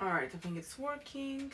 Alright, I think it's working.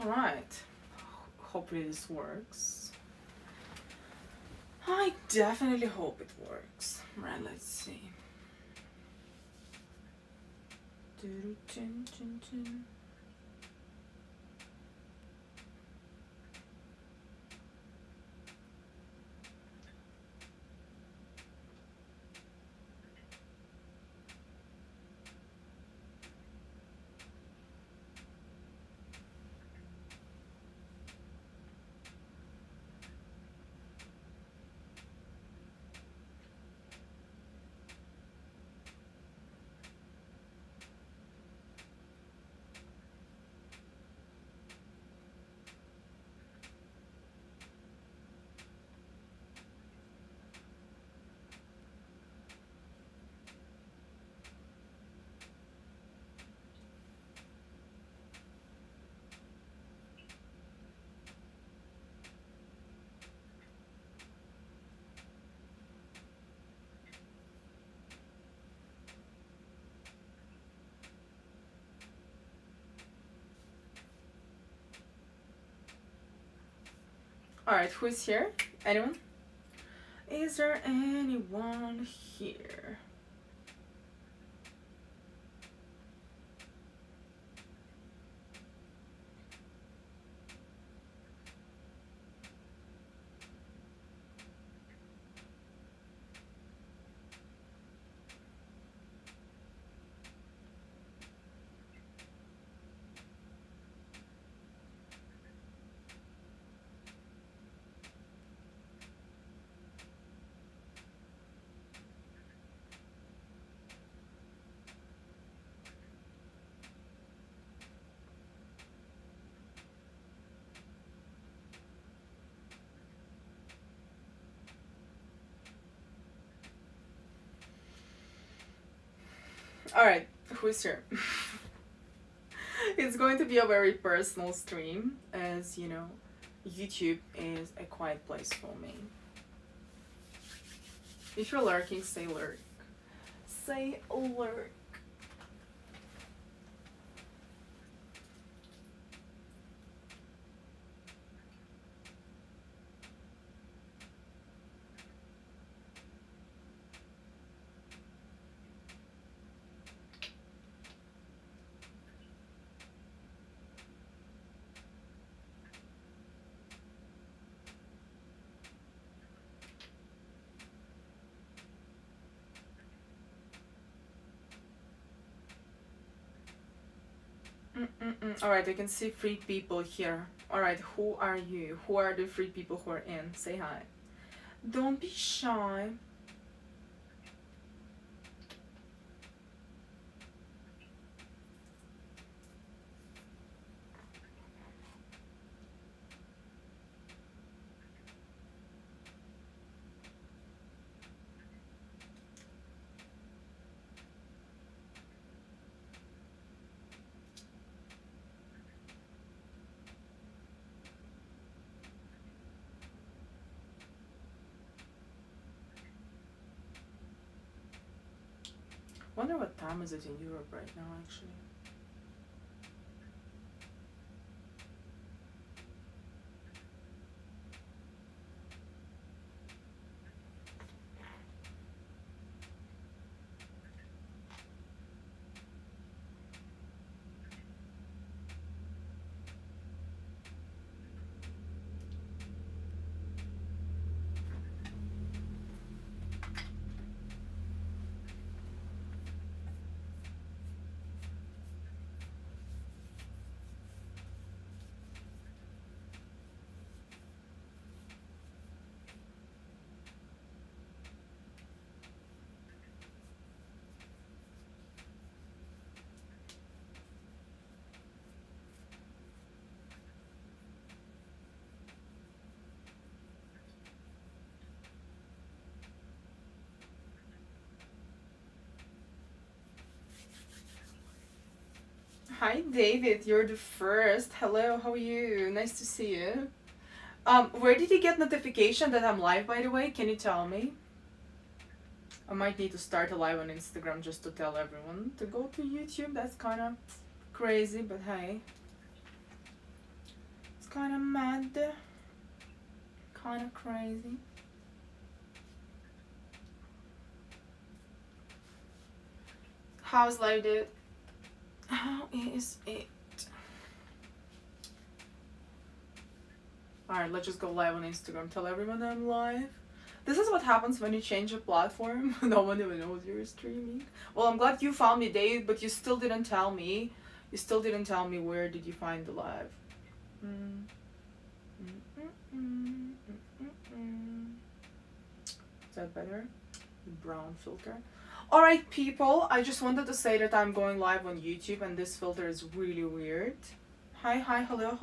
Alright. Hopefully this works. I definitely hope it works. Right, let's see. Alright, who's here? Anyone? Is there anyone here? Alright, who's here? It's going to be a very personal stream, as you know, YouTube is a quiet place for me. If you're lurking, say lurk. Say lurk. Alright, I can see 3 people here. Alright, who are you? Who are the 3 people who are in? Say hi. Don't be shy. Wonder what time is it in Europe right now, actually. Hi David, you're the first. Hello, how are you? Nice to see you. Where did you get notification that I'm live, by the way? Can you tell me? I might need to start a live on Instagram just to tell everyone to go to YouTube. That's kind of crazy, but hey. It's kind of mad. Kind of crazy. How's life, dude? How is it? Alright, let's just go live on Instagram. Tell everyone I'm live. This is what happens when you change a platform. No one even knows you're streaming. Well, I'm glad you found me, Dave, but you still didn't tell me. You still didn't tell me where did you find the live. Is that better? Brown filter. Alright people, I just wanted to say that I'm going live on YouTube and this filter is really weird. Hi, hello,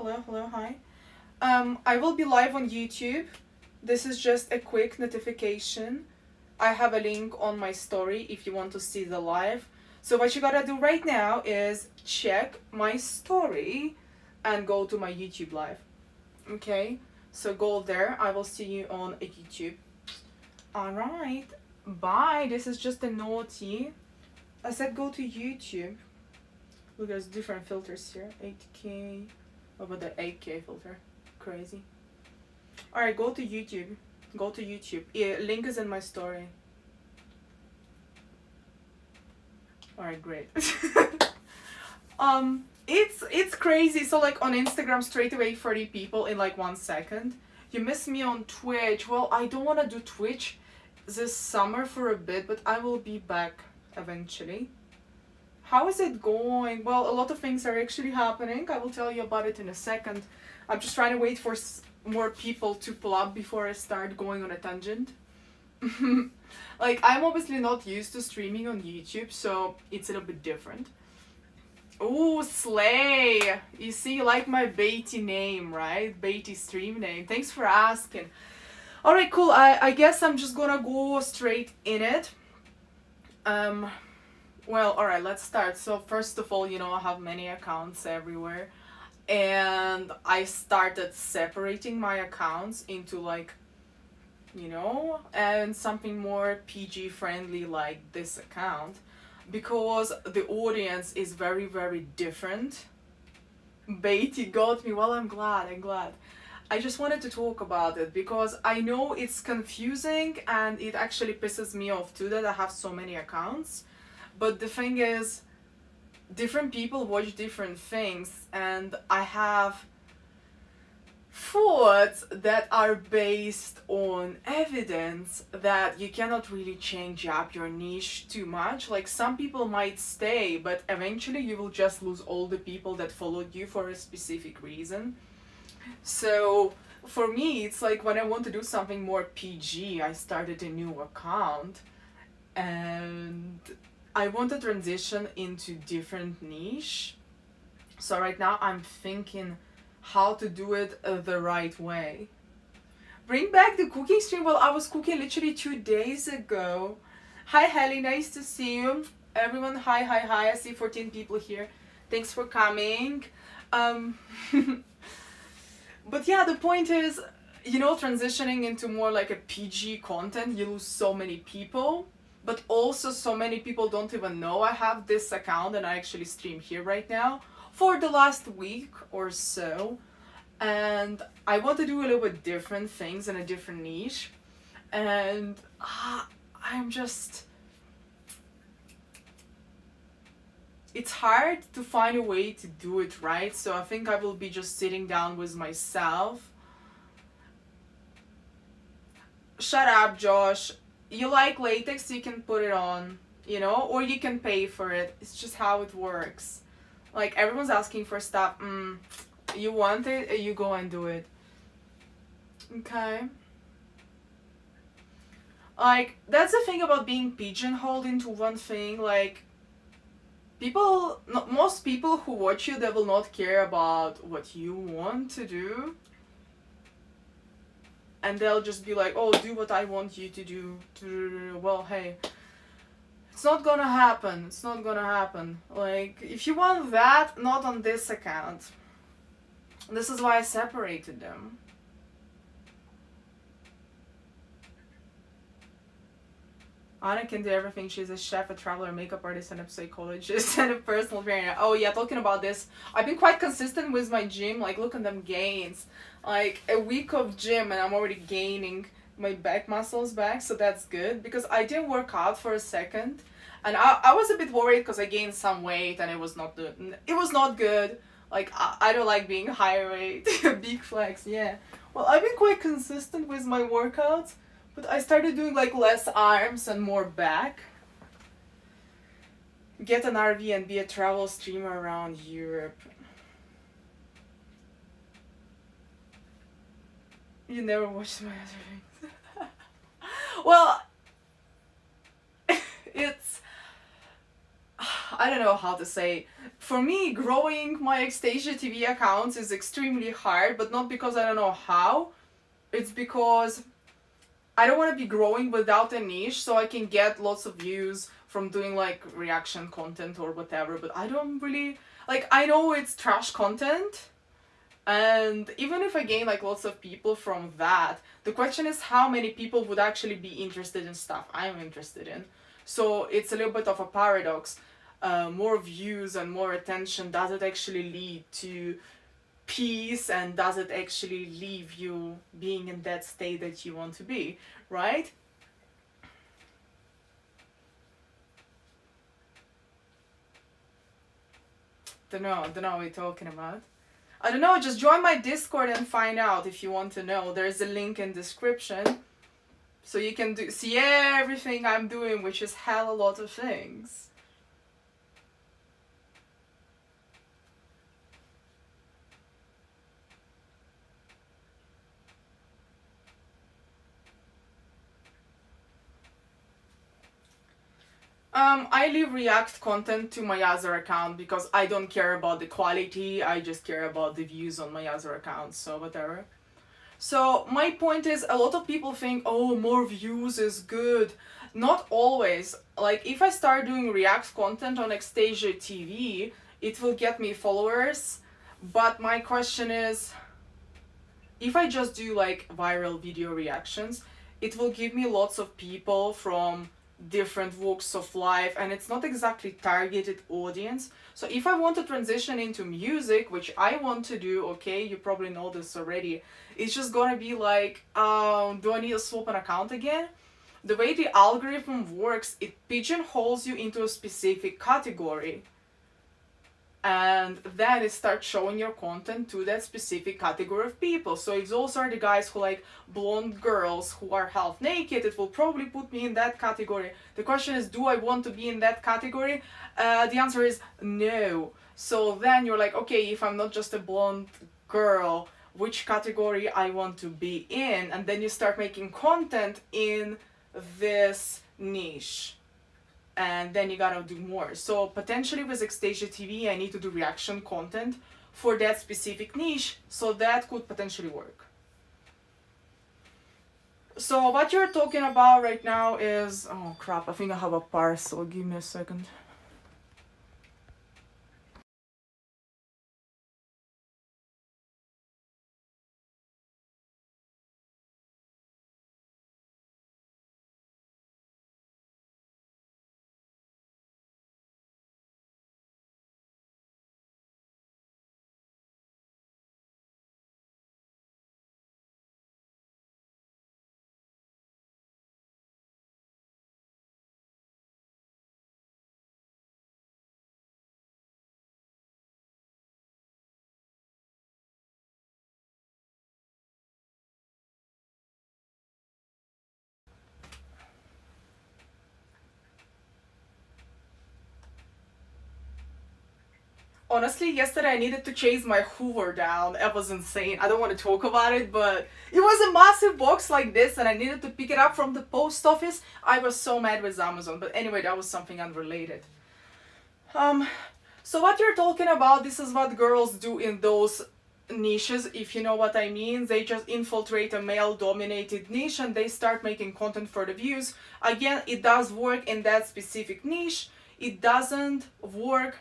hi. I will be live on YouTube. This is just a quick notification. I have a link on my story if you want to see the live. So what you gotta do right now is check my story and go to my YouTube live. Okay, so go there. I will see you on YouTube. Alright. Bye. This is just a naughty. I said go to YouTube. Look, there's different filters here. 8K. What about the 8K filter? Crazy. Alright, go to YouTube. Go to YouTube. Yeah, link is in my story. Alright, great. It's crazy. So like on Instagram straight away 30 people in like 1 second. You miss me on Twitch. Well, I don't want to do Twitch this summer for a bit, but I will be back eventually. How is it going? Well, a lot of things are actually happening. I will tell you about it in a second. I'm just trying to wait for more people to pull up before I start going on a tangent. Like, I'm obviously not used to streaming on YouTube, so it's a little bit different. Oh, Slay! You see, you like my Beatty name, right? Beatty stream name. Thanks for asking. Alright, cool. I guess I'm just gonna go straight in it. Well, alright, let's start. So first of all, you know, I have many accounts everywhere. And I started separating my accounts into like, you know, and something more PG friendly like this account. Because the audience is very, very different. Beatty got me. Well, I'm glad. I just wanted to talk about it because I know it's confusing and it actually pisses me off too that I have so many accounts. But the thing is, different people watch different things and I have thoughts that are based on evidence that you cannot really change up your niche too much. Like some people might stay, but eventually you will just lose all the people that followed you for a specific reason. So for me, it's like when I want to do something more PG, I started a new account and I want to transition into different niche. So right now I'm thinking how to do it the right way. Bring back the cooking stream. Well, I was cooking literally 2 days ago. Hi Helly, nice to see you. Everyone, hi. I see 14 people here. Thanks for coming. But yeah, the point is, you know, transitioning into more like a PG content, you lose so many people. but also so many people don't even know I have this account and I actually stream here right now for the last week or so. And I want to do a little bit different things in a different niche. And I'm just, it's hard to find a way to do it right. So I think I will be just sitting down with myself. Shut up, Josh. You like latex, you can put it on, you know, or you can pay for it. It's just how it works. Like, everyone's asking for stuff. You want it, you go and do it. Okay. Like, that's the thing about being pigeonholed into one thing. Like, people, most people who watch you, they will not care about what you want to do. And they'll just be like, oh, do what I want you to do. Well, hey, it's not gonna happen. It's not gonna happen. Like, if you want that, not on this account. This is why I separated them. Anna can do everything. She's a chef, a traveler, makeup artist, and a psychologist, and a personal trainer. Oh yeah, talking about this, I've been quite consistent with my gym. Like, look at them gains. Like, a week of gym and I'm already gaining my back muscles back, so that's good. Because I didn't work out for a second. And I was a bit worried because I gained some weight and it was not good. It was not good. Like, I don't like being high weight. Big flex, yeah. Well, I've been quite consistent with my workouts. But I started doing like less arms and more back. Get an RV and be a travel streamer around Europe. You never watched my other things. Well, it's, I don't know how to say. For me, growing my Xtasia TV accounts is extremely hard, but not because I don't know how. It's because I don't want to be growing without a niche, so I can get lots of views from doing like reaction content or whatever, but I don't really, like, I know it's trash content, and even if I gain like lots of people from that, the question is how many people would actually be interested in stuff I'm interested in. So it's a little bit of a paradox. More views and more attention, does it actually lead to peace, and does it actually leave you being in that state that you want to be, right? Don't know what you're talking about. I don't know, just join my Discord and find out if you want to know. There's a link in description. So you can see everything I'm doing, which is hell a lot of things. I leave React content to my other account because I don't care about the quality, I just care about the views on my other account, so whatever. So my point is, a lot of people think, oh, more views is good. Not always. Like, if I start doing React content on Xtasia TV, it will get me followers, but my question is, if I just do like viral video reactions, it will give me lots of people from different walks of life, and it's not exactly targeted audience. So if I want to transition into music, which I want to do, okay, you probably know this already, it's just gonna be like, do I need to swap an account again? The way the algorithm works, it pigeonholes you into a specific category, and then it starts showing your content to that specific category of people. So if those are the guys who like blonde girls who are half naked, it will probably put me in that category. The question is, do I want to be in that category? The answer is no. So then you're like, okay, if I'm not just a blonde girl, which category I want to be in? And then you start making content in this niche, and then you gotta do more. So potentially with Xtasia TV, I need to do reaction content for that specific niche, so that could potentially work. So what you're talking about right now is, oh crap, I think I have a parcel, give me a second. Honestly, yesterday I needed to chase my Hoover down. It was insane. I don't want to talk about it, but it was a massive box like this and I needed to pick it up from the post office. I was so mad with Amazon. But anyway, that was something unrelated. So what you're talking about, this is what girls do in those niches, if you know what I mean. They just infiltrate a male dominated niche and they start making content for the views. Again, it does work in that specific niche. It doesn't work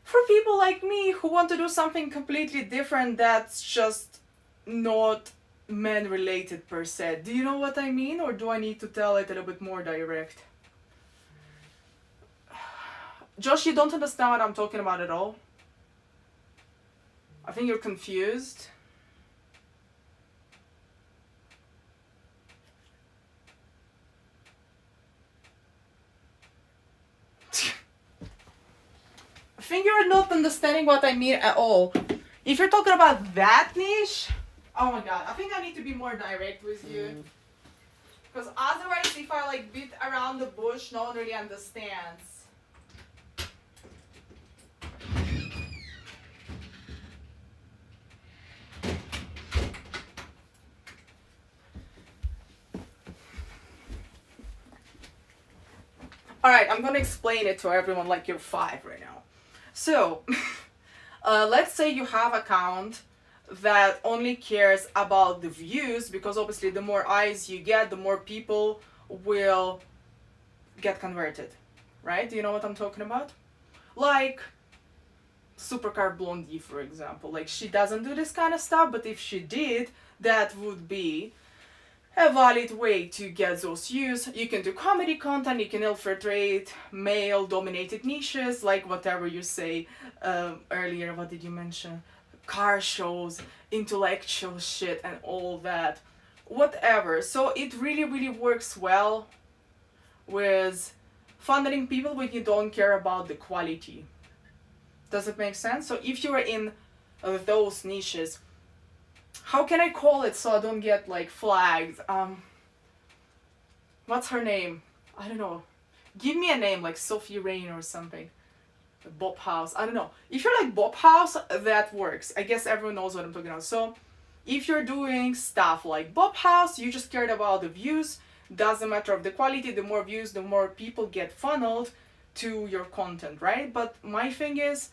for people like me who want to do something completely different that's just not men related per se. Do you know what I mean, or do I need to tell it a little bit more direct? Josh, you don't understand what I'm talking about at all? I think you're confused. I think you're not understanding what I mean at all. If you're talking about that niche, oh my god, I think I need to be more direct with you. Because otherwise, if I like beat around the bush, no one really understands. Alright, I'm gonna explain it to everyone like you're 5 right now. So, let's say you have an account that only cares about the views, because obviously the more eyes you get, the more people will get converted, right? Do you know what I'm talking about? Like Supercar Blondie, for example. Like, she doesn't do this kind of stuff, but if she did, that would be a valid way to get those views. You can do comedy content, you can infiltrate male dominated niches, like whatever you say earlier. What did you mention? Car shows, intellectual shit and all that, whatever. So it really works well with funneling people when you don't care about the quality. Does it make sense? So if you're in those niches, how can I call it so I don't get like flagged? What's her name? I don't know. Give me a name like Sophie Rain or something. Bob House. I don't know. If you're like Bob House, that works. I guess everyone knows what I'm talking about. So if you're doing stuff like Bob House, you just cared about the views. Doesn't matter of the quality. The more views, the more people get funneled to your content, right? But my thing is,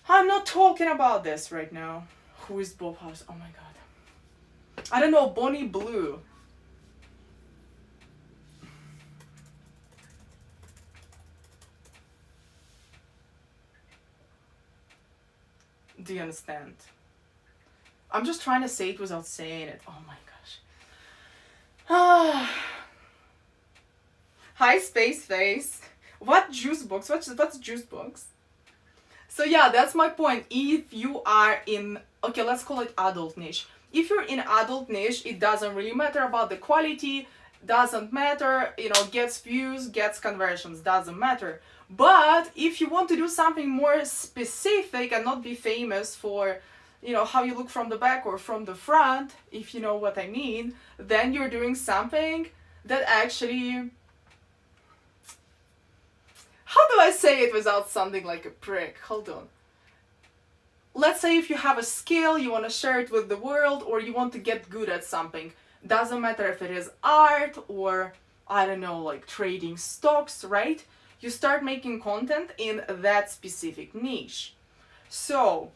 I'm not talking about this right now. Who is Bob House? Oh my god. I don't know, Bonnie Blue. Do you understand? I'm just trying to say it without saying it. Oh my gosh. Hi, Space Face. What juice box? What's juice box? So yeah, that's my point. If you are in, okay, let's call it adult niche. If you're in adult niche, it doesn't really matter about the quality, doesn't matter, you know, gets views, gets conversions, doesn't matter. But if you want to do something more specific and not be famous for, you know, how you look from the back or from the front, if you know what I mean, then you're doing something that actually, how do I say it without sounding like a prick? Hold on. Let's say if you have a skill, you want to share it with the world, or you want to get good at something. Doesn't matter if it is art or, I don't know, like trading stocks, right? You start making content in that specific niche. So,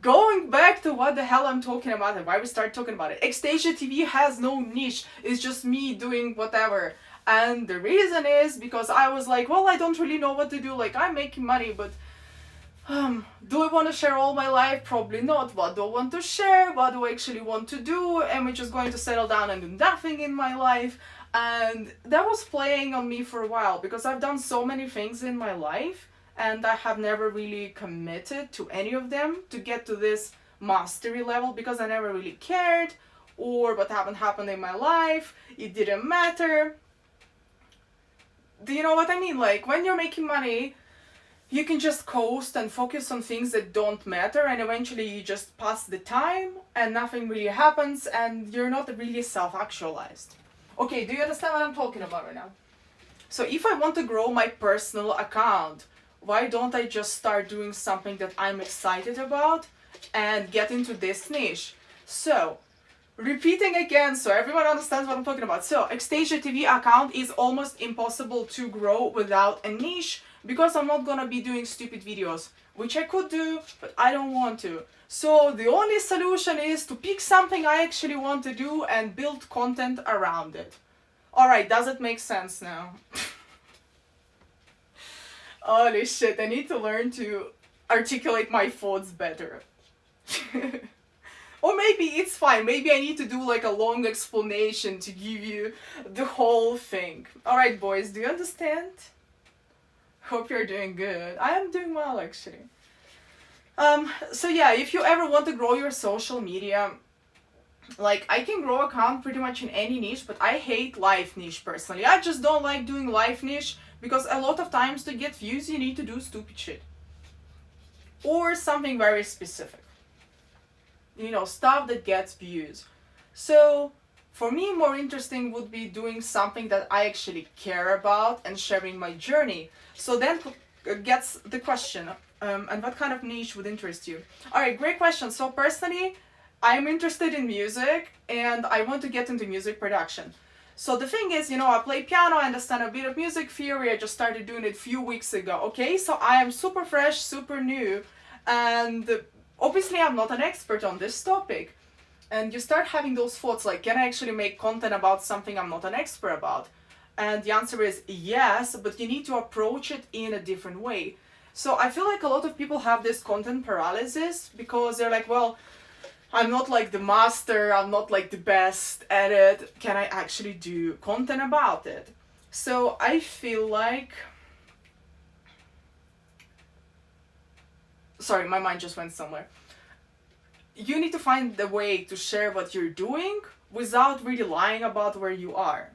going back to what the hell I'm talking about and why we started talking about it. Xtasia TV has no niche. It's just me doing whatever. And the reason is because I was like, well, I don't really know what to do. Like, I'm making money, but do I want to share all my life? Probably not. What do I want to share? What do I actually want to do? Am I just going to settle down and do nothing in my life? And that was playing on me for a while because I've done so many things in my life and I have never really committed to any of them to get to this mastery level because I never really cared, or what happened in my life, it didn't matter. Do you know what I mean? Like, when you're making money, you can just coast and focus on things that don't matter, and eventually you just pass the time and nothing really happens and you're not really self-actualized. Okay, do you understand what I'm talking about right now? So if I want to grow my personal account, why don't I just start doing something that I'm excited about and get into this niche? So, repeating again so everyone understands what I'm talking about. So, Xtasia TV account is almost impossible to grow without a niche because I'm not gonna be doing stupid videos, which I could do, but I don't want to. So, the only solution is to pick something I actually want to do and build content around it. Alright, does it make sense now? Holy shit, I need to learn to articulate my thoughts better. Or maybe it's fine, maybe I need to do like a long explanation to give you the whole thing. Alright boys, do you understand? Hope you're doing good. I am doing well actually. So yeah, if you ever want to grow your social media, like I can grow account pretty much in any niche, but I hate live niche personally. I just don't like doing live niche because a lot of times to get views you need to do stupid shit. Or something very specific. You know, stuff that gets views. So, for me more interesting would be doing something that I actually care about and sharing my journey. So then gets the question, and what kind of niche would interest you? Alright, great question. So personally, I'm interested in music and I want to get into music production. So the thing is, you know, I play piano, I understand a bit of music theory, I just started doing it a few weeks ago, okay? So I am super fresh, super new, and obviously I'm not an expert on this topic. And you start having those thoughts like, can I actually make content about something I'm not an expert about? And the answer is yes, but you need to approach it in a different way. So I feel like a lot of people have this content paralysis because they're like, well, I'm not like the master, I'm not like the best at it, can I actually do content about it? So I feel like... Sorry, my mind just went somewhere. You need to find the way to share what you're doing without really lying about where you are.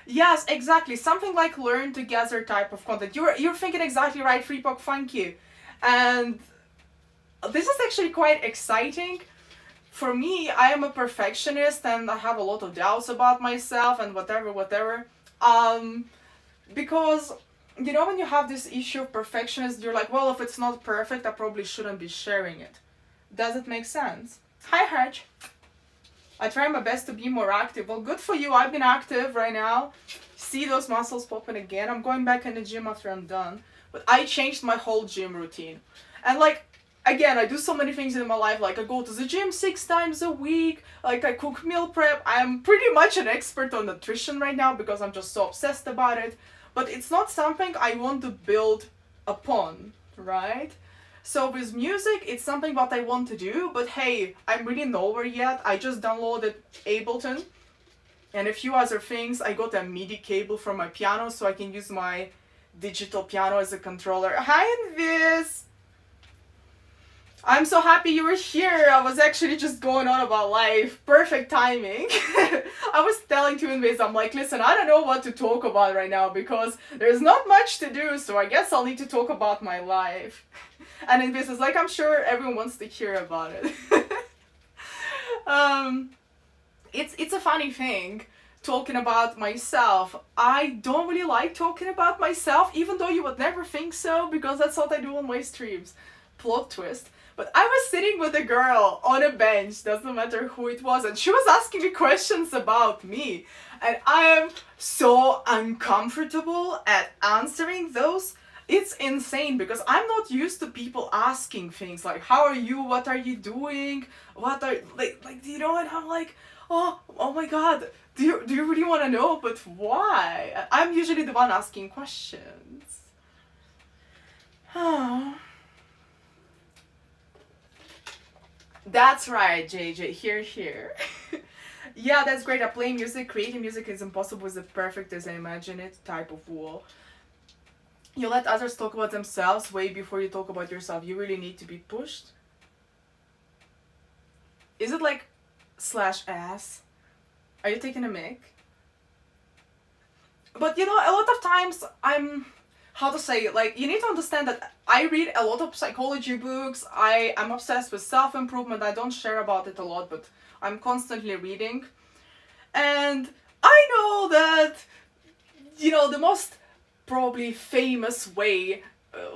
Yes, exactly, something like learn together type of content. You're thinking exactly right, Freepok, thank you. And this is actually quite exciting. For me, I am a perfectionist and I have a lot of doubts about myself and whatever. Because, you know, when you have this issue of perfectionist, you're like, well, if it's not perfect, I probably shouldn't be sharing it. Does it make sense? Hi, Harj. I try my best to be more active. Well, good for you. I've been active right now. See those muscles popping again. I'm going back in the gym after I'm done. But I changed my whole gym routine. And like, again, I do so many things in my life, like I go to the gym 6 times a week, like I cook meal prep. I'm pretty much an expert on nutrition right now because I'm just so obsessed about it. But it's not something I want to build upon, right? So with music, it's something what I want to do, but hey, I'm really nowhere yet. I just downloaded Ableton and a few other things. I got a MIDI cable for my piano so I can use my digital piano as a controller. Hi, Invis! I'm so happy you were here. I was actually just going on about life. Perfect timing. I was telling to Invis, I'm like, listen, I don't know what to talk about right now because there's not much to do, so I guess I'll need to talk about my life. And Invis is like, I'm sure everyone wants to hear about it. It's a funny thing talking about myself. I don't really like talking about myself, even though you would never think so, because that's what I do on my streams. Plot twist. But I was sitting with a girl on a bench, doesn't matter who it was, and she was asking me questions about me. And I am so uncomfortable at answering those. It's insane because I'm not used to people asking things like, how are you, what are you doing, what are, like you know, and I'm like, oh my god, do you really want to know, but why? I'm usually the one asking questions. Oh. That's right, JJ, here. Yeah, that's great. I play music, creating music is impossible, is the perfect as I imagine it type of wall. You let others talk about themselves way before you talk about yourself. You really need to be pushed. Is it like /ass? Are you taking a mic? But you know, a lot of times how to say it, like, you need to understand that I read a lot of psychology books. I'm obsessed with self-improvement. I don't share about it a lot, but I'm constantly reading. And I know that, you know, the most probably famous way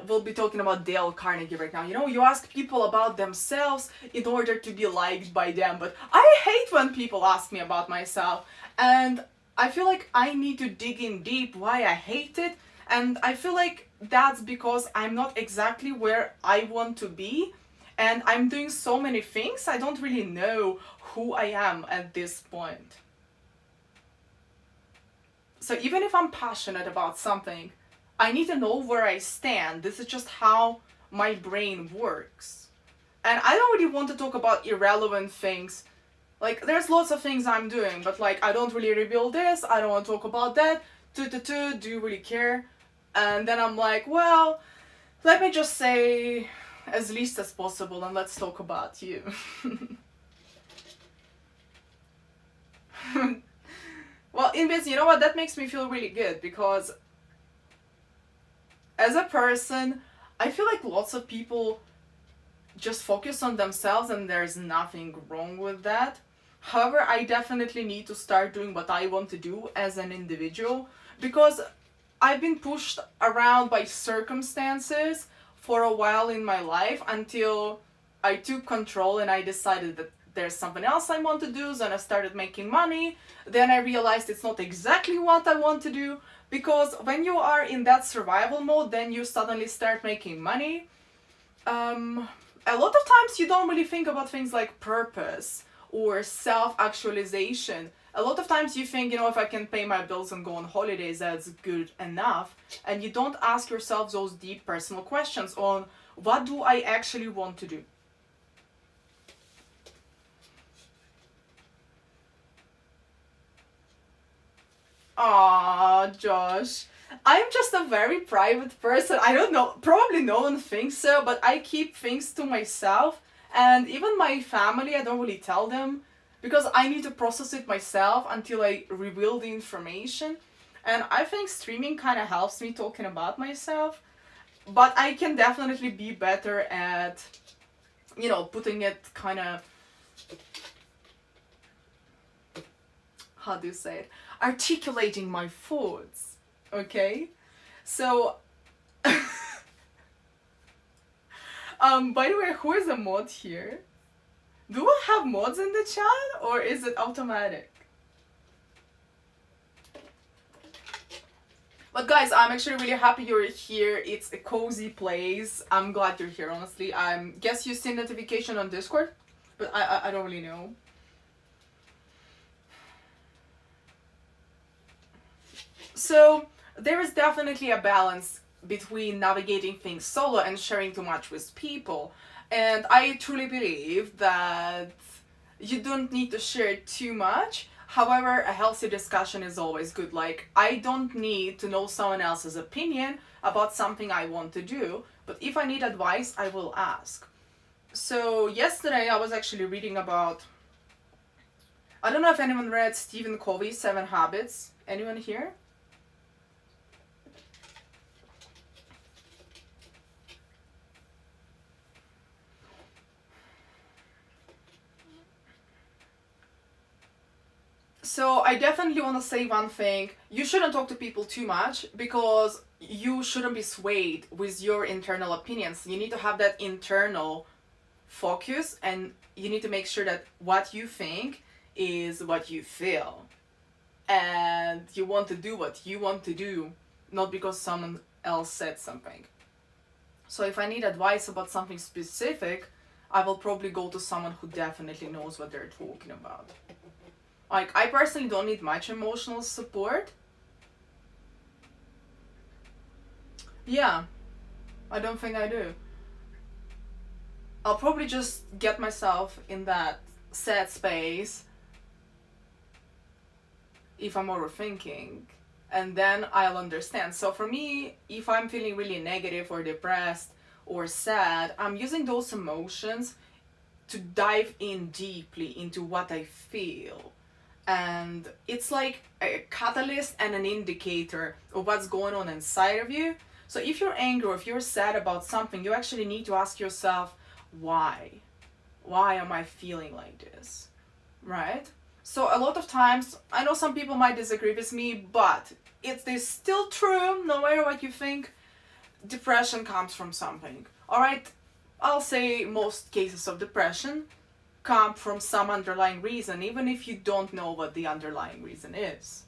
we'll be talking about Dale Carnegie right now. You know, you ask people about themselves in order to be liked by them, but I hate when people ask me about myself, and I feel like I need to dig in deep why I hate it, and I feel like that's because I'm not exactly where I want to be, and I'm doing so many things, I don't really know who I am at this point. So even if I'm passionate about something, I need to know where I stand. This is just how my brain works. And I don't really want to talk about irrelevant things. Like, there's lots of things I'm doing, but like, I don't really reveal this, I don't want to talk about that. Do you really care? And then I'm like, well, let me just say as least as possible and let's talk about you. Well, Invis, you know what? That makes me feel really good because as a person, I feel like lots of people just focus on themselves and there's nothing wrong with that. However, I definitely need to start doing what I want to do as an individual because I've been pushed around by circumstances for a while in my life until I took control and I decided that there's something else I want to do. Then I started making money. Then I realized it's not exactly what I want to do, because when you are in that survival mode, then you suddenly start making money. A lot of times you don't really think about things like purpose or self-actualization. A lot of times you think, you know, if I can pay my bills and go on holidays, that's good enough. And you don't ask yourself those deep personal questions on what do I actually want to do. Aw, Josh. I'm just a very private person. I don't know, probably no one thinks so, but I keep things to myself. And even my family, I don't really tell them because I need to process it myself until I reveal the information. And I think streaming kind of helps me talking about myself. But I can definitely be better at, you know, putting it kind of, how do you say it? Articulating my thoughts, okay? So, by the way, who is a mod here? Do we have mods in the chat or is it automatic? But guys, I'm actually really happy you're here. It's a cozy place. I'm glad you're here, honestly. I guess you see notification on Discord, but I don't really know. So there is definitely a balance between navigating things solo and sharing too much with people. And I truly believe that you don't need to share too much. However, a healthy discussion is always good. Like, I don't need to know someone else's opinion about something I want to do, but if I need advice, I will ask. So yesterday I was actually reading about, I don't know if anyone read Stephen Covey's 7 Habits. Anyone here? So I definitely want to say one thing. You shouldn't talk to people too much because you shouldn't be swayed with your internal opinions. You need to have that internal focus and you need to make sure that what you think is what you feel. And you want to do what you want to do, not because someone else said something. So if I need advice about something specific, I will probably go to someone who definitely knows what they're talking about. Like, I personally don't need much emotional support. Yeah, I don't think I do. I'll probably just get myself in that sad space if I'm overthinking, and then I'll understand. So for me, if I'm feeling really negative or depressed or sad, I'm using those emotions to dive in deeply into what I feel. And it's like a catalyst and an indicator of what's going on inside of you. So if you're angry or if you're sad about something, you actually need to ask yourself, why? Why am I feeling like this? Right? So a lot of times, I know some people might disagree with me, but it is still true, no matter what you think. depression comes from something. Alright, I'll say most cases of depression come from some underlying reason, even if you don't know what the underlying reason is.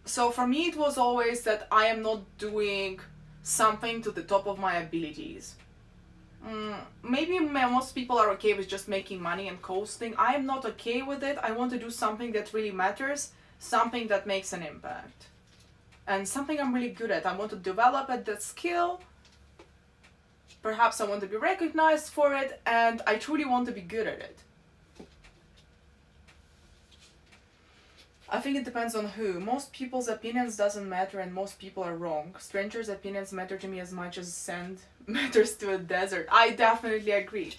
So for me, it was always that I am not doing something to the top of my abilities. Maybe most people are okay with just making money and coasting. I am not okay with it. I want to do something that really matters, something that makes an impact, and something I'm really good at. I want to develop at that skill. Perhaps I want to be recognized for it, and I truly want to be good at it. I think it depends on who. Most people's opinions doesn't matter, and most people are wrong. Strangers' opinions matter to me as much as sand matters to a desert. I definitely agree.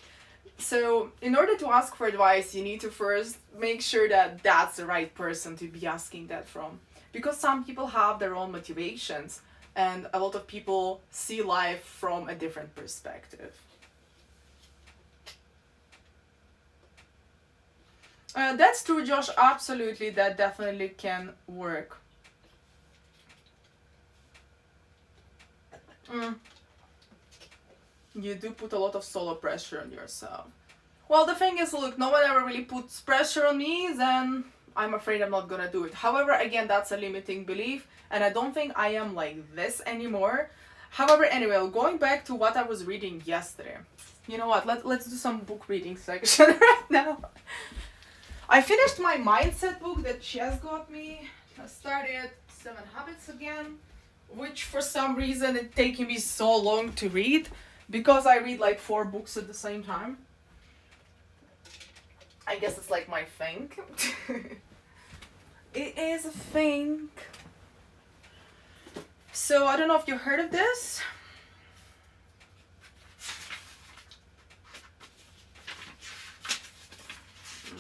So in order to ask for advice, you need to first make sure that that's the right person to be asking that from. Because some people have their own motivations, and a lot of people see life from a different perspective. That's true, Josh. Absolutely, that definitely can work. You do put a lot of solo pressure on yourself. Well, the thing is, look, no one ever really puts pressure on me, then I'm afraid I'm not gonna do it. However, again, that's a limiting belief, and I don't think I am like this anymore. However, anyway, going back to what I was reading yesterday. You know what, let's do some book reading section right now. I finished my mindset book that she has got me. I started 7 Habits again, which for some reason it's taking me so long to read, because I read like 4 books at the same time. I guess it's like my thing. It is a thing. So I don't know if you heard of this.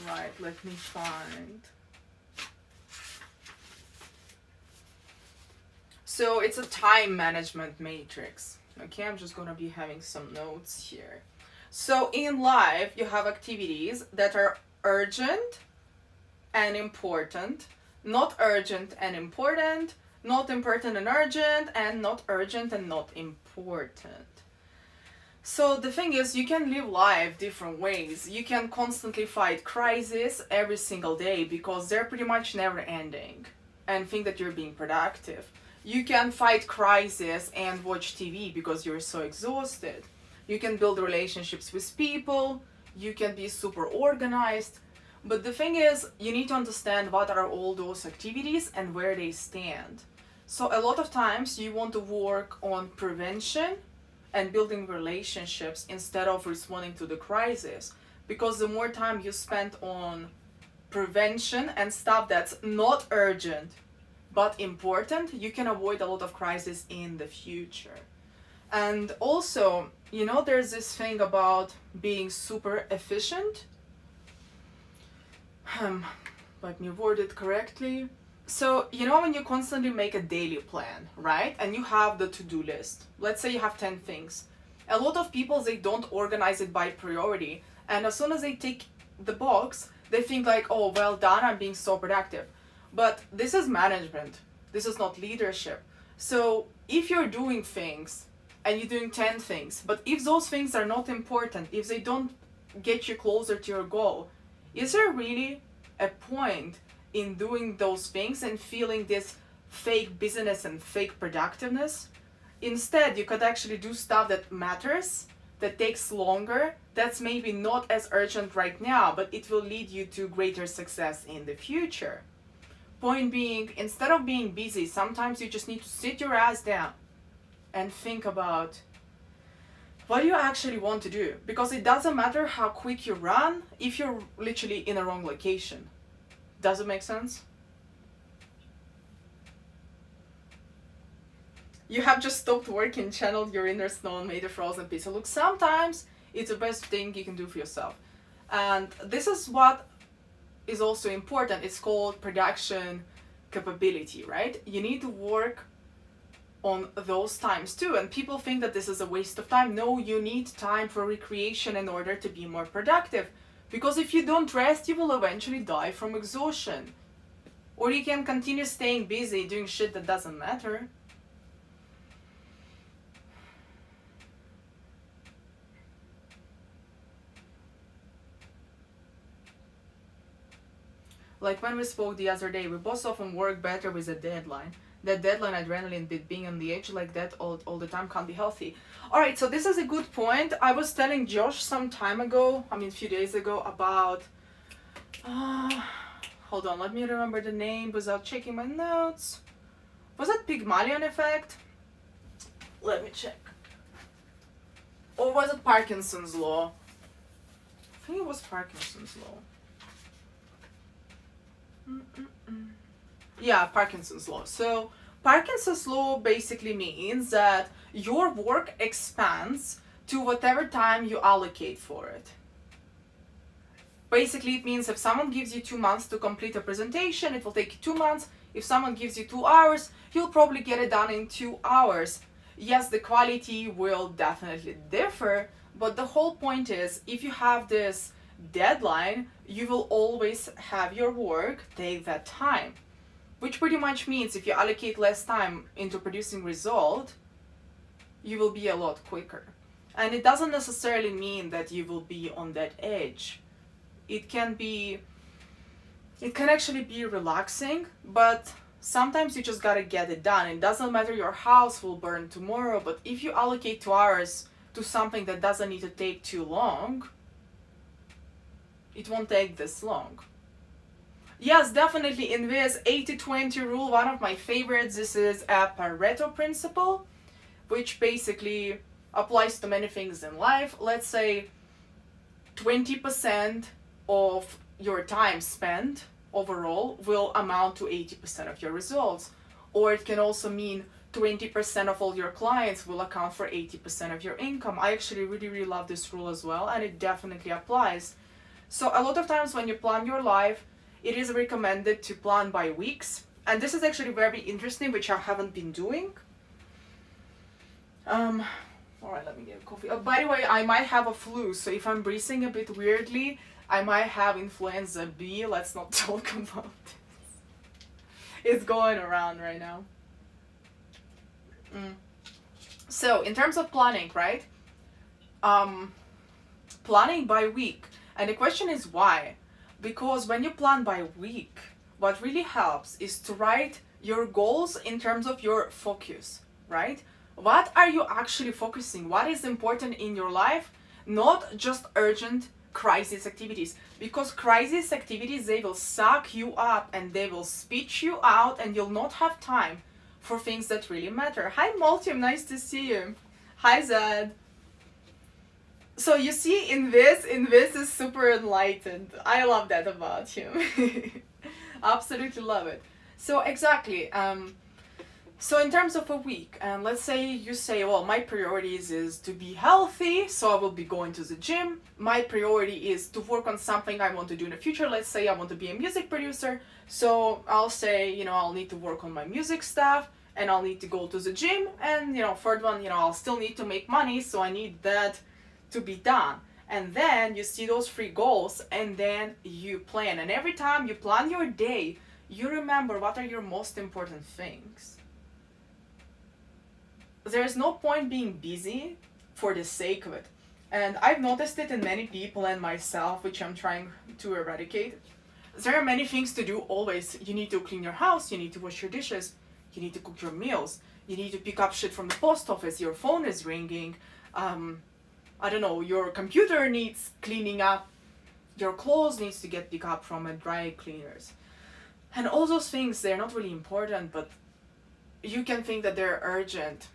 Right, let me find. So it's a time management matrix. Okay, I'm just gonna be having some notes here. So in life, you have activities that are urgent and important, not urgent and important, not important and urgent, and not urgent and not important. So the thing is, you can live life different ways. You can constantly fight crises every single day because they're pretty much never ending, and think that you're being productive. You can fight crises and watch TV because you're so exhausted. You can build relationships with people. You can be super organized. But the thing is, you need to understand what are all those activities and where they stand. So a lot of times you want to work on prevention and building relationships instead of responding to the crisis. Because the more time you spend on prevention and stuff that's not urgent but important, you can avoid a lot of crises in the future. And also, you know, there's this thing about being super efficient. Let me word it correctly. So, you know, when you constantly make a daily plan, right? And you have the to-do list. Let's say you have 10 things. A lot of people, they don't organize it by priority. And as soon as they tick the box, they think like, oh, well done, I'm being so productive. But this is management. This is not leadership. So if you're doing things and you're doing 10 things, but if those things are not important, if they don't get you closer to your goal, is there really a point in doing those things and feeling this fake business and fake productiveness? Instead, you could actually do stuff that matters, that takes longer, that's maybe not as urgent right now, but it will lead you to greater success in the future. Point being, instead of being busy, sometimes you just need to sit your ass down and think about what do you actually want to do? Because it doesn't matter how quick you run if you're literally in a wrong location. Does it make sense? You have just stopped working, channeled your inner snow and made a frozen pizza. Look, sometimes it's the best thing you can do for yourself. And this is what is also important. It's called production capability, right? You need to work on those times too. And people think that this is a waste of time. No, you need time for recreation in order to be more productive. Because if you don't rest, you will eventually die from exhaustion. Or you can continue staying busy doing shit that doesn't matter. Like when we spoke the other day, we both often work better with a deadline. That deadline adrenaline bit being on the edge like that all the time can't be healthy. Alright, so this is a good point. I was telling Josh some time ago, a few days ago, about hold on, let me remember the name without checking my notes. Was it Pygmalion effect? Let me check. Or was it Parkinson's law? I think it was Parkinson's law. Yeah, Parkinson's law. So Parkinson's law basically means that your work expands to whatever time you allocate for it. Basically, it means if someone gives you 2 months to complete a presentation, it will take you 2 months. If someone gives you 2 hours, you'll probably get it done in 2 hours. Yes, the quality will definitely differ, but the whole point is, if you have this deadline, you will always have your work take that time. Which pretty much means if you allocate less time into producing result, you will be a lot quicker. And it doesn't necessarily mean that you will be on that edge. It can actually be relaxing, but sometimes you just gotta get it done. It doesn't matter your house will burn tomorrow, but if you allocate 2 hours to something that doesn't need to take too long, it won't take this long. Yes, definitely in this 80-20 rule, one of my favorites, this is a Pareto principle, which basically applies to many things in life. Let's say 20% of your time spent overall will amount to 80% of your results. Or it can also mean 20% of all your clients will account for 80% of your income. I actually really love this rule as well, and it definitely applies. So a lot of times when you plan your life, it is recommended to plan by weeks. And this is actually very interesting, which I haven't been doing. Alright, let me get a coffee. By the way, I might have a flu, so if I'm breathing a bit weirdly, I might have influenza B. Let's not talk about this. It's going around right now. So, in terms of planning, right? Planning by week. And the question is why? Because when you plan by week, what really helps is to write your goals in terms of your focus, right? What are you actually focusing? What is important in your life? Not just urgent crisis activities. Because crisis activities, they will suck you up and they will spit you out, and you'll not have time for things that really matter. Hi Multium, nice to see you. Hi Zed. So you see, in this is super enlightened. I love that about him. Absolutely love it. So exactly, so in terms of a week, and let's say you say, well, my priorities is to be healthy, so I will be going to the gym. My priority is to work on something I want to do in the future. Let's say I want to be a music producer, so I'll say, I'll need to work on my music stuff, and I'll need to go to the gym, and third one, I'll still need to make money, so I need that to be done. And then you see those 3 goals, and then you plan. And every time you plan your day, you remember what are your most important things. There's no point being busy for the sake of it. And I've noticed it in many people and myself, which I'm trying to eradicate. There are many things to do always. You need to clean your house, you need to wash your dishes, you need to cook your meals, you need to pick up shit from the post office, your phone is ringing, I don't know, your computer needs cleaning up, your clothes needs to get picked up from a dry cleaners. And all those things, they're not really important, but you can think that they're urgent.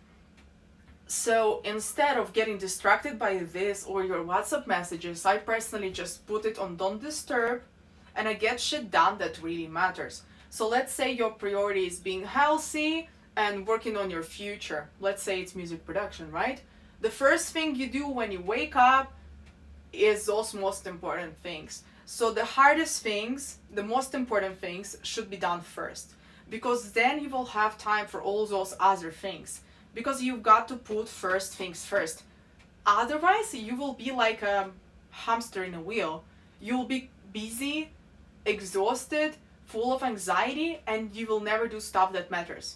So instead of getting distracted by this or your WhatsApp messages, I personally just put it on don't disturb, and I get shit done that really matters. So let's say your priority is being healthy and working on your future. Let's say it's music production, right? The first thing you do when you wake up is those most important things. So the hardest things, the most important things should be done first, because then you will have time for all those other things, because you've got to put first things first. Otherwise, you will be like a hamster in a wheel. You'll be busy, exhausted, full of anxiety, and you will never do stuff that matters.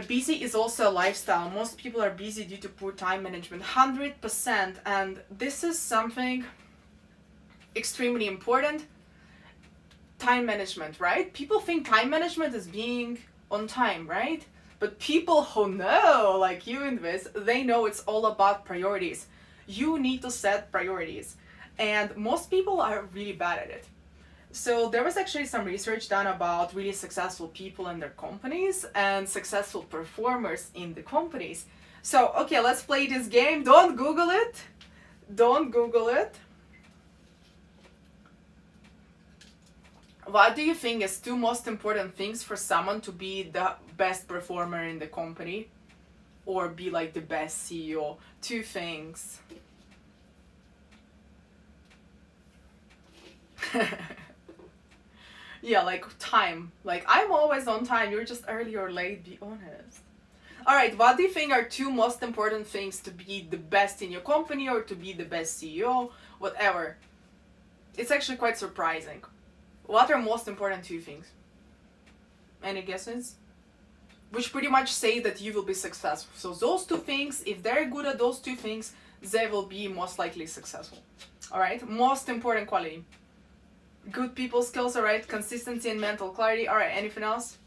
Busy is also a lifestyle. Most people are busy due to poor time management, 100%, and this is something extremely important. time management, right? People think time management is being on time, right? But people who know, like you in this, they know it's all about priorities. You need to set priorities. And most people are really bad at it. So there was actually some research done about really successful people in their companies and successful performers in the companies. So, okay, let's play this game. Don't Google it. Don't Google it. What do you think is two most important things for someone to be the best performer in the company or be like the best CEO? Two things. Yeah, like time. Like I'm always on time. You're just early or late, be honest. Alright, what do you think are two most important things to be the best in your company or to be the best CEO? Whatever. It's actually quite surprising. What are most important two things? Any guesses? Which pretty much say that you will be successful. So those two things, if they're good at those two things, they will be most likely successful. Alright, most important quality. Good people skills, alright, consistency and mental clarity. Alright, anything else?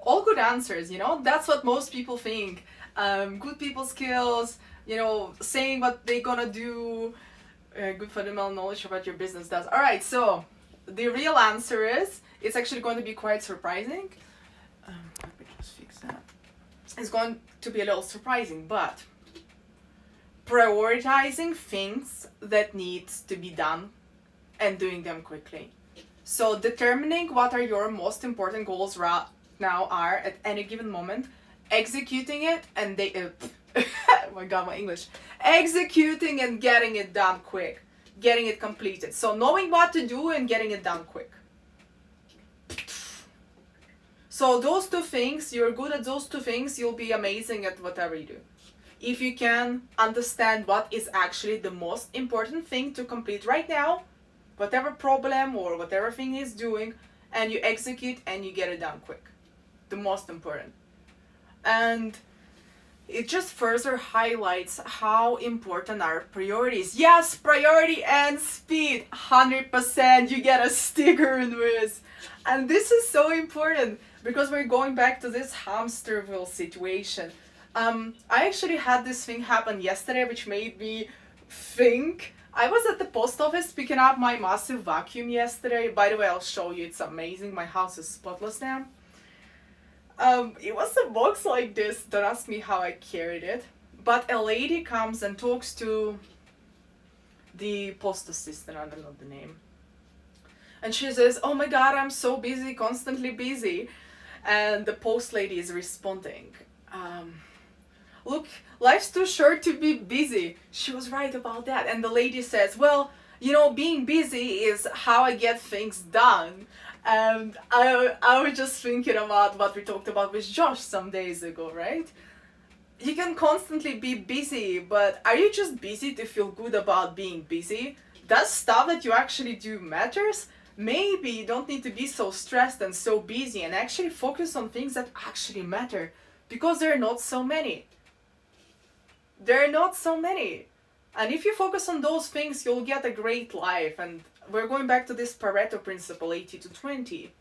All good answers, you know, that's what most people think. Good people skills, you know, saying what they're gonna do, good fundamental knowledge about your business does. Alright, so the real answer is, it's actually going to be quite surprising. Let me just fix that. It's going to be a little surprising, but prioritizing things that needs to be done and doing them quickly. So determining what are your most important goals right now are at any given moment, executing it, and they oh my god, my English, executing and getting it done quick, getting it completed. So knowing what to do and getting it done quick. So those two things, you're good at those two things, you'll be amazing at whatever you do. If you can understand what is actually the most important thing to complete right now, whatever problem or whatever thing is doing, and you execute and you get it done quick. The most important. And it just further highlights how important are priorities. Yes, priority and speed. 100%. You get a sticker in this. And this is so important because we're going back to this hamster wheel situation. I actually had this thing happen yesterday which made me think. I was at the post office picking up my massive vacuum yesterday. By the way, I'll show you. It's amazing. My house is spotless now. It was a box like this. Don't ask me how I carried it. But a lady comes and talks to the post assistant. I don't know the name. And she says, "Oh my god, I'm so busy, constantly busy." And the post lady is responding, "Look, life's too short to be busy." She was right about that. And the lady says, "Well, you know, being busy is how I get things done." And I was just thinking about what we talked about with Josh some days ago, right? You can constantly be busy, but are you just busy to feel good about being busy? Does stuff that you actually do matters? Maybe you don't need to be so stressed and so busy and actually focus on things that actually matter, because there are not so many. There are not so many. And if you focus on those things, you'll get a great life. And we're going back to this Pareto principle, 80 to 20.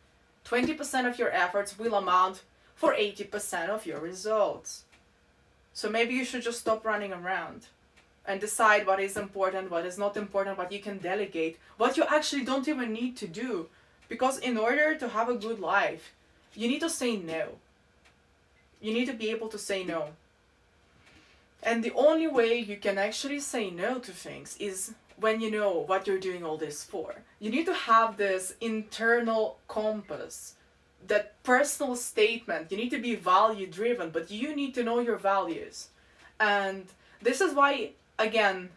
20% of your efforts will amount for 80% of your results. So maybe you should just stop running around and decide what is important, what is not important, what you can delegate, what you actually don't even need to do. Because in order to have a good life, you need to say no. You need to be able to say no. And the only way you can actually say no to things is when you know what you're doing all this for. You need to have this internal compass, that personal statement. You need to be value driven, but you need to know your values. And this is why, again,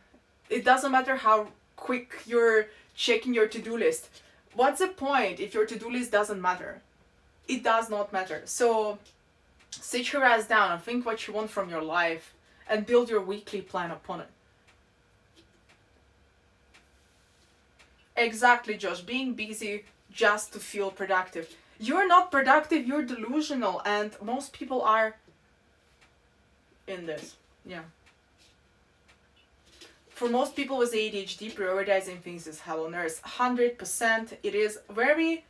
it doesn't matter how quick you're checking your to-do list. What's the point if your to-do list doesn't matter? It does not matter. So sit your ass down and think what you want from your life and build your weekly plan upon it. Exactly, Josh. Being busy just to feel productive. You're not productive, you're delusional, and most people are in this. Yeah. For most people with ADHD, prioritizing things is hell on earth. 100%. It is very,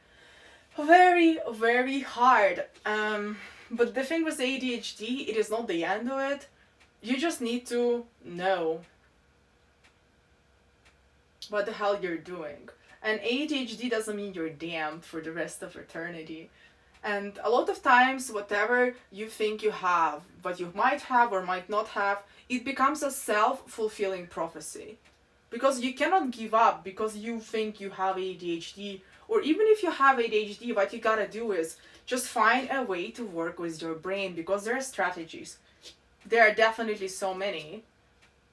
very, very hard. But the thing with ADHD, it is not the end of it. You just need to know what the hell you're doing. And ADHD doesn't mean you're damned for the rest of eternity. And a lot of times, whatever you think you have, what you might have or might not have, it becomes a self-fulfilling prophecy. Because you cannot give up because you think you have ADHD. Or even if you have ADHD, what you gotta do is just find a way to work with your brain, because there are strategies. There are definitely so many.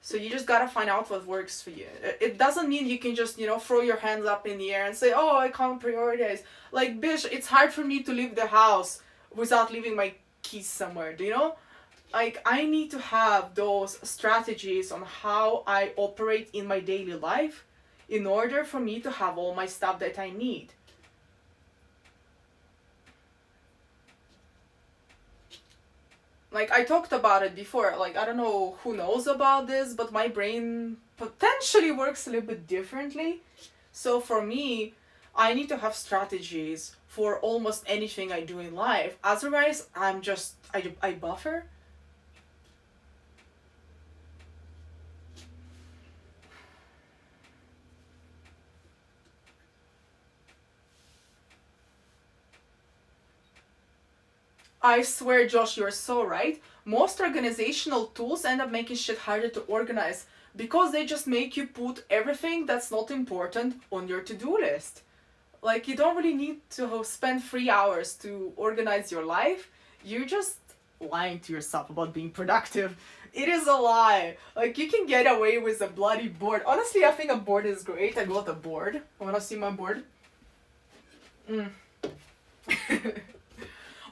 So you just gotta find out what works for you. It doesn't mean you can just, throw your hands up in the air and say, oh, I can't prioritize. Like, bitch, it's hard for me to leave the house without leaving my keys somewhere, do you know? Like, I need to have those strategies on how I operate in my daily life in order for me to have all my stuff that I need. Like, I talked about it before. Like, I don't know who knows about this, but my brain potentially works a little bit differently. So for me, I need to have strategies for almost anything I do in life. Otherwise, I buffer. I swear, Josh, you're so right. Most organizational tools end up making shit harder to organize because they just make you put everything that's not important on your to-do list. Like, you don't really need to spend 3 hours to organize your life. You're just lying to yourself about being productive. It is a lie. Like, you can get away with a bloody board. Honestly, I think a board is great. I got a board. Wanna see my board?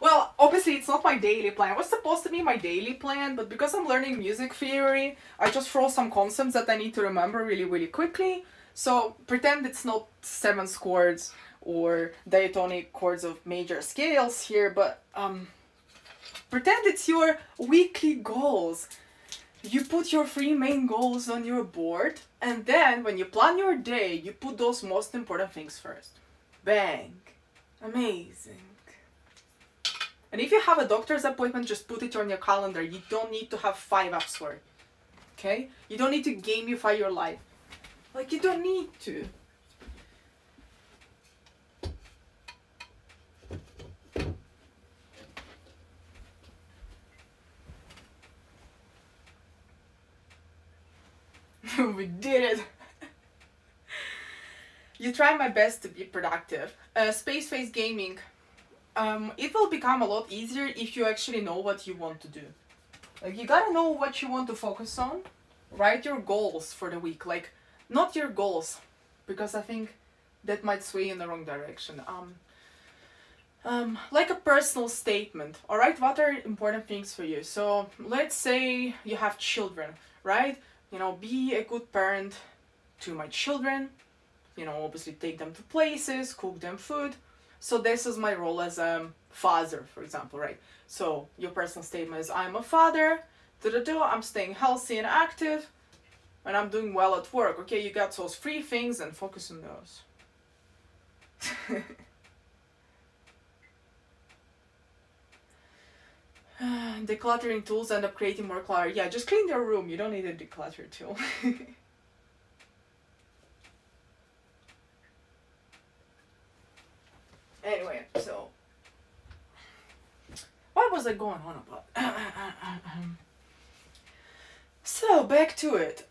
Well, obviously it's not my daily plan. It was supposed to be my daily plan, but because I'm learning music theory, I just throw some concepts that I need to remember really, really quickly. So pretend it's not 7th chords or diatonic chords of major scales here, but pretend it's your weekly goals. You put your 3 main goals on your board, and then when you plan your day, you put those most important things first. Bang. Amazing. And if you have a doctor's appointment, just put it on your calendar. You don't need to have 5 apps for it. Okay? You don't need to gamify your life. Like, you don't need to. We did it. You try my best to be productive. Space Face Gaming. It will become a lot easier if you actually know what you want to do. Like, you gotta know what you want to focus on. Write your goals for the week. Like, not your goals, because I think that might sway in the wrong direction. Like a personal statement. Alright, what are important things for you? So, let's say you have children, right? Be a good parent to my children. Obviously take them to places, cook them food. So this is my role as a father, for example, right? So your personal statement is, I'm a father, I'm staying healthy and active, and I'm doing well at work. Okay, you got those 3 things and focus on those. Decluttering tools end up creating more clutter. Yeah, just clean your room. You don't need a declutter tool. Anyway, so what was I going on about? So back to it.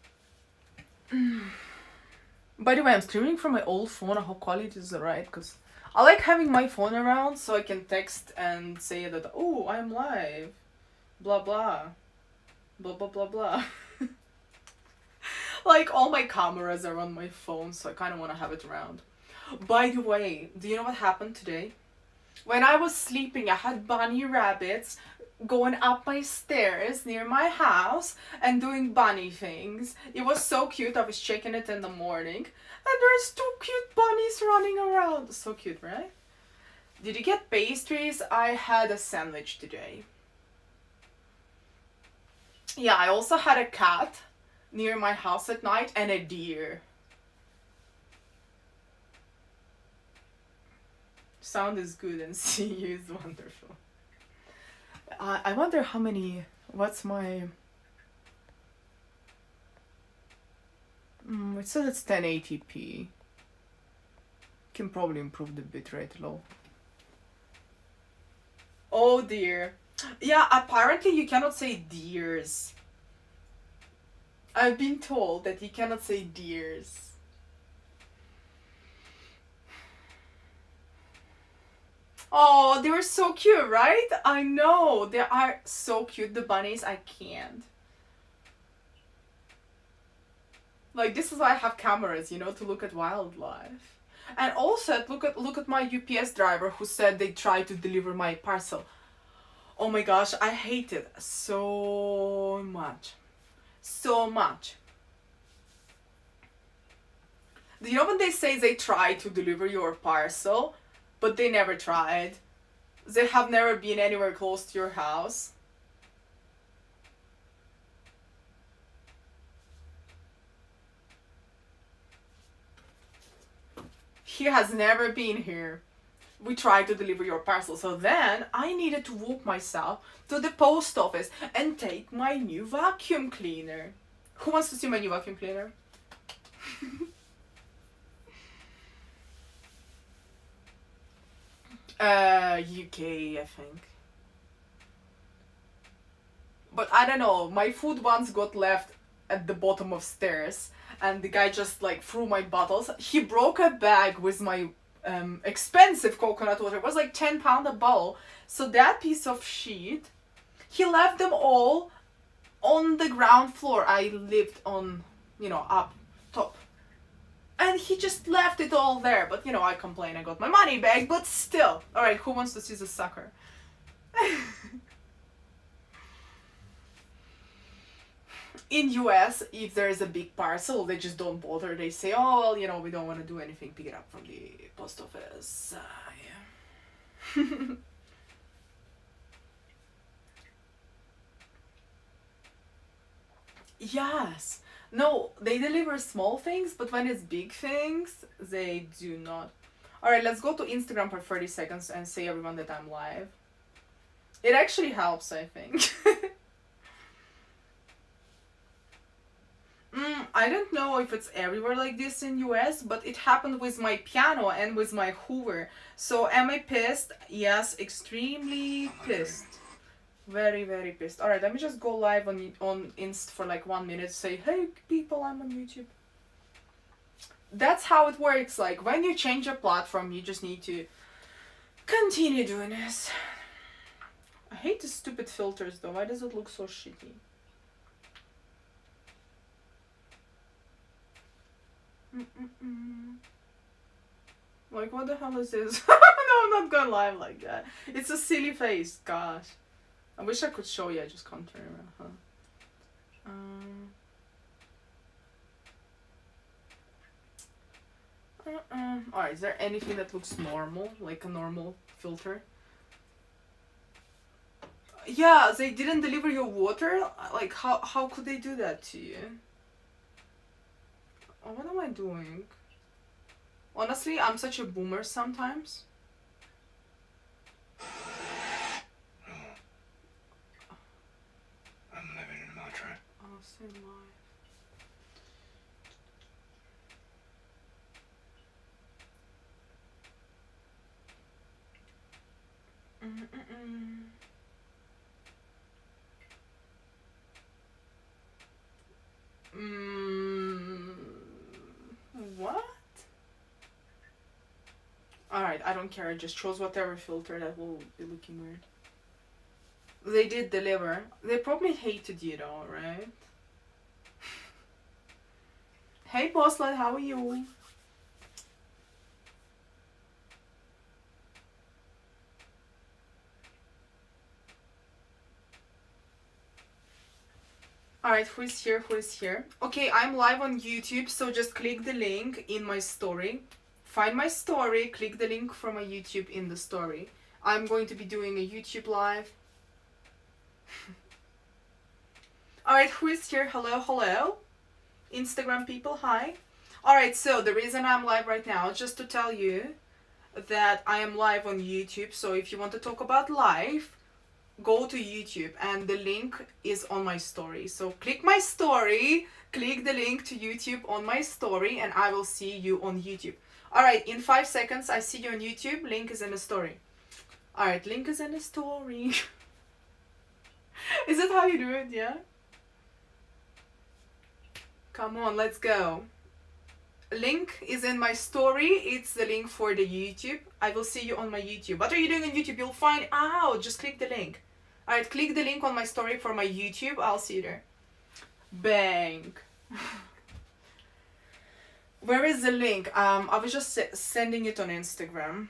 By the way, I'm streaming from my old phone. I hope quality is alright, because I like having my phone around so I can text and say that, oh, I'm live, blah blah, blah blah blah blah. Like, all my cameras are on my phone, so I kind of want to have it around. By the way, do you know what happened today? When I was sleeping, I had bunny rabbits going up my stairs near my house and doing bunny things. It was so cute. I was checking it in the morning, and there's 2 cute bunnies running around. So cute, right? Did you get pastries? I had a sandwich today. Yeah, I also had a cat near my house at night and a deer. Sound is good and see you is wonderful. I wonder how many. What's my. It says it's 1080p. Can probably improve the bitrate low. Oh dear. Yeah, apparently you cannot say deers. I've been told that you cannot say deers. Oh, they were so cute, right? I know. They are so cute, the bunnies. I can't. Like, this is why I have cameras, you know, to look at wildlife. And also, look at my UPS driver who said they tried to deliver my parcel. Oh my gosh, I hate it so much. So much. You know when they say they try to deliver your parcel, but they never tried? They have never been anywhere close to your house. He has never been here. We tried to deliver your parcel. So then I needed to walk myself to the post office and take my new vacuum cleaner. Who wants to see my new vacuum cleaner? UK, I think. But I don't know, my food once got left at the bottom of stairs and the guy just like threw my bottles. He broke a bag with my expensive coconut water. It was like £10 a bottle. So that piece of shit, he left them all on the ground floor. I lived on, you know, up top. And he just left it all there. But, you know, I complain I got my money back, but still. Alright, who wants to see the sucker? In US, if there is a big parcel, they just don't bother. They say, oh, well, you know, we don't want to do anything. Pick it up from the post office. Yeah. Yes. No, they deliver small things, but when it's big things, they do not. Alright, let's go to Instagram for 30 seconds and say everyone that I'm live. It actually helps, I think. I don't know if it's everywhere like this in US, but it happened with my piano and with my Hoover. So am I pissed? Yes, extremely pissed. Very, very pissed. Alright, let me just go live on Inst for like 1 minute. Say, hey people, I'm on YouTube. That's how it works. Like, when you change a platform, you just need to continue doing this. I hate the stupid filters though. Why does it look so shitty? Like, what the hell is this? No, I'm not going live like that. It's a silly face, gosh. I wish I could show you, I just can't turn around, huh? Alright, is there anything that looks normal? Like a normal filter? Yeah, they didn't deliver your water? Like, how could they do that to you? Oh, what am I doing? Honestly, I'm such a boomer sometimes. I'm living in Montreal. Oh, so am What? Alright, I don't care. I just chose whatever filter that will be looking weird. They did deliver. They probably hated you though, right? Hey Bosslet, how are you? Alright, who is here? Who is here? Okay, I'm live on YouTube, so just click the link in my story find my story, click the link from my YouTube in the story. I'm going to be doing a YouTube live. Alright, who is here? Hello, hello. Instagram people, hi. Alright, so the reason I'm live right now is just to tell you that I am live on YouTube. So if you want to talk about life, go to YouTube and the link is on my story. So click my story, click the link to YouTube on my story, and I will see you on YouTube. Alright, in 5 seconds I see you on YouTube. Link is in the story. Alright, link is in the story. Is that how you do it? Yeah? Come on, let's go. Link is in my story. It's the link for the YouTube. I will see you on my YouTube. What are you doing on YouTube? You'll find out. Just click the link. Alright, click the link on my story for my YouTube. I'll see you there. Bang. Where is the link? I was just sending it on Instagram.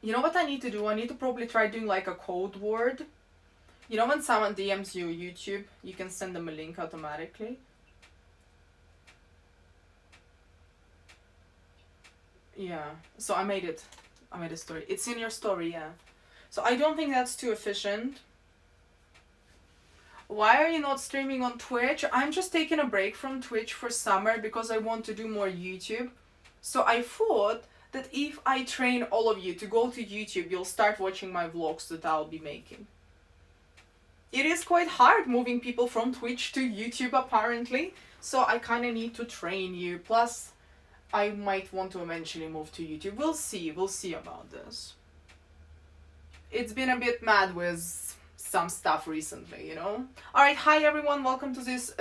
You know what I need to do? I need to probably try doing like a code word. You know when someone DMs you YouTube, you can send them a link automatically. Yeah, so I made it. I made a story. It's in your story, yeah. So I don't think that's too efficient. Why are you not streaming on Twitch? I'm just taking a break from Twitch for summer because I want to do more YouTube. So I thought that if I train all of you to go to YouTube, you'll start watching my vlogs that I'll be making. It is quite hard moving people from Twitch to YouTube apparently, so I kind of need to train you. Plus, I might want to eventually move to YouTube. We'll see about this. It's been a bit mad with some stuff recently, you know? Alright, hi everyone, welcome to this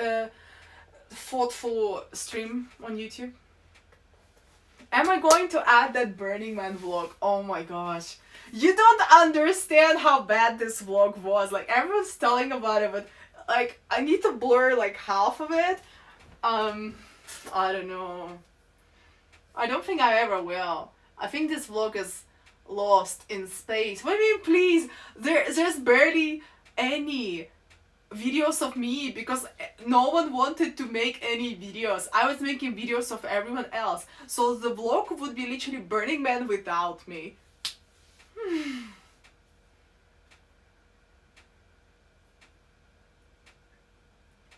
thoughtful stream on YouTube. Am I going to add that Burning Man vlog? Oh my gosh. You don't understand how bad this vlog was. Like, everyone's telling about it, but like, I need to blur like half of it. I don't know. I don't think I ever will. I think this vlog is lost in space. What do you mean, please? There's barely any videos of me because no one wanted to make any videos. I was making videos of everyone else. So the vlog would be literally Burning Man without me.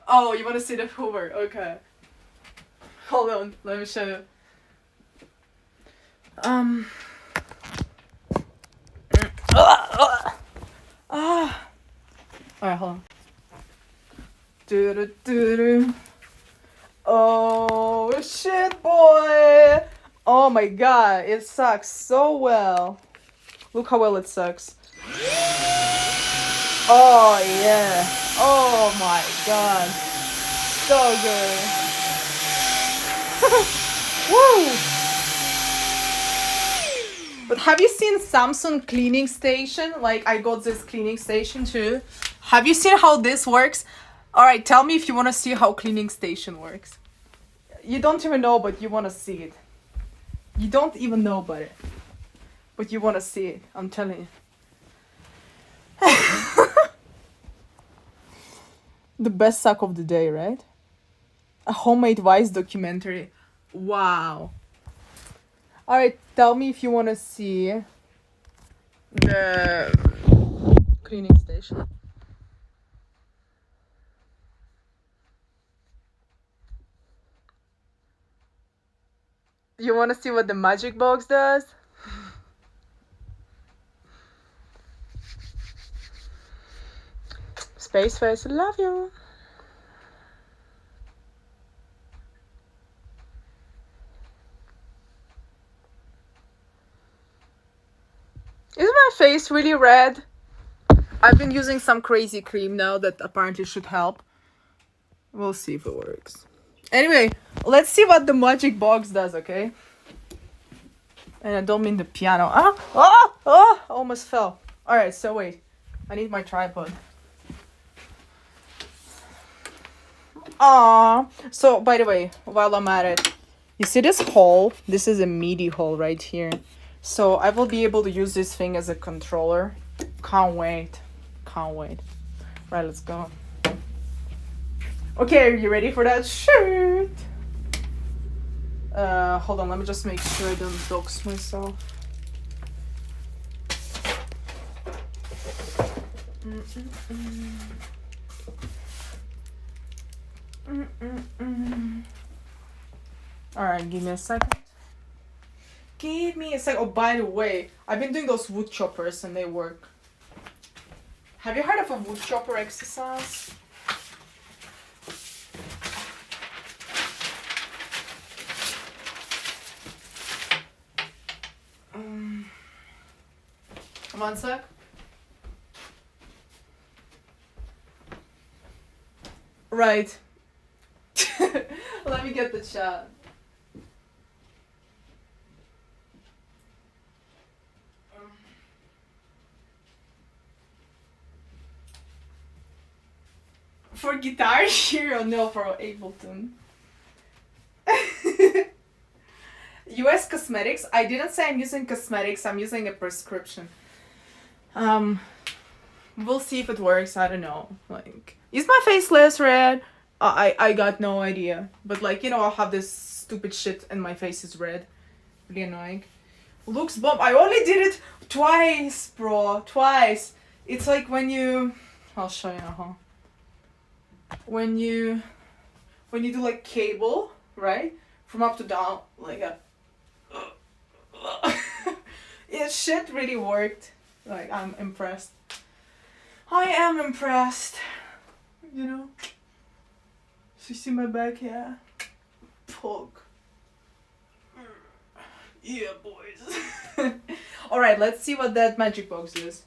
Oh, you want to see the Hoover? Okay. Hold on, let me show you. Alright, hold on. Oh shit, boy! Oh my god, it sucks so well. Look how well it sucks. Oh yeah. Oh my god. So good. Woo! But have you seen Samsung cleaning station? Like, I got this cleaning station too. Have you seen how this works? Alright, tell me if you want to see how cleaning station works. You don't even know, but you want to see it. You don't even know about it, but you want to see it. I'm telling you. The best suck of the day, right? A homemade Vice documentary. Wow. Alright, tell me if you want to see the cleaning station. You want to see what the magic box does? Space face, love you. Is my face really red? I've been using some crazy cream now that apparently should help. We'll see if it works. Anyway, let's see what the magic box does, okay? And I don't mean the piano. Almost fell. Alright, so wait. I need my tripod. So by the way, while I'm at it, you see this hole? This is a MIDI hole right here. So I will be able to use this thing as a controller. Can't wait. Can't wait. Right, let's go. Okay, are you ready for that? Shoot! Hold on, let me just make sure I don't dox myself. Alright, give me a second. Give me a sec. Oh, by the way, I've been doing those wood choppers and they work. Have you heard of a wood chopper exercise? One sec. Right. Let me get the chat. For Guitar Hero, no, for Ableton. US Cosmetics. I didn't say I'm using cosmetics. I'm using a prescription. We'll see if it works. I don't know. Like, is my face less red? I got no idea. But like, you know, I'll have this stupid shit and my face is red. Really annoying. Looks bomb. I only did it twice, bro. Twice. It's like when you... I'll show you now, when you do like cable, right? From up to down, like a... Yeah, shit really worked. Like, I'm impressed. I am impressed. You know? So you see my back, yeah? Poke. Yeah, boys. Alright, let's see what that magic box is.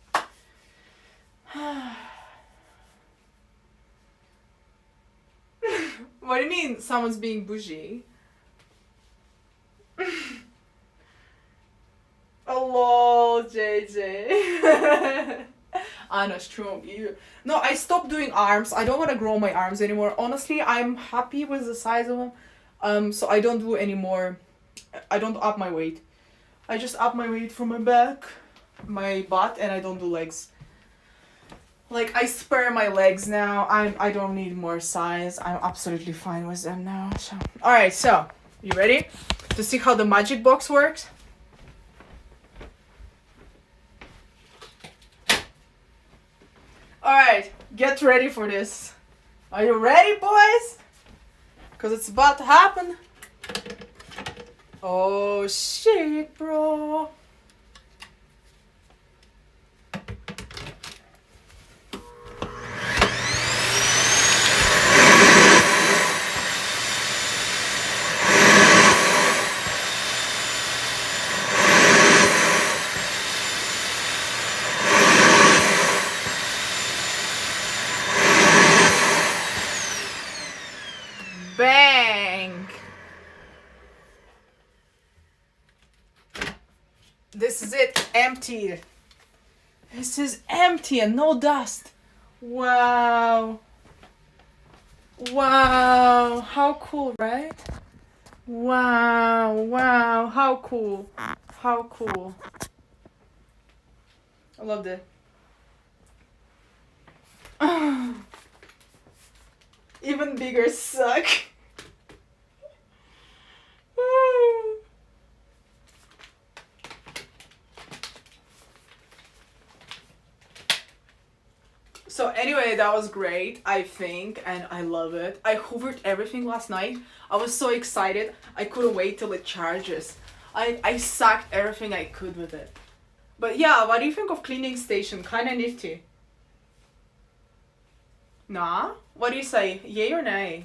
What do you mean someone's being bougie? Hello, JJ. Anna Strong, you. No, I stopped doing arms. I don't want to grow my arms anymore. Honestly, I'm happy with the size of them. So I don't do anymore. I don't up my weight. I just up my weight from my back, my butt, and I don't do legs. Like, I spare my legs now. I don't need more size. I'm absolutely fine with them now. So, alright, so you ready to see how the magic box works? Alright, get ready for this. Are you ready, boys? Because it's about to happen. Oh shit, bro. Bang! This is it, empty. This is empty and no dust. Wow. Wow, how cool, right? Wow, wow, how cool. How cool. I loved it. Even bigger suck. So anyway, that was great, I think, and I love it. I hoovered everything last night. I was so excited. I couldn't wait till it charges. I sucked everything I could with it. But yeah, what do you think of cleaning station? Kinda nifty. Nah? What do you say? Yay or nay?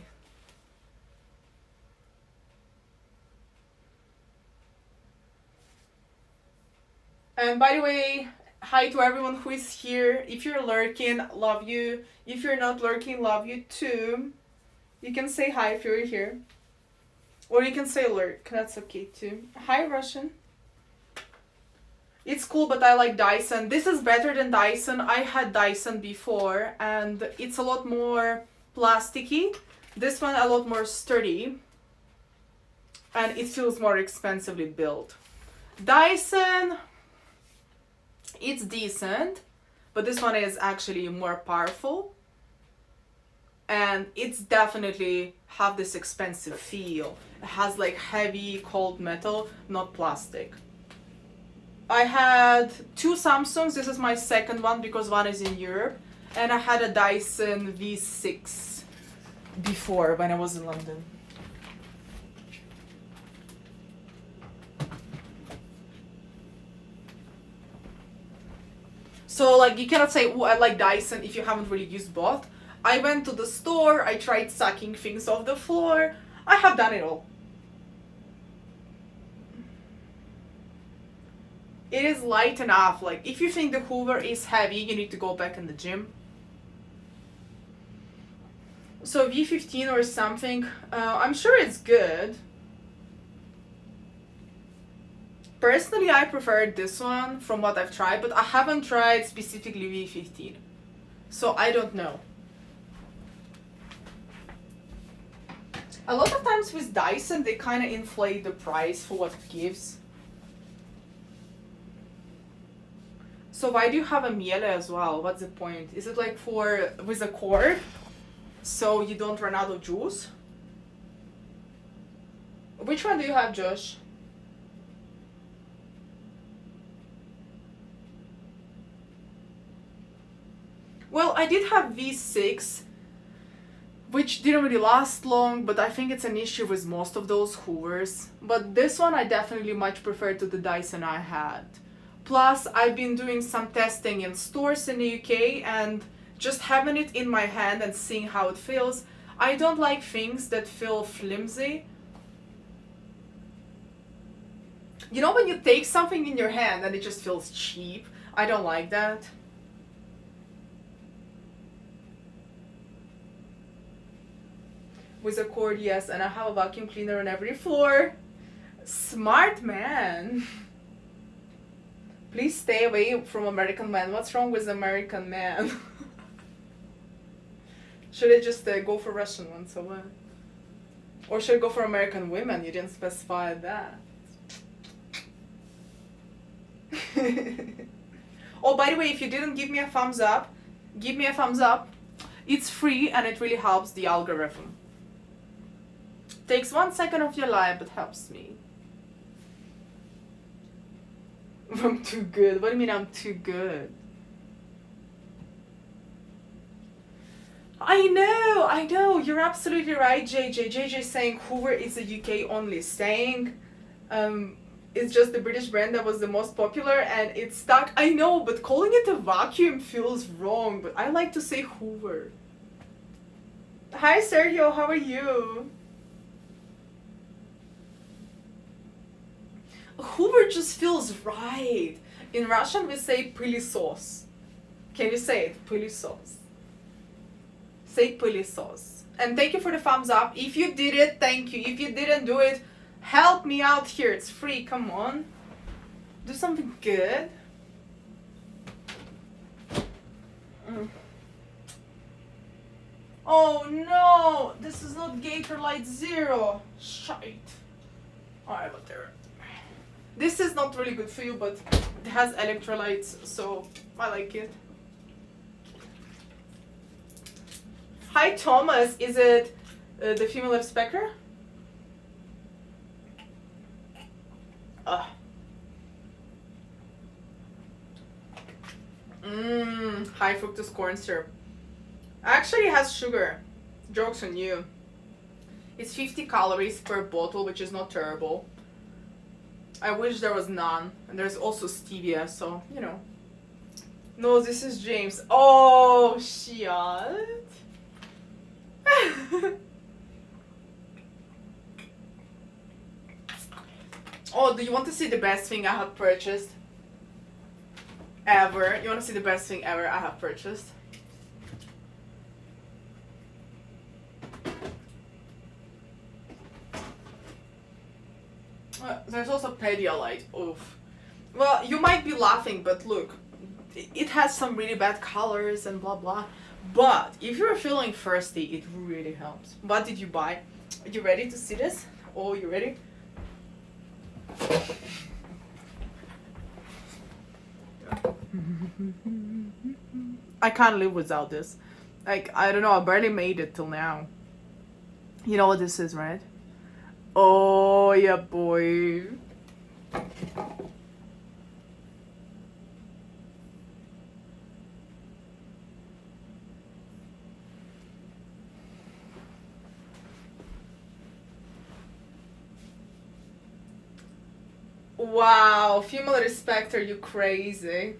And by the way, hi to everyone who is here. If you're lurking, love you. If you're not lurking, love you too. You can say hi if you're here. Or you can say lurk, that's okay too. Hi, Russian. It's cool, but I like Dyson. This is better than Dyson. I had Dyson before, and it's a lot more plasticky. This one a lot more sturdy. And it feels more expensively built. Dyson, it's decent, but this one is actually more powerful. and it's definitely have this expensive feel. It has like heavy cold metal, not plastic. I had two Samsungs. This is my second one because one is in Europe, and I had a Dyson V6 before when I was in London. So like you cannot say, oh, I like Dyson if you haven't really used both. I went to the store, I tried sucking things off the floor. I have done it all. It is light enough. Like if you think the Hoover is heavy, you need to go back in the gym. So V15 or something, I'm sure it's good. Personally, I prefer this one from what I've tried, but I haven't tried specifically V15. So I don't know. A lot of times with Dyson, they kind of inflate the price for what it gives. So why do you have a Miele as well? What's the point? Is it like for, with a cord, so you don't run out of juice? Which one do you have, Josh? Well, I did have V6, which didn't really last long, but I think it's an issue with most of those Hoovers. But this one I definitely much prefer to the Dyson I had. Plus, I've been doing some testing in stores in the UK, and just having it in my hand and seeing how it feels. I don't like things that feel flimsy. You know when you take something in your hand and it just feels cheap? I don't like that. With a cord, yes, and I have a vacuum cleaner on every floor. Smart man. Please stay away from American man. What's wrong with American man? Should I just go for Russian ones or what? Or should I go for American women? You didn't specify that. Oh, by the way, if you didn't give me a thumbs up, give me a thumbs up. It's free and it really helps the algorithm. Takes 1 second of your life, but helps me. I'm too good. What do you mean I'm too good? I know. You're absolutely right, JJ. JJ saying Hoover is a UK only saying. It's just the British brand that was the most popular and it's stuck. I know, but calling it a vacuum feels wrong. But I like to say Hoover. Hi, Sergio. How are you? Hoover just feels right. In Russian, we say пылесос. Can you say it? Пылесос. Say пылесос. And thank you for the thumbs up. If you did it, thank you. If you didn't do it, help me out here. It's free. Come on. Do something good. Oh no! This is not Gatorlyte Zero. Shite. Alright, whatever. This is not really good for you, but it has electrolytes, so I like it. Hi Thomas, is it the female specker? High fructose corn syrup. Actually it has sugar. Joke's on you. It's 50 calories per bottle, which is not terrible. I wish there was none. And there's also stevia, so, you know. No, this is James. Oh, shit. Oh, do you want to see the best thing I have purchased? Ever? You want to see the best thing ever I have purchased? There's also Pedialyte. Oof. Well, you might be laughing, but look, it has some really bad colors and blah blah. But if you're feeling thirsty, it really helps. What did you buy? Are you ready to see this? Oh, you ready? I can't live without this. Like, I don't know, I barely made it till now. You know what this is, right? Oh, yeah, boy. Wow, female respect, are you crazy?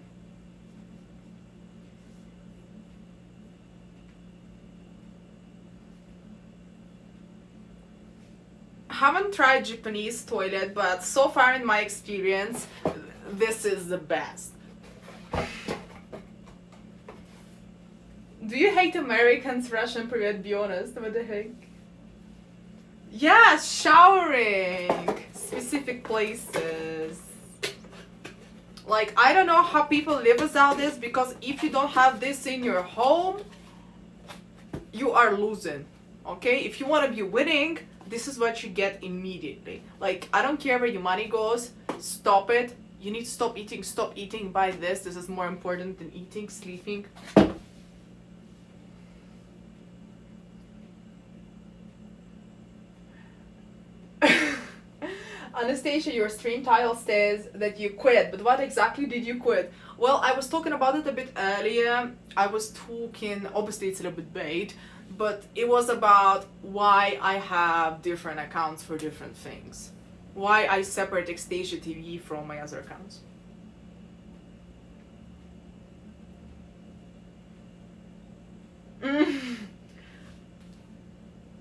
Haven't tried Japanese toilet, but so far in my experience, this is the best. Do you hate Americans, Russian period? Be honest, what the heck? Yeah, showering! Specific places. Like, I don't know how people live without this, because if you don't have this in your home, you are losing. Okay? If you want to be winning, this is what you get immediately. Like, I don't care where your money goes, stop it. You need to stop eating, buy this. This is more important than eating, sleeping. Anastasia, your stream title says that you quit, but what exactly did you quit? Well, I was talking about it a bit earlier. I was talking, obviously it's a little bit bait, but it was about why I have different accounts for different things. Why I separate Xtasia TV from my other accounts.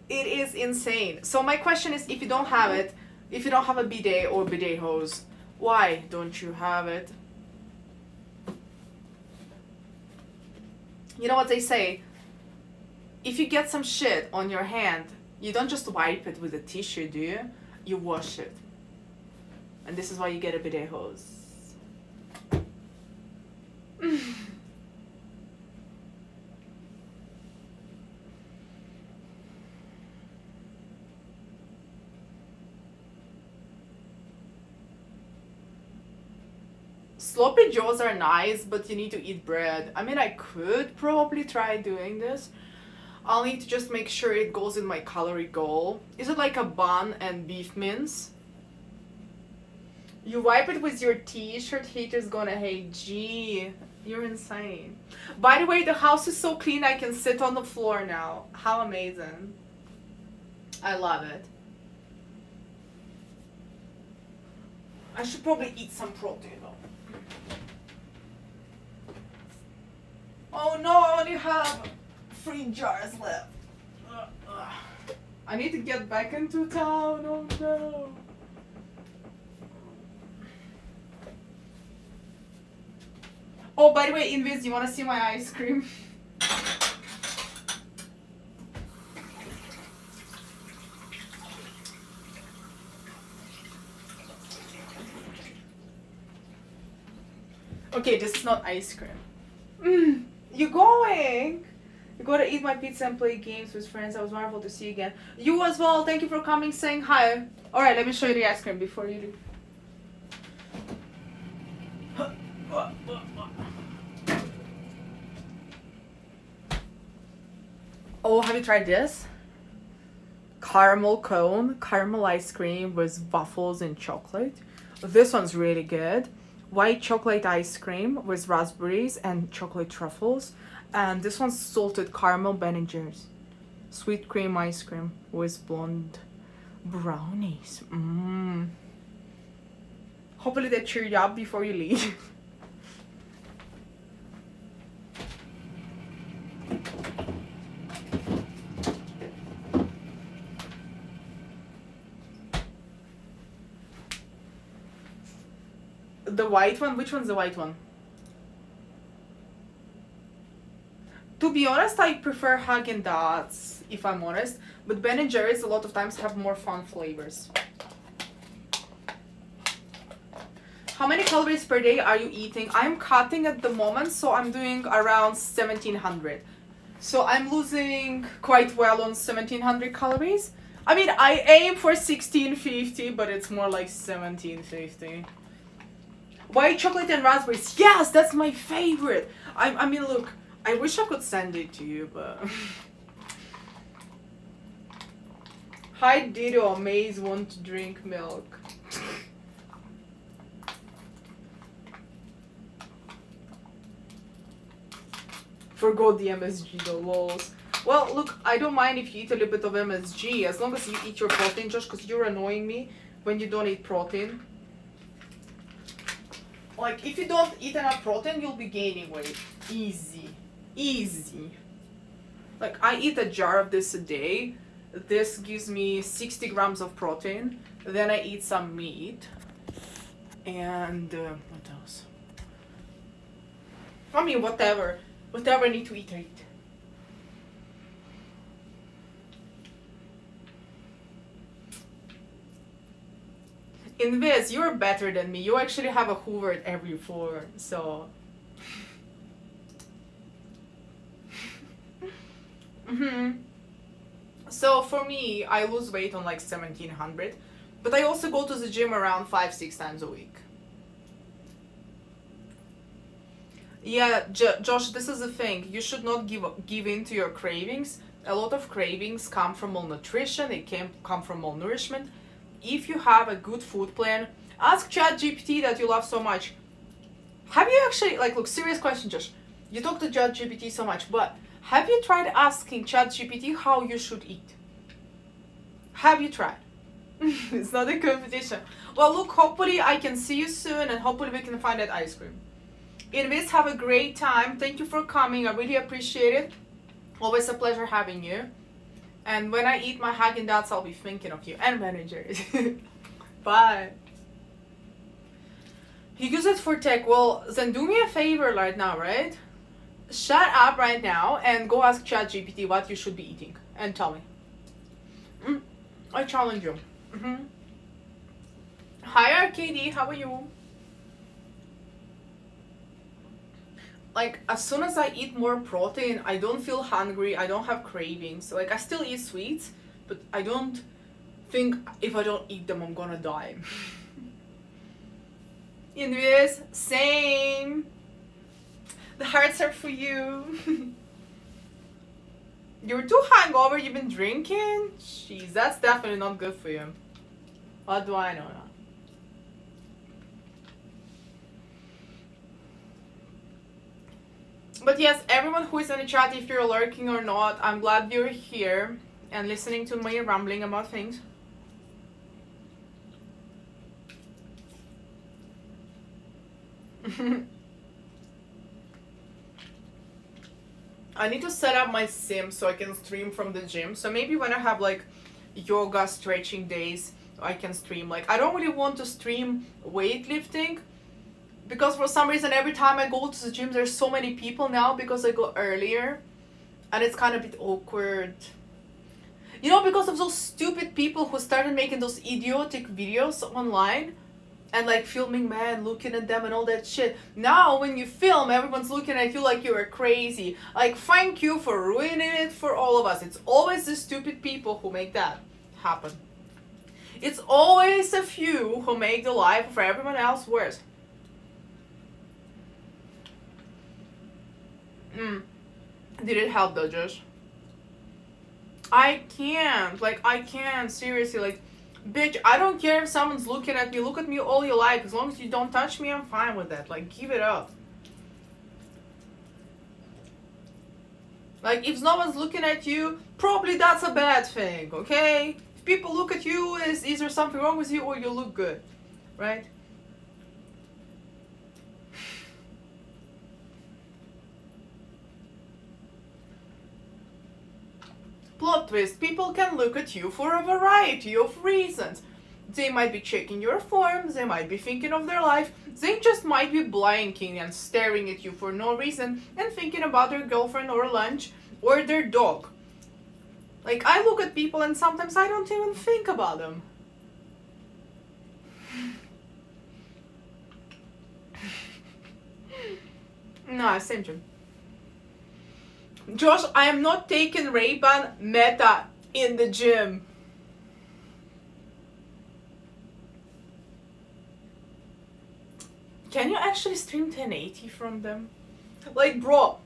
It is insane. So my question is, if you don't have it, if you don't have a bidet or bidet hose, why don't you have it? You know what they say? If you get some shit on your hand, you don't just wipe it with a tissue, do you? You wash it. And this is why you get a bidet hose. Sloppy joes are nice, but you need to eat bread. I mean, I could probably try doing this. I'll need to just make sure it goes in my calorie goal. Is it like a bun and beef mince? You wipe it with your t-shirt, haters gonna hate. Gee, you're insane. By the way, the house is so clean I can sit on the floor now. How amazing. I love it. I should probably eat some protein though. Oh no, I only have 3 jars left. I need to get back into town. Oh no. Oh, by the way, Invis, you want to see my ice cream? Okay, this is not ice cream. You going? You gotta eat my pizza and play games with friends. It was wonderful to see you again. You as well. Thank you for coming, saying hi. Alright, let me show you the ice cream before you leave. Oh, have you tried this? Caramel cone, caramel ice cream with waffles and chocolate. This one's really good. White chocolate ice cream with raspberries and chocolate truffles. And this one's salted caramel Ben & Jerry's. Sweet cream ice cream with blonde brownies. Hopefully they cheer you up before you leave. The white one? Which one's the white one? To be honest, I prefer Häagen-Dazs, if I'm honest. But Ben & Jerry's a lot of times have more fun flavors. How many calories per day are you eating? I'm cutting at the moment, so I'm doing around 1700. So I'm losing quite well on 1700 calories. I mean, I aim for 1650, but it's more like 1750. White chocolate and raspberries. Yes, that's my favorite. I mean, look, I wish I could send it to you, but... Hi Dido, Maze want to drink milk. Forgot the MSG though, lols. Well, look, I don't mind if you eat a little bit of MSG, as long as you eat your protein, just because you're annoying me when you don't eat protein. Like, if you don't eat enough protein, you'll be gaining weight. Easy. Easy. Like, I eat a jar of this a day. This gives me 60 grams of protein. Then I eat some meat. And, what else? I mean, whatever. Whatever I need to eat, I eat. Invis, you're better than me. You actually have a Hoover at every floor, so... So for me, I lose weight on like 1700, but I also go to the gym around 5-6 times a week. Yeah, Josh, this is the thing. You should not give in to your cravings. A lot of cravings come from malnutrition. They can come from malnourishment. If you have a good food plan, ask ChatGPT that you love so much. Have you actually, like, look, serious question, Josh. You talk to ChatGPT so much, but have you tried asking ChatGPT how you should eat? Have you tried? It's not a competition. Well, look, hopefully I can see you soon, and hopefully we can find that ice cream. Anyways, have a great time. Thank you for coming. I really appreciate it. Always a pleasure having you. And when I eat my Häagen-Dazs, I'll be thinking of you and managers. Bye. You use it for tech. Well, then do me a favor right now, right? Shut up right now and go ask ChatGPT what you should be eating and tell me. I challenge you. Hi, RKD. How are you? Like, as soon as I eat more protein, I don't feel hungry, I don't have cravings. Like, I still eat sweets, but I don't think if I don't eat them, I'm gonna die. Anyways, same. The hearts are for you. You're too hungover, you've been drinking? Jeez, that's definitely not good for you. What do I know now? But yes, everyone who is in the chat, if you're lurking or not, I'm glad you're here and listening to me rambling about things. I need to set up my sim so I can stream from the gym. So maybe when I have like yoga stretching days, I can stream. Like, I don't really want to stream weightlifting, because for some reason every time I go to the gym there's so many people now because I go earlier, and it's kind of a bit awkward. You know, because of those stupid people who started making those idiotic videos online and like filming men, looking at them and all that shit. Now when you film, everyone's looking at you like you're crazy. Like, thank you for ruining it for all of us. It's always the stupid people who make that happen. It's always a few who make the life for everyone else worse. Did it help though, Josh? I can't. Like, I can't. Seriously, like, bitch, I don't care if someone's looking at me. Look at me all you like. As long as you don't touch me, I'm fine with that. Like, give it up. Like, if no one's looking at you, probably that's a bad thing, okay? If people look at you, is there something wrong with you or you look good, right? Plot twist, people can look at you for a variety of reasons. They might be checking your forms, they might be thinking of their life, they just might be blinking and staring at you for no reason and thinking about their girlfriend or lunch or their dog. Like, I look at people and sometimes I don't even think about them. Nah, same thing. Josh, I am not taking Ray-Ban Meta in the gym. Can you actually stream 1080 from them? Like, bro,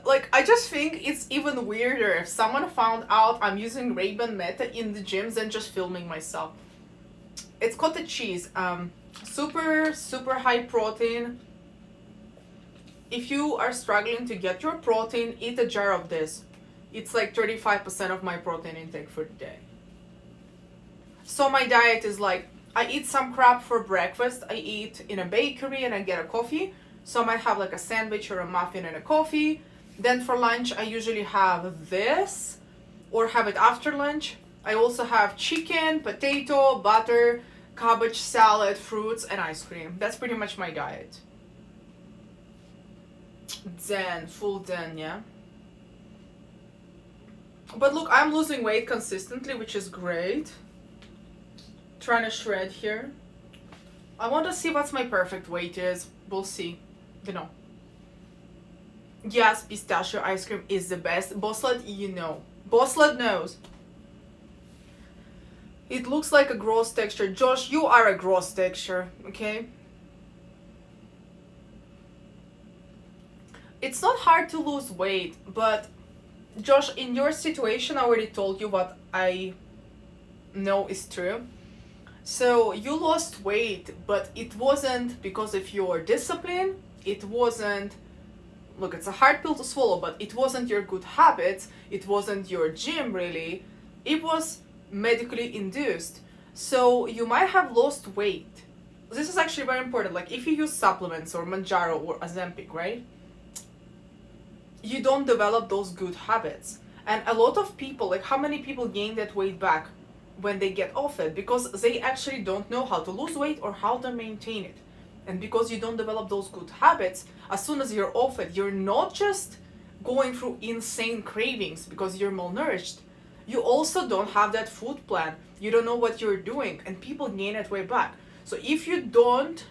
Like, I just think it's even weirder if someone found out I'm using Ray-Ban Meta in the gyms than just filming myself. It's cottage cheese. Super, super high protein. If you are struggling to get your protein, eat a jar of this. It's like 35% of my protein intake for the day. So my diet is like, I eat some crap for breakfast, I eat in a bakery and I get a coffee. So I might have like a sandwich or a muffin and a coffee. Then for lunch, I usually have this or have it after lunch. I also have chicken, potato, butter, cabbage salad, fruits, and ice cream. That's pretty much my diet. Zen, full zen, yeah. But look, I'm losing weight consistently, which is great. Trying to shred here. I want to see what's my perfect weight is. We'll see. You know. Yes, pistachio ice cream is the best. Bosled, you know. Bosled knows. It looks like a gross texture. Josh, you are a gross texture, okay? It's not hard to lose weight, but Josh, in your situation, I already told you what I know is true. So you lost weight, but it wasn't because of your discipline. It wasn't, look, it's a hard pill to swallow, but it wasn't your good habits. It wasn't your gym, really. It was medically induced. So you might have lost weight. This is actually very important. Like if you use supplements or Manjaro or Ozempic, right? You don't develop those good habits. And a lot of people, like how many people gain that weight back when they get off it? Because they actually don't know how to lose weight or how to maintain it. And because you don't develop those good habits, as soon as you're off it, you're not just going through insane cravings because you're malnourished. You also don't have that food plan. You don't know what you're doing, and people gain that weight back. So if you don't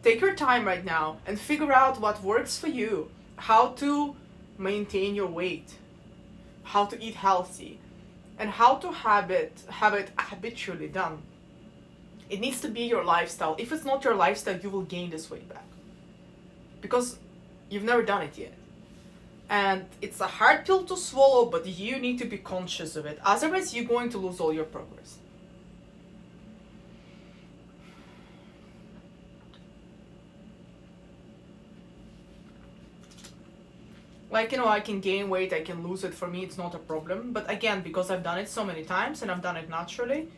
take your time right now and figure out what works for you, how to maintain your weight, how to eat healthy, and how to have it habitually done. It needs to be your lifestyle. If it's not your lifestyle, you will gain this weight back because you've never done it yet. And it's a hard pill to swallow, but you need to be conscious of it. Otherwise, you're going to lose all your progress. Like, you know, I can gain weight, I can lose it. For me, it's not a problem. But again, because I've done it so many times and I've done it naturally,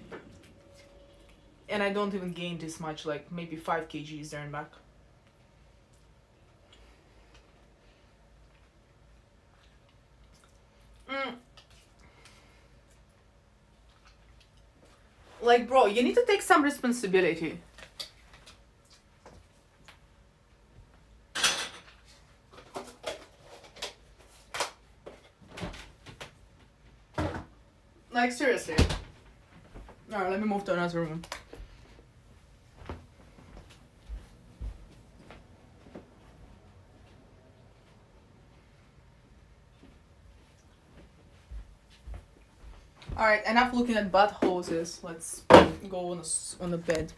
and I don't even gain this much, like maybe 5 kgs there and back. Like, bro, you need to take some responsibility. Like, seriously. Alright, let me move to another room. Alright, enough looking at butt hoses. Let's go on the bed.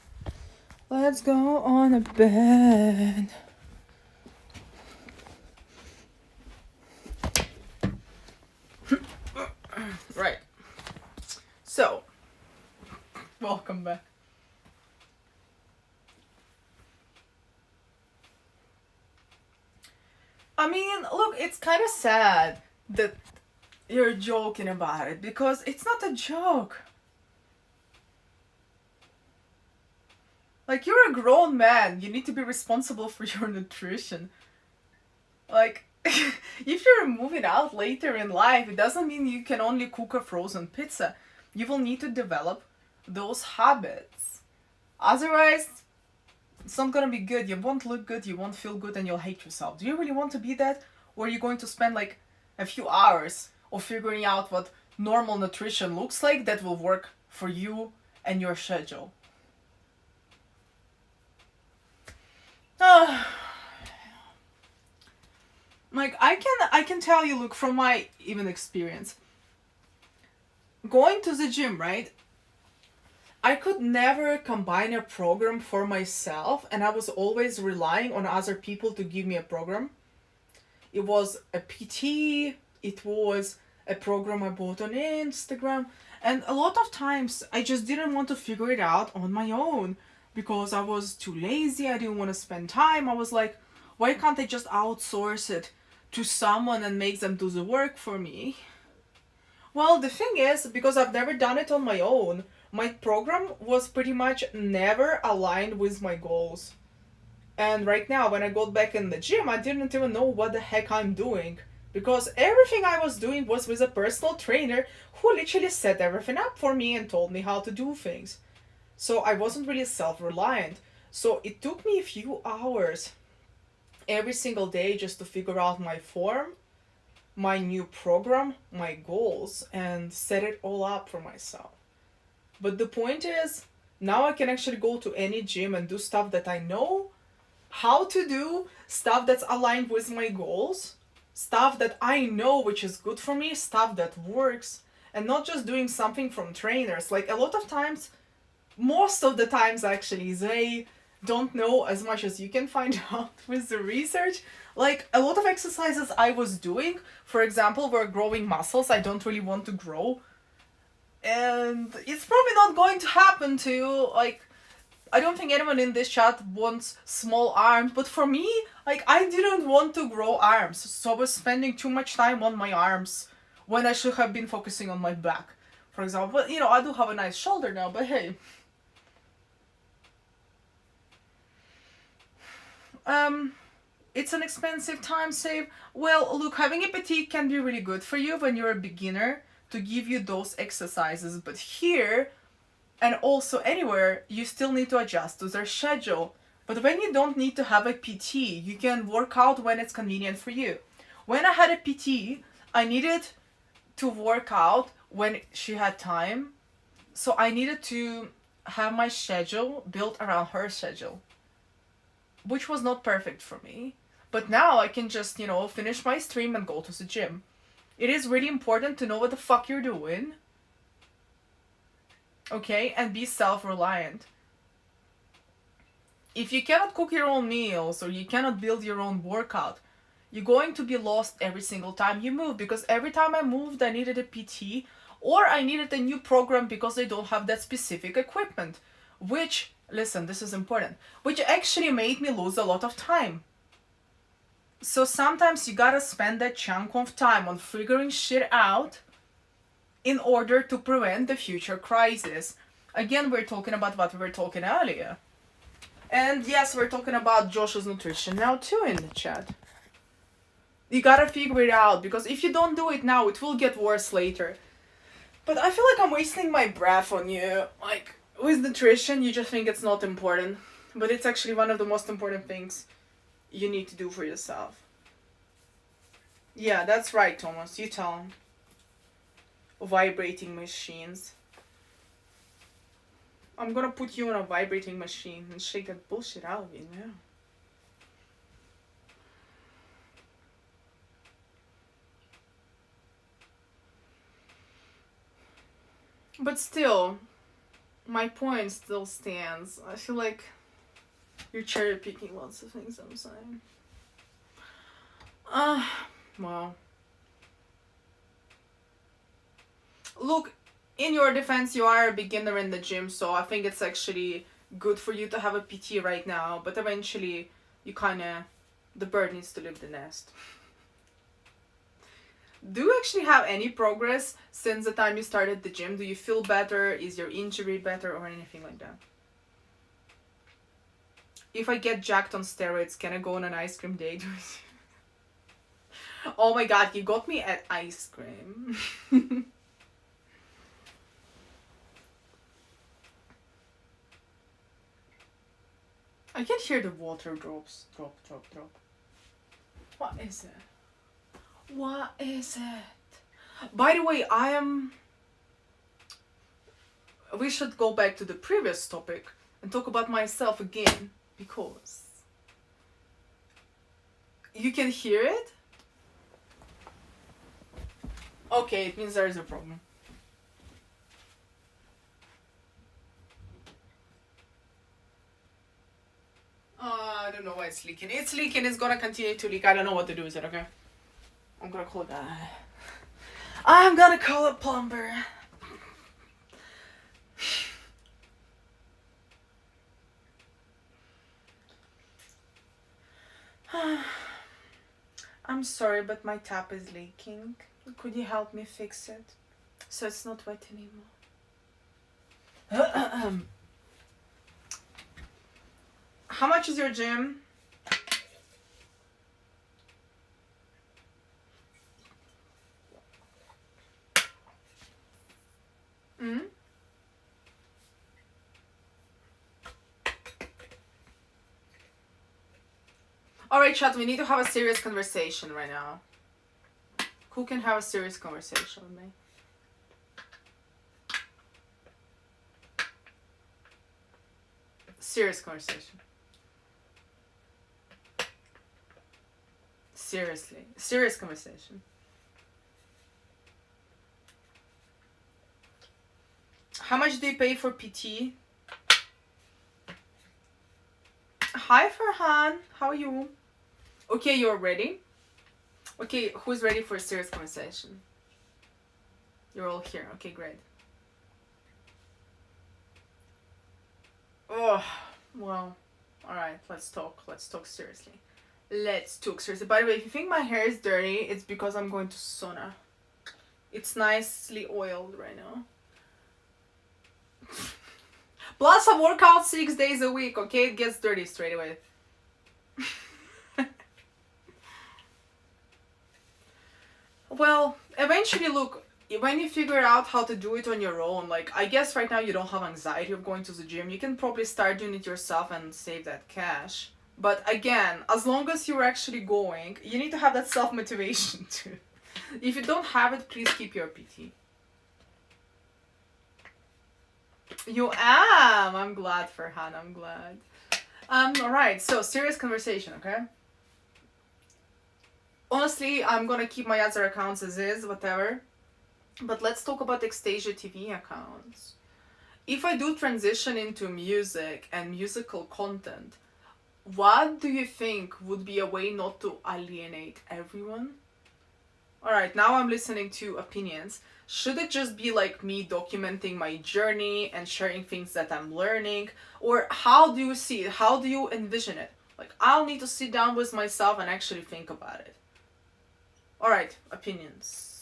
Let's go on a bed. Right. So, welcome back. I mean, look, it's kind of sad that you're joking about it because it's not a joke. Like, you're a grown man. You need to be responsible for your nutrition. Like, if you're moving out later in life, it doesn't mean you can only cook a frozen pizza. You will need to develop those habits. Otherwise, it's not gonna be good. You won't look good, you won't feel good, and you'll hate yourself. Do you really want to be that? Or are you going to spend like a few hours of figuring out what normal nutrition looks like that will work for you and your schedule? Like, I can tell you, look, from my even experience, going to the gym, right? I could never combine a program for myself, and I was always relying on other people to give me a program. it was a PT, it was a program I bought on Instagram, and a lot of times I just didn't want to figure it out on my own because I was too lazy, I didn't want to spend time. I was like, why can't I just outsource it to someone and make them do the work for me? Well, the thing is, because I've never done it on my own, my program was pretty much never aligned with my goals. And right now, when I got back in the gym, I didn't even know what the heck I'm doing. Because everything I was doing was with a personal trainer who literally set everything up for me and told me how to do things. So I wasn't really self reliant. So it took me a few hours every single day just to figure out my form, my new program, my goals, and set it all up for myself. But the point is, now I can actually go to any gym and do stuff that I know how to do, stuff that's aligned with my goals, stuff that I know which is good for me, stuff that works, and not just doing something from trainers. Like a lot of times, most of the times actually, they don't know as much as you can find out with the research. Like a lot of exercises I was doing, for example, were growing muscles I don't really want to grow. And it's probably not going to happen to you. Like, I don't think anyone in this chat wants small arms, but for me, like, I didn't want to grow arms, so I was spending too much time on my arms when I should have been focusing on my back. For example, you know, I do have a nice shoulder now, but hey. It's an expensive time save. Well, look, having a PT can be really good for you when you're a beginner to give you those exercises, but here and also anywhere, you still need to adjust to their schedule. But when you don't need to have a PT, you can work out when it's convenient for you. When I had a PT, I needed to work out when she had time. So I needed to have my schedule built around her schedule, which was not perfect for me. But now I can just, you know, finish my stream and go to the gym. It is really important to know what the fuck you're doing. Okay? And be self-reliant. If you cannot cook your own meals or you cannot build your own workout, you're going to be lost every single time you move. Because every time I moved, I needed a PT or I needed a new program because they don't have that specific equipment. Which, listen, this is important, which actually made me lose a lot of time. So sometimes you gotta spend that chunk of time on figuring shit out in order to prevent the future crisis. Again, we're talking about what we were talking earlier. And yes, we're talking about Josh's nutrition now too in the chat. You gotta figure it out, because if you don't do it now, it will get worse later. But I feel like I'm wasting my breath on you. Like, with nutrition, you just think it's not important. But it's actually one of the most important things you need to do for yourself. Yeah, that's right, Thomas. You tell him. Vibrating machines. I'm gonna put you on a vibrating machine and shake that bullshit out of you now. But still, my point still stands. I feel like you're cherry picking lots of things I'm saying. Well. Look, in your defense, you are a beginner in the gym, so I think it's actually good for you to have a PT right now, but eventually you the bird needs to leave the nest. Do you actually have any progress since the time you started the gym? Do you feel better? Is your injury better or anything like that? If I get jacked on steroids, can I go on an ice cream date with you? Oh my god, you got me at ice cream. I can hear the water drops. Drop. What is it? What is it? By the way, we should go back to the previous topic and talk about myself again, because you can hear it? Okay, it means there is a problem. I don't know why it's leaking. It's leaking. It's gonna continue to leak. I don't know what to do with it, okay? I'm gonna call a guy. I'm gonna call a plumber. I'm sorry, but my tap is leaking. Could you help me fix it? So it's not wet anymore. How much is your gym? Hmm? Alright, chat, we need to have a serious conversation right now. Who can have a serious conversation with me? Serious conversation. Seriously. Serious conversation. How much do you pay for PT? Hi Farhan, how are you? Okay, you're ready? Okay, who's ready for a serious conversation? You're all here. Okay, great. Oh, well, alright, let's talk. Let's talk seriously. Let's talk seriously. By the way, if you think my hair is dirty, it's because I'm going to sauna. It's nicely oiled right now. Plus I work out 6 days a week, okay? It gets dirty straight away. Well, eventually, look, when you figure out how to do it on your own, like, I guess right now you don't have anxiety of going to the gym, you can probably start doing it yourself and save that cash. But again, as long as you're actually going, you need to have that self-motivation too. If you don't have it, please keep your PT. You am! I'm glad, Farhan, I'm glad. Alright, so serious conversation, okay? Honestly, I'm gonna keep my other accounts as is, whatever. But let's talk about Xtasia TV accounts. If I do transition into music and musical content, what do you think would be a way not to alienate everyone? Alright, now I'm listening to opinions. Should it just be like me documenting my journey and sharing things that I'm learning? Or how do you see it? How do you envision it? Like, I'll need to sit down with myself and actually think about it. Alright, opinions.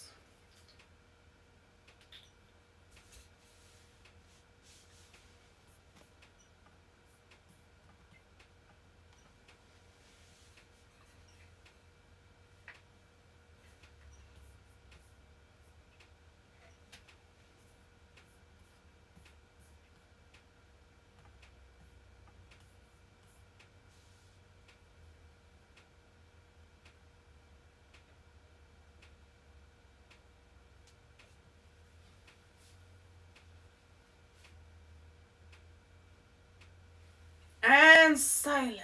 And silence.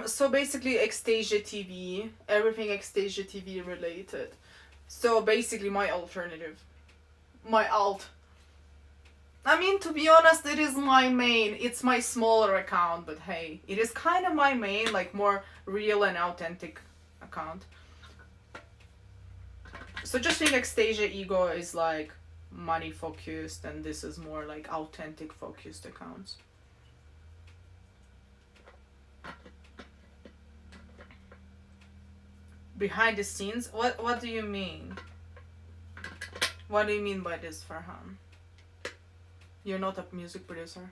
So basically Xtasia TV, everything Xtasia TV related. So basically my alternative. My alt. I mean, to be honest, it is my main. It's my smaller account, but hey, it is kind of my main, like more real and authentic account. So just think Xtasia Ego is like money focused and this is more like authentic focused accounts. Behind the scenes? What do you mean? What do you mean by this, Farhan? You're not a music producer?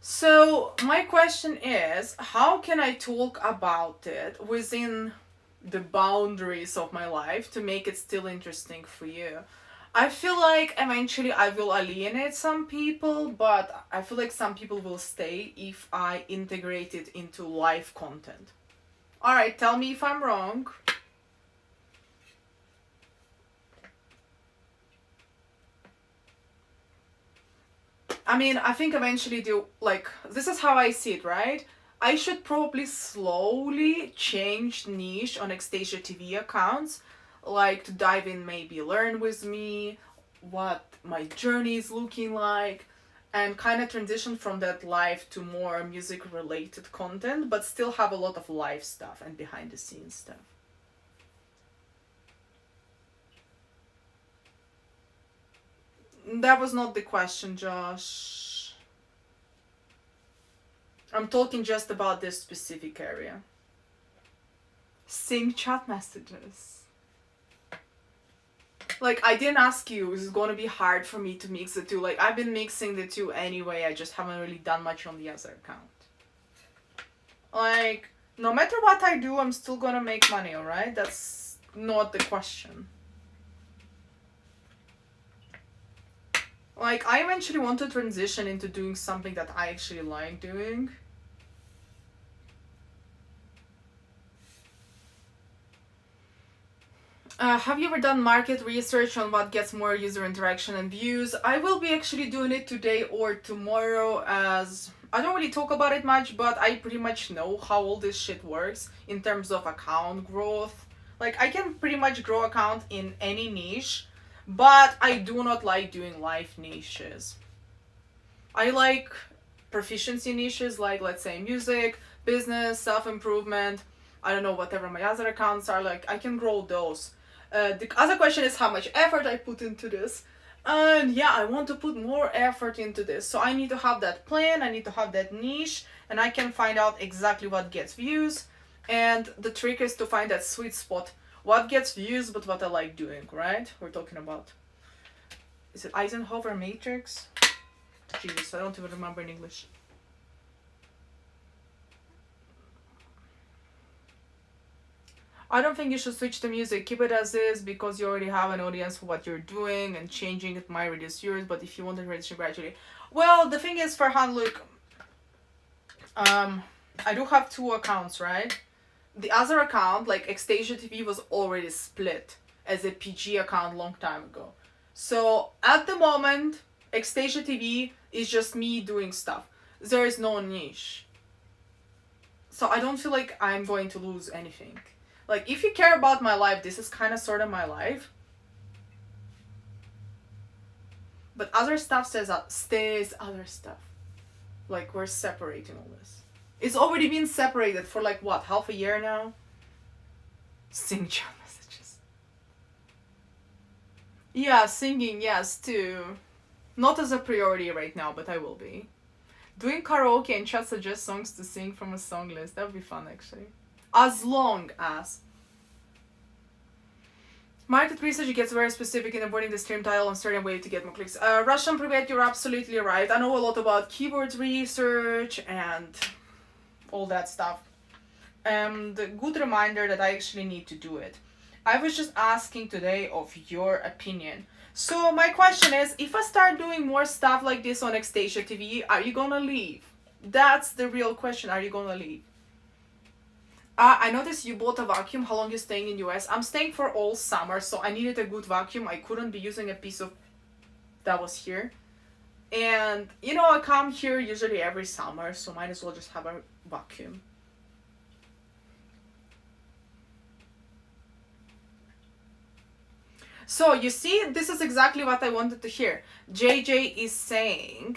So my question is, how can I talk about it within the boundaries of my life to make it still interesting for you? I feel like eventually I will alienate some people, but I feel like some people will stay if I integrate it into live content. Alright, tell me if I'm wrong. I mean, I think eventually this is how I see it, right? I should probably slowly change niche on Xtasia TV accounts, like to dive in, maybe learn with me, what my journey is looking like, and kind of transition from that live to more music related content, but still have a lot of live stuff and behind the scenes stuff. That was not the question, Josh. I'm talking just about this specific area. Sync chat messages. Like, I didn't ask you, is it going to be hard for me to mix the two? Like, I've been mixing the two anyway, I just haven't really done much on the other account. Like, no matter what I do, I'm still gonna make money, alright? That's not the question. Like, I eventually want to transition into doing something that I actually like doing. Have you ever done market research on what gets more user interaction and views? I will be actually doing it today or tomorrow, as I don't really talk about it much, but I pretty much know how all this shit works in terms of account growth. Like, I can pretty much grow account in any niche, but I do not like doing live niches. I like proficiency niches, like, let's say, music, business, self-improvement, I don't know, whatever my other accounts are, like, I can grow those. The other question is how much effort I put into this. And yeah, I want to put more effort into this. So I need to have that plan, I need to have that niche, and I can find out exactly what gets views. And the trick is to find that sweet spot. What gets views, but what I like doing, right? We're talking about... Is it Eisenhower Matrix? Jesus, I don't even remember in English. I don't think you should switch to music. Keep it as is because you already have an audience for what you're doing, and changing it might reduce yours, but if you want to transition gradually. Well, the thing is, Farhan, look, I do have two accounts, right? The other account, like Xtasia TV, was already split as a PG account long time ago. So at the moment, Xtasia TV is just me doing stuff. There is no niche. So I don't feel like I'm going to lose anything. Like, if you care about my life, this is kind of sort of my life. But other stuff stays other stuff. Like, we're separating all this. It's already been separated for like, what, half a year now? Sing chat messages. Yeah, singing, yes, too. Not as a priority right now, but I will be. Doing karaoke and chat suggest songs to sing from a song list. That would be fun, actually. As long as market research gets very specific in avoiding the stream title on certain way to get more clicks. Russian Privet, you're absolutely right. I know a lot about keywords research and all that stuff. Good reminder that I actually need to do it. I was just asking today of your opinion. So my question is, if I start doing more stuff like this on Xtasia TV, are you gonna leave? That's the real question. Are you gonna leave? I noticed you bought a vacuum. How long are you staying in US? I'm staying for all summer, so I needed a good vacuum. I couldn't be using a piece of that was here. And, you know, I come here usually every summer, so might as well just have a vacuum. So, you see, this is exactly what I wanted to hear. JJ is saying...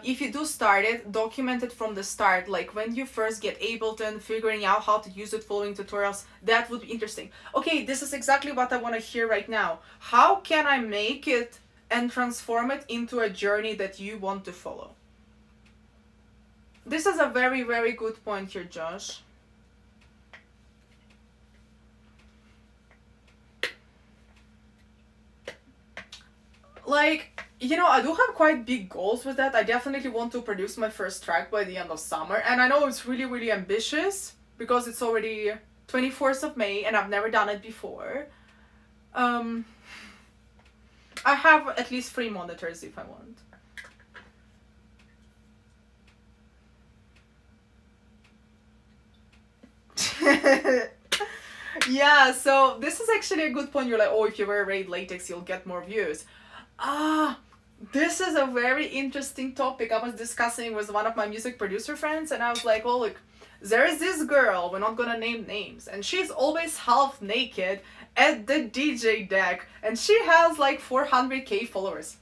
if you do start it, document it from the start, like when you first get Ableton, figuring out how to use it, following tutorials. That would be interesting. Okay, this is exactly what I want to hear right now. How can I make it and transform it into a journey that you want to follow? This is a very, very good point here, Josh. Like, you know, I do have quite big goals with that. I definitely want to produce my first track by the end of summer. And I know it's really, really ambitious because it's already 24th of May and I've never done it before. I have at least 3 monitors if I want. Yeah, so this is actually a good point. You're like, oh, if you wear red latex, you'll get more views. This is a very interesting topic. I was discussing with one of my music producer friends and I was like, oh, look, There is this girl, we're not gonna name names, and she's always half naked at the DJ deck, and she has like 400k followers.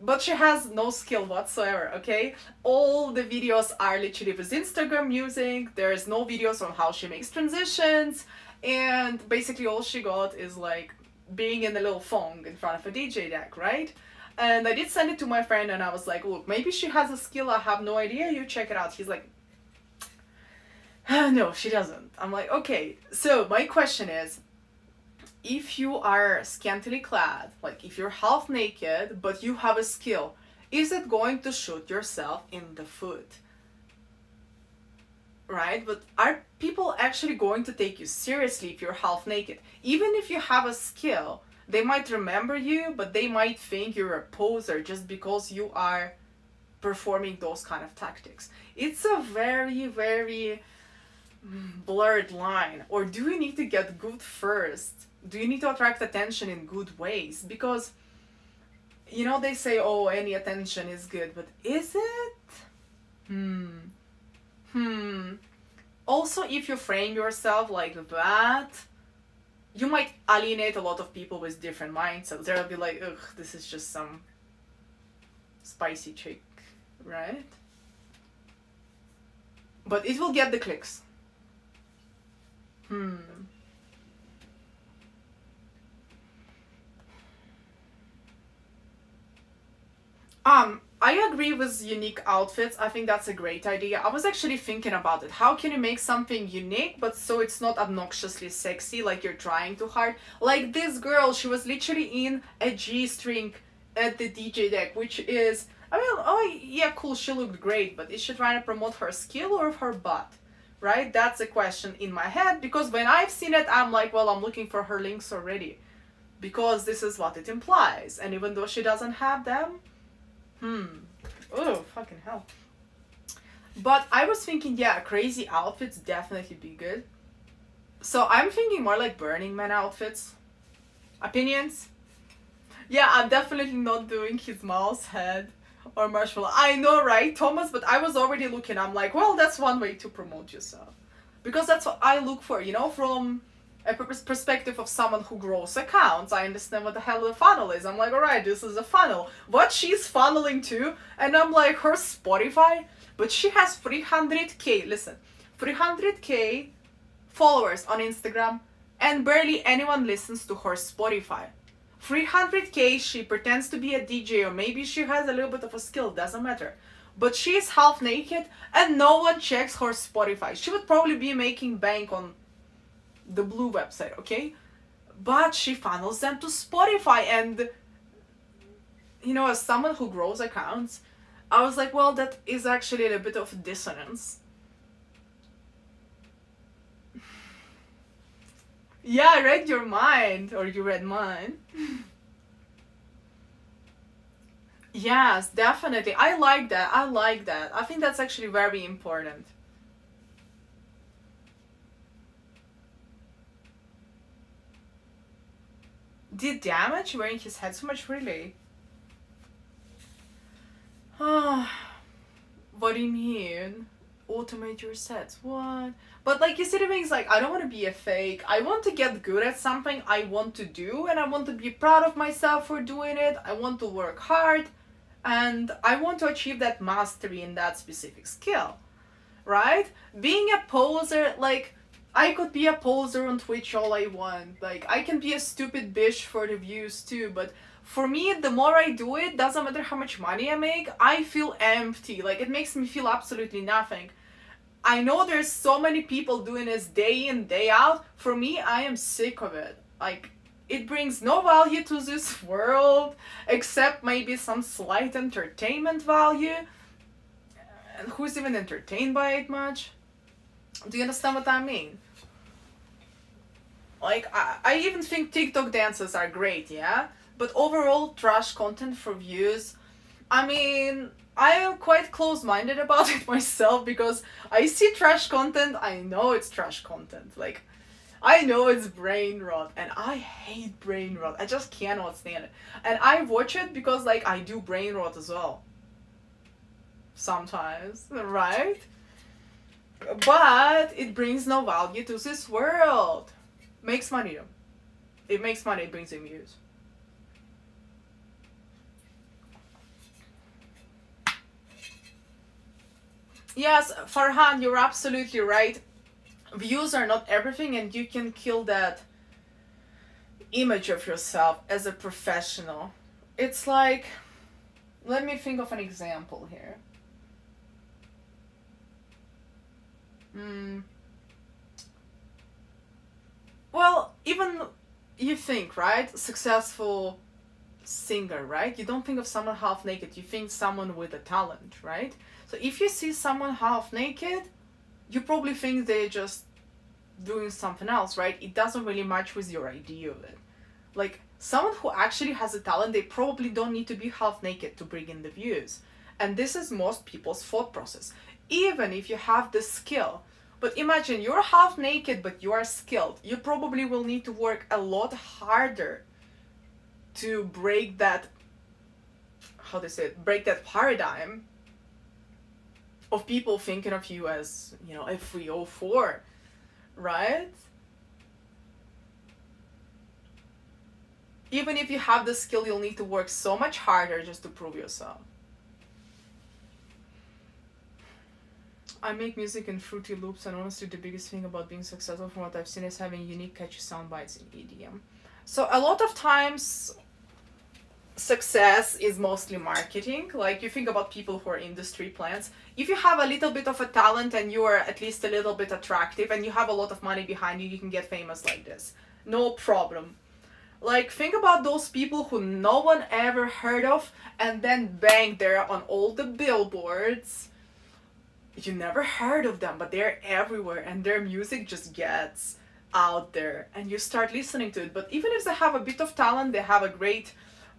But she has no skill whatsoever, okay? All the videos are literally with Instagram music, there's no videos on how she makes transitions, and basically all she got is like being in a little thong in front of a DJ deck, right? And I did send it to my friend and I was like, look, maybe she has a skill, I have no idea, you check it out. He's like, no, she doesn't. I'm like, okay, so my question is, if you are scantily clad, like if you're half naked, but you have a skill, is it going to shoot yourself in the foot? Right? But are people actually going to take you seriously if you're half naked? Even if you have a skill, they might remember you, but they might think you're a poser just because you are performing those kind of tactics. It's a very, very blurred line. Or do you need to get good first? Do you need to attract attention in good ways? Because, you know, they say, oh, any attention is good, but is it? Also, if you frame yourself like that, you might alienate a lot of people with different mindsets. They'll be like, ugh, this is just some spicy chick, right? But it will get the clicks. I agree with unique outfits. I think that's a great idea. I was actually thinking about it. How can you make something unique, but so it's not obnoxiously sexy, like you're trying too hard? Like this girl, she was literally in a G-string at the DJ deck, which is, I mean, oh yeah, cool, she looked great, but is she trying to promote her skill or her butt? Right? That's a question in my head, because when I've seen it, I'm like, well, I'm looking for her links already. Because this is what it implies. And even though she doesn't have them, oh, fucking hell. But I was thinking, yeah, crazy outfits definitely be good. So I'm thinking more like Burning Man outfits. Opinions? Yeah, I'm definitely not doing his mouse head or marshmallow. I know, right, Thomas? But I was already looking. I'm like, well, that's one way to promote yourself. Because that's what I look for, you know, from a perspective of someone who grows accounts. I understand what the hell a funnel is. I'm like, alright, this is a funnel. What she's funneling to, and I'm like, her Spotify, but she has 300k, listen, 300k followers on Instagram, and barely anyone listens to her Spotify. 300k, she pretends to be a DJ, or maybe she has a little bit of a skill, doesn't matter. But she's half naked, and no one checks her Spotify. She would probably be making bank on the Blue website, okay? But she funnels them to Spotify, and you know, as someone who grows accounts, I was like, well, that is actually a bit of dissonance. Yeah, I read your mind, or you read mine. Yes, definitely. I like that. I like that. I think that's actually very important. Did damage wearing his head so much, really? What do you mean? Automate your sets? What? But like, you see the things like, I don't want to be a fake. I want to get good at something I want to do, and I want to be proud of myself for doing it. I want to work hard, and I want to achieve that mastery in that specific skill, right? Being a poser, like, I could be a poser on Twitch all I want. Like, I can be a stupid bitch for the views too, but for me, the more I do it, doesn't matter how much money I make, I feel empty. Like, it makes me feel absolutely nothing. I know there's so many people doing this day in, day out. For me, I am sick of it. Like, it brings no value to this world, except maybe some slight entertainment value. And who's even entertained by it much? Do you understand what I mean? Like, I even think TikTok dances are great, yeah? But overall, trash content for views, I mean, I am quite close-minded about it myself, because I see trash content, I know it's trash content. Like, I know it's brain rot, and I hate brain rot. I just cannot stand it. And I watch it because, like, I do brain rot as well. Sometimes, right? But it brings no value to this world. Makes money though. It makes money, it brings in views. Yes, Farhan, you're absolutely right. Views are not everything, and you can kill that image of yourself as a professional. It's like, let me think of an example here. Hmm. Well, even you think, right? Successful singer, right? You don't think of someone half naked, you think someone with a talent, right? So if you see someone half naked, you probably think they're just doing something else, right? It doesn't really match with your idea of it. Like, someone who actually has a talent, they probably don't need to be half naked to bring in the views. And this is most people's thought process. Even if you have the skill. But imagine you're half naked, but you are skilled. You probably will need to work a lot harder to break that, how they say it, break that paradigm of people thinking of you as, a 304, right? Even if you have the skill, you'll need to work so much harder just to prove yourself. I make music in Fruity Loops, and honestly, the biggest thing about being successful from what I've seen is having unique, catchy sound bites in EDM. So, a lot of times, success is mostly marketing. Like, you think about people who are industry plants. If you have a little bit of a talent and you are at least a little bit attractive and you have a lot of money behind you, you can get famous like this. No problem. Like, think about those people who no one ever heard of, and then bang, they're on all the billboards. You never heard of them, but they're everywhere, and their music just gets out there, and you start listening to it. But even if they have a bit of talent, they have a great,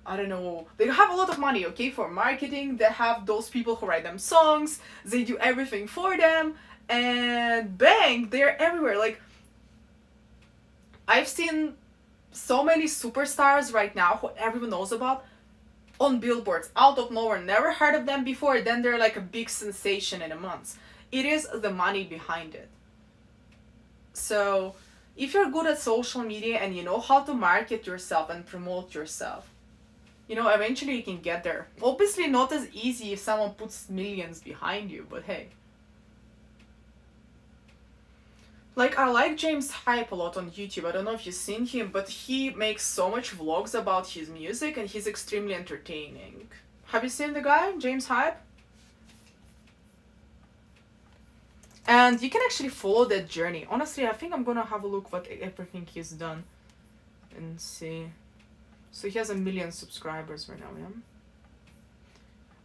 I don't know, they have a lot of money, okay, for marketing. They have those people who write them songs, they do everything for them, and bang, they're everywhere. Like, I've seen so many superstars right now who everyone knows about on billboards out of nowhere, never heard of them before, then they're like a big sensation in a month. It is the money behind it. So if you're good at social media and you know how to market yourself and promote yourself, eventually you can get there. Obviously not as easy if someone puts millions behind you, but hey. Like, I like James Hype a lot on YouTube. I don't know if you've seen him, but he makes so much vlogs about his music and he's extremely entertaining. Have you seen the guy, James Hype? And you can actually follow that journey. Honestly, I think I'm gonna have a look what everything he's done and see. So he has 1 million subscribers right now, yeah?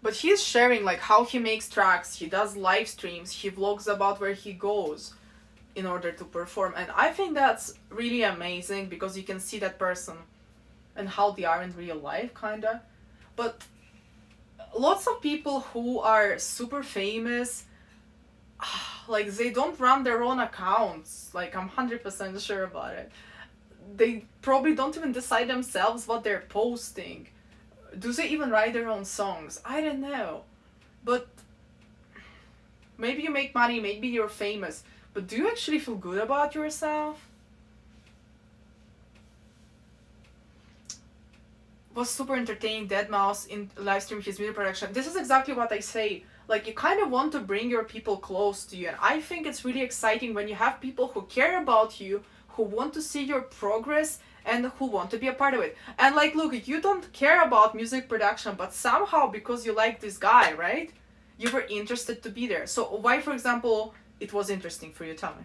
But he's sharing like how he makes tracks, he does live streams, he vlogs about where he goes in order to perform, and I think that's really amazing because you can see that person and how they are in real life, kinda. But lots of people who are super famous, like, they don't run their own accounts. Like, I'm 100% sure about it. They probably don't even decide themselves what they're posting. Do they even write their own songs? I don't know. But maybe you make money, maybe you're famous, but do you actually feel good about yourself? Was super entertaining. Deadmau5 in live stream his video production. This is exactly what I say. Like, you kind of want to bring your people close to you, and I think it's really exciting when you have people who care about you, who want to see your progress, and who want to be a part of it. And like, look, you don't care about music production, but somehow because you like this guy, right? You were interested to be there. So why, for example, it was interesting for you? Tell me.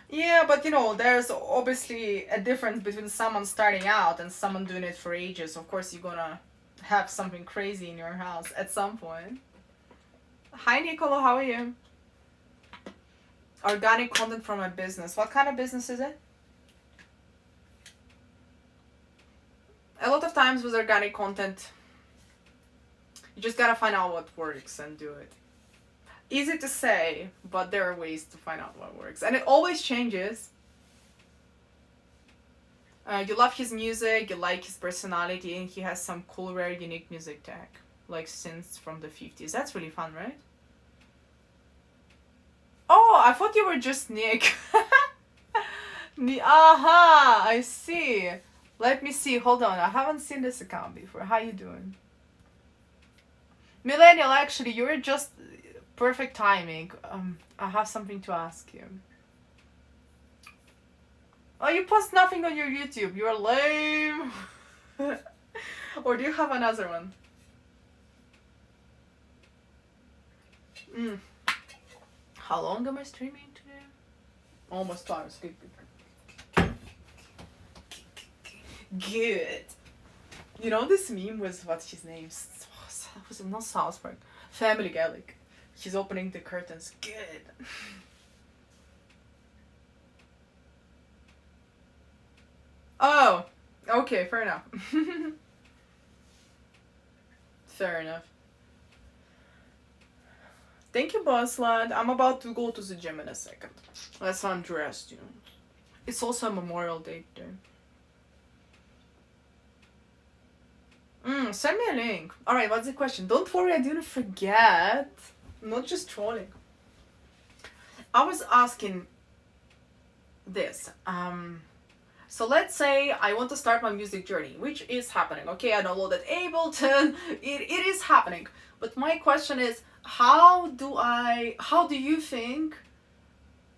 Yeah, but there's obviously a difference between someone starting out and someone doing it for ages. Of course, you're gonna have something crazy in your house at some point. Hi, Nicolo, how are you? Organic content from my business. What kind of business is it? A lot of times with organic content, you just gotta find out what works and do it. Easy to say, but there are ways to find out what works. And it always changes. You love his music, you like his personality, and he has some cool, rare, unique music tag. Like synths from the 50s. That's really fun, right? Oh, I thought you were just Nick. Aha, I see. Let me see. Hold on. I haven't seen this account before. How you doing? Millennial, actually, you're just perfect timing. I have something to ask you. Oh, you post nothing on your YouTube. You're lame. Or do you have another one? How long am I streaming today? Almost 2 hours. Good, good. Good. You know this meme was, what's his name? Was it not South Park? Family Guy, like, he's opening the curtains. Good. Oh, okay, fair enough. Fair enough. Thank you, Boss Lad. I'm about to go to the gym in a second. Let's undress, you know. It's also a Memorial Day day. Send me a link. Alright, what's the question? Don't worry, I didn't forget. I'm not just trolling. I was asking this. So let's say I want to start my music journey, which is happening. Okay, I downloaded Ableton. It is happening. But my question is, how do you think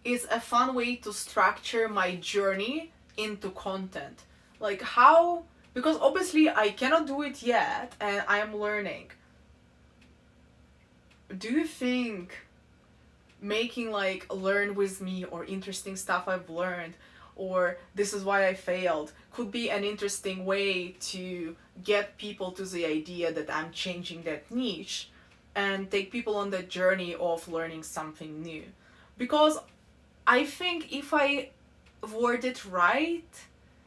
is a fun way to structure my journey into content? Like how, because obviously I cannot do it yet and I am learning. Do you think making like learn with me or interesting stuff I've learned or this is why I failed could be an interesting way to get people to the idea that I'm changing that niche and take people on the journey of learning something new? Because I think if I word it right,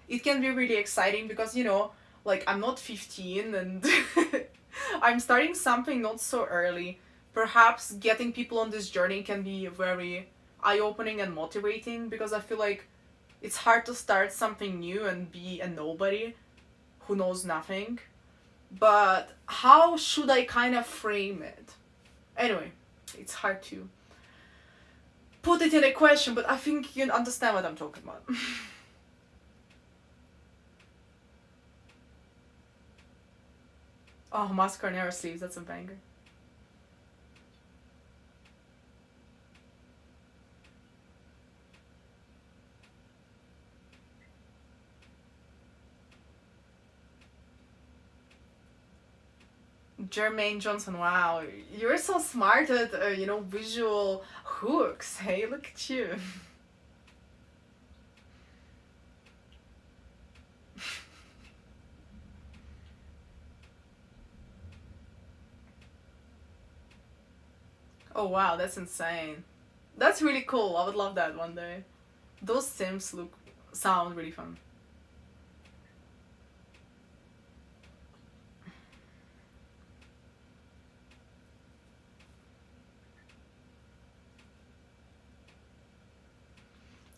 it can be really exciting because, you know, like I'm not 15 and I'm starting something not so early. Perhaps getting people on this journey can be very eye-opening and motivating because I feel like it's hard to start something new and be a nobody who knows nothing. But how should I kind of frame it? Anyway, it's hard to put it in a question, but I think you understand what I'm talking about. Oh, Mascarnero sleeves, that's a banger. Jermaine Johnson, wow, you're so smart at, visual hooks. Hey, look at you. Oh wow, that's insane. That's really cool. I would love that one day. Those sims sound really fun.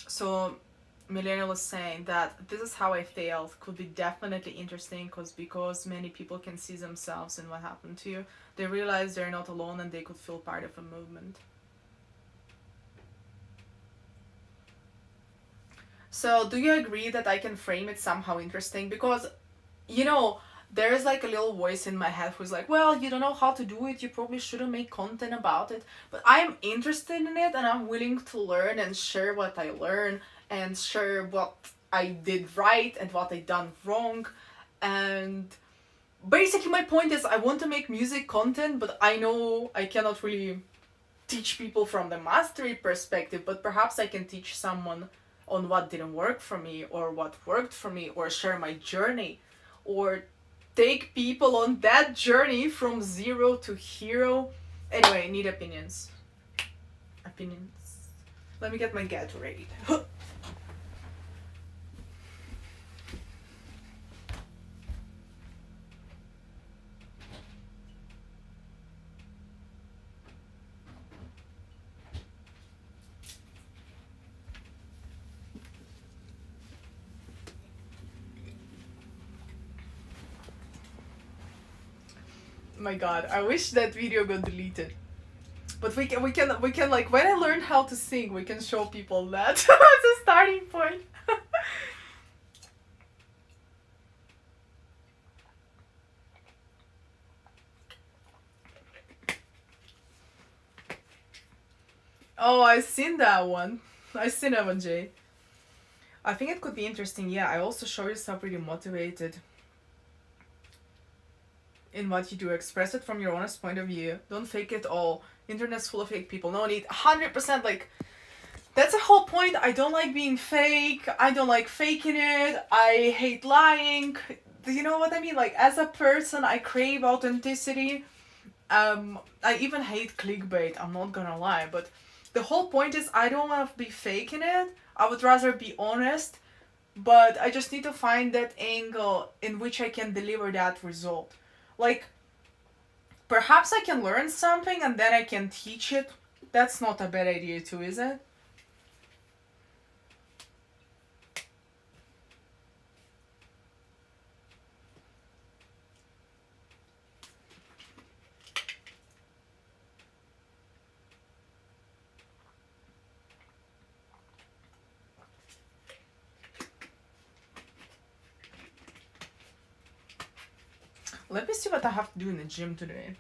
So Millennial was saying that this is how I failed could be definitely interesting because many people can see themselves in what happened to you. They realize they're not alone and they could feel part of a movement. So do you agree that I can frame it somehow interesting? Because, you know, there's like a little voice in my head who's like, well, you don't know how to do it, you probably shouldn't make content about it. But I'm interested in it and I'm willing to learn and share what I learn and share what I did right and what I done wrong. And basically my point is I want to make music content, but I know I cannot really teach people from the mastery perspective, but perhaps I can teach someone on what didn't work for me or what worked for me or share my journey or take people on that journey from zero to hero. Anyway, I need opinions. Let me get my Gatorade. My god, I wish that video got deleted. But we can like, when I learned how to sing, we can show people that as a starting point. Oh, I've seen that one. I've seen that one, Jay. I think it could be interesting. Yeah, I also show yourself really motivated in what you do. Express it from your honest point of view. Don't fake it all. Internet's full of fake people. No need. 100%, like, that's the whole point. I don't like being fake. I don't like faking it. I hate lying. Do you know what I mean? Like, as a person, I crave authenticity. I even hate clickbait. I'm not gonna lie, but the whole point is I don't want to be faking it. I would rather be honest, but I just need to find that angle in which I can deliver that result. Like, perhaps I can learn something and then I can teach it. That's not a bad idea too, is it? Let me see what I have to do in the gym today.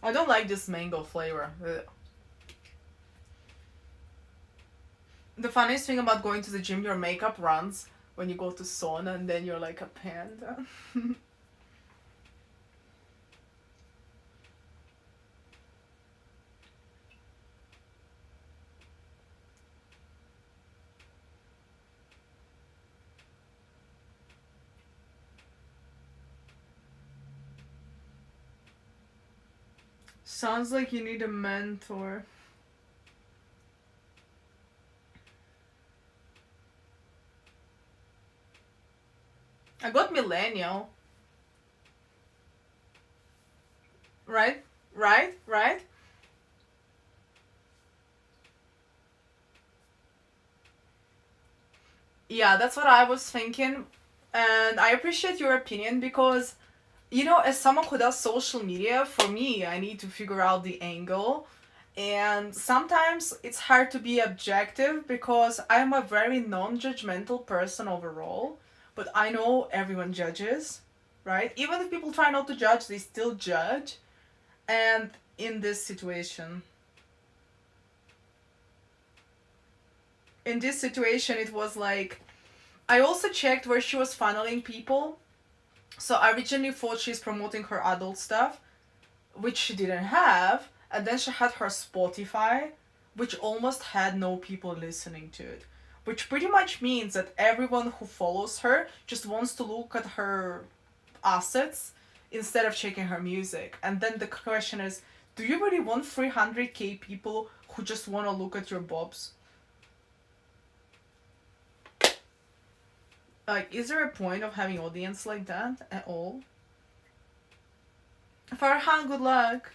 I don't like this mango flavor. Ugh. The funniest thing about going to the gym, your makeup runs when you go to sauna and then you're like a panda. Sounds like you need a mentor. I got millennial. Right? Right? Right? Yeah, that's what I was thinking. And I appreciate your opinion because, you know, as someone who does social media, for me, I need to figure out the angle. And sometimes it's hard to be objective because I'm a very non judgmental person overall. But I know everyone judges, right? Even if people try not to judge, they still judge. And in this situation, it was like, I also checked where she was funneling people. So I originally thought she's promoting her adult stuff, which she didn't have. And then she had her Spotify, which almost had no people listening to it. Which pretty much means that everyone who follows her just wants to look at her assets instead of checking her music. And then the question is, do you really want 300k people who just want to look at your bobs? Like, is there a point of having audience like that at all? Farhan, good luck.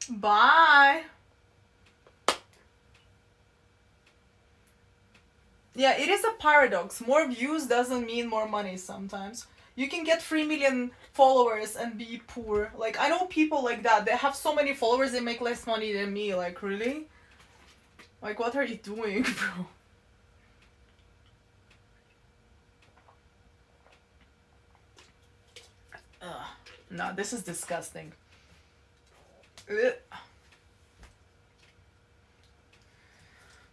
Bye. Yeah, it is a paradox. More views doesn't mean more money sometimes. You can get 3 million followers and be poor. Like, I know people like that. They have so many followers, they make less money than me. Like, really? Like, what are you doing, bro? Ugh. No, this is disgusting. Ugh.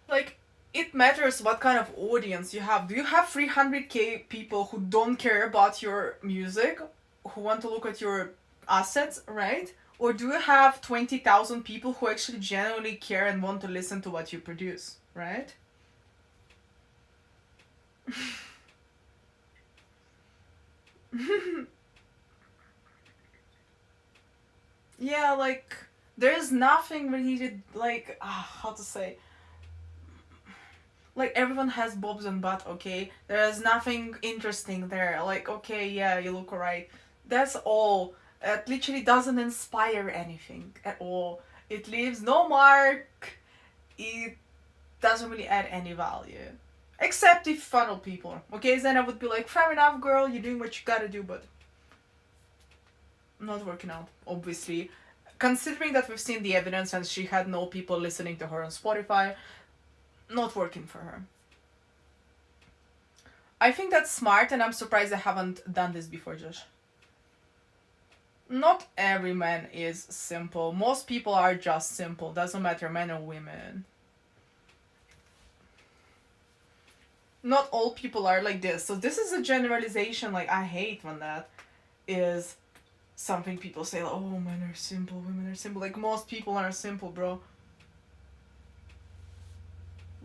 Like, it matters what kind of audience you have. Do you have 300k people who don't care about your music, who want to look at your assets, right? Or do you have 20,000 people who actually genuinely care and want to listen to what you produce, right? Yeah, like, there's nothing really, like, how to say, like, everyone has bobs and butt, okay? There's nothing interesting there. Like, okay, yeah, you look alright. That's all. It literally doesn't inspire anything at all. It leaves no mark. It doesn't really add any value. Except if you funnel people. Okay, then I would be like, fair enough, girl, you're doing what you gotta do, but not working out, obviously. Considering that we've seen the evidence and she had no people listening to her on Spotify, not working for her. I think that's smart, and I'm surprised I haven't done this before, Josh. Not every man is simple. Most people are just simple. Doesn't matter, men or women. Not all people are like this. So this is a generalization. Like, I hate when that is something people say. Like, oh, men are simple, women are simple. Like, most people are simple, bro.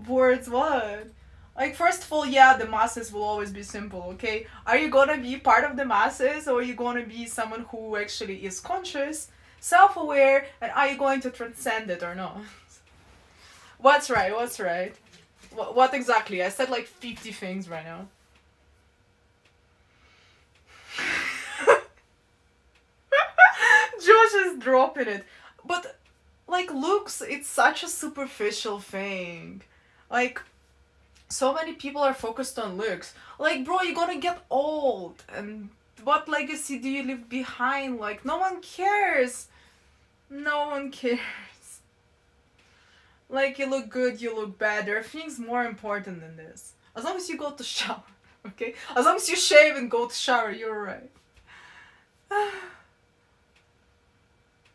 Words what? Like, first of all, yeah, the masses will always be simple, okay? Are you gonna be part of the masses, or are you gonna be someone who actually is conscious, self-aware, and are you going to transcend it or not? What's right? What's right? What exactly? I said like 50 things right now. Josh is dropping it. But, like, looks, it's such a superficial thing. Like, so many people are focused on looks. Like, bro, you're gonna get old, and what legacy do you leave behind? Like, no one cares. No one cares. Like, you look good, you look bad. There are things more important than this. As long as you go to shower, okay? As long as you shave and go to shower, you're right.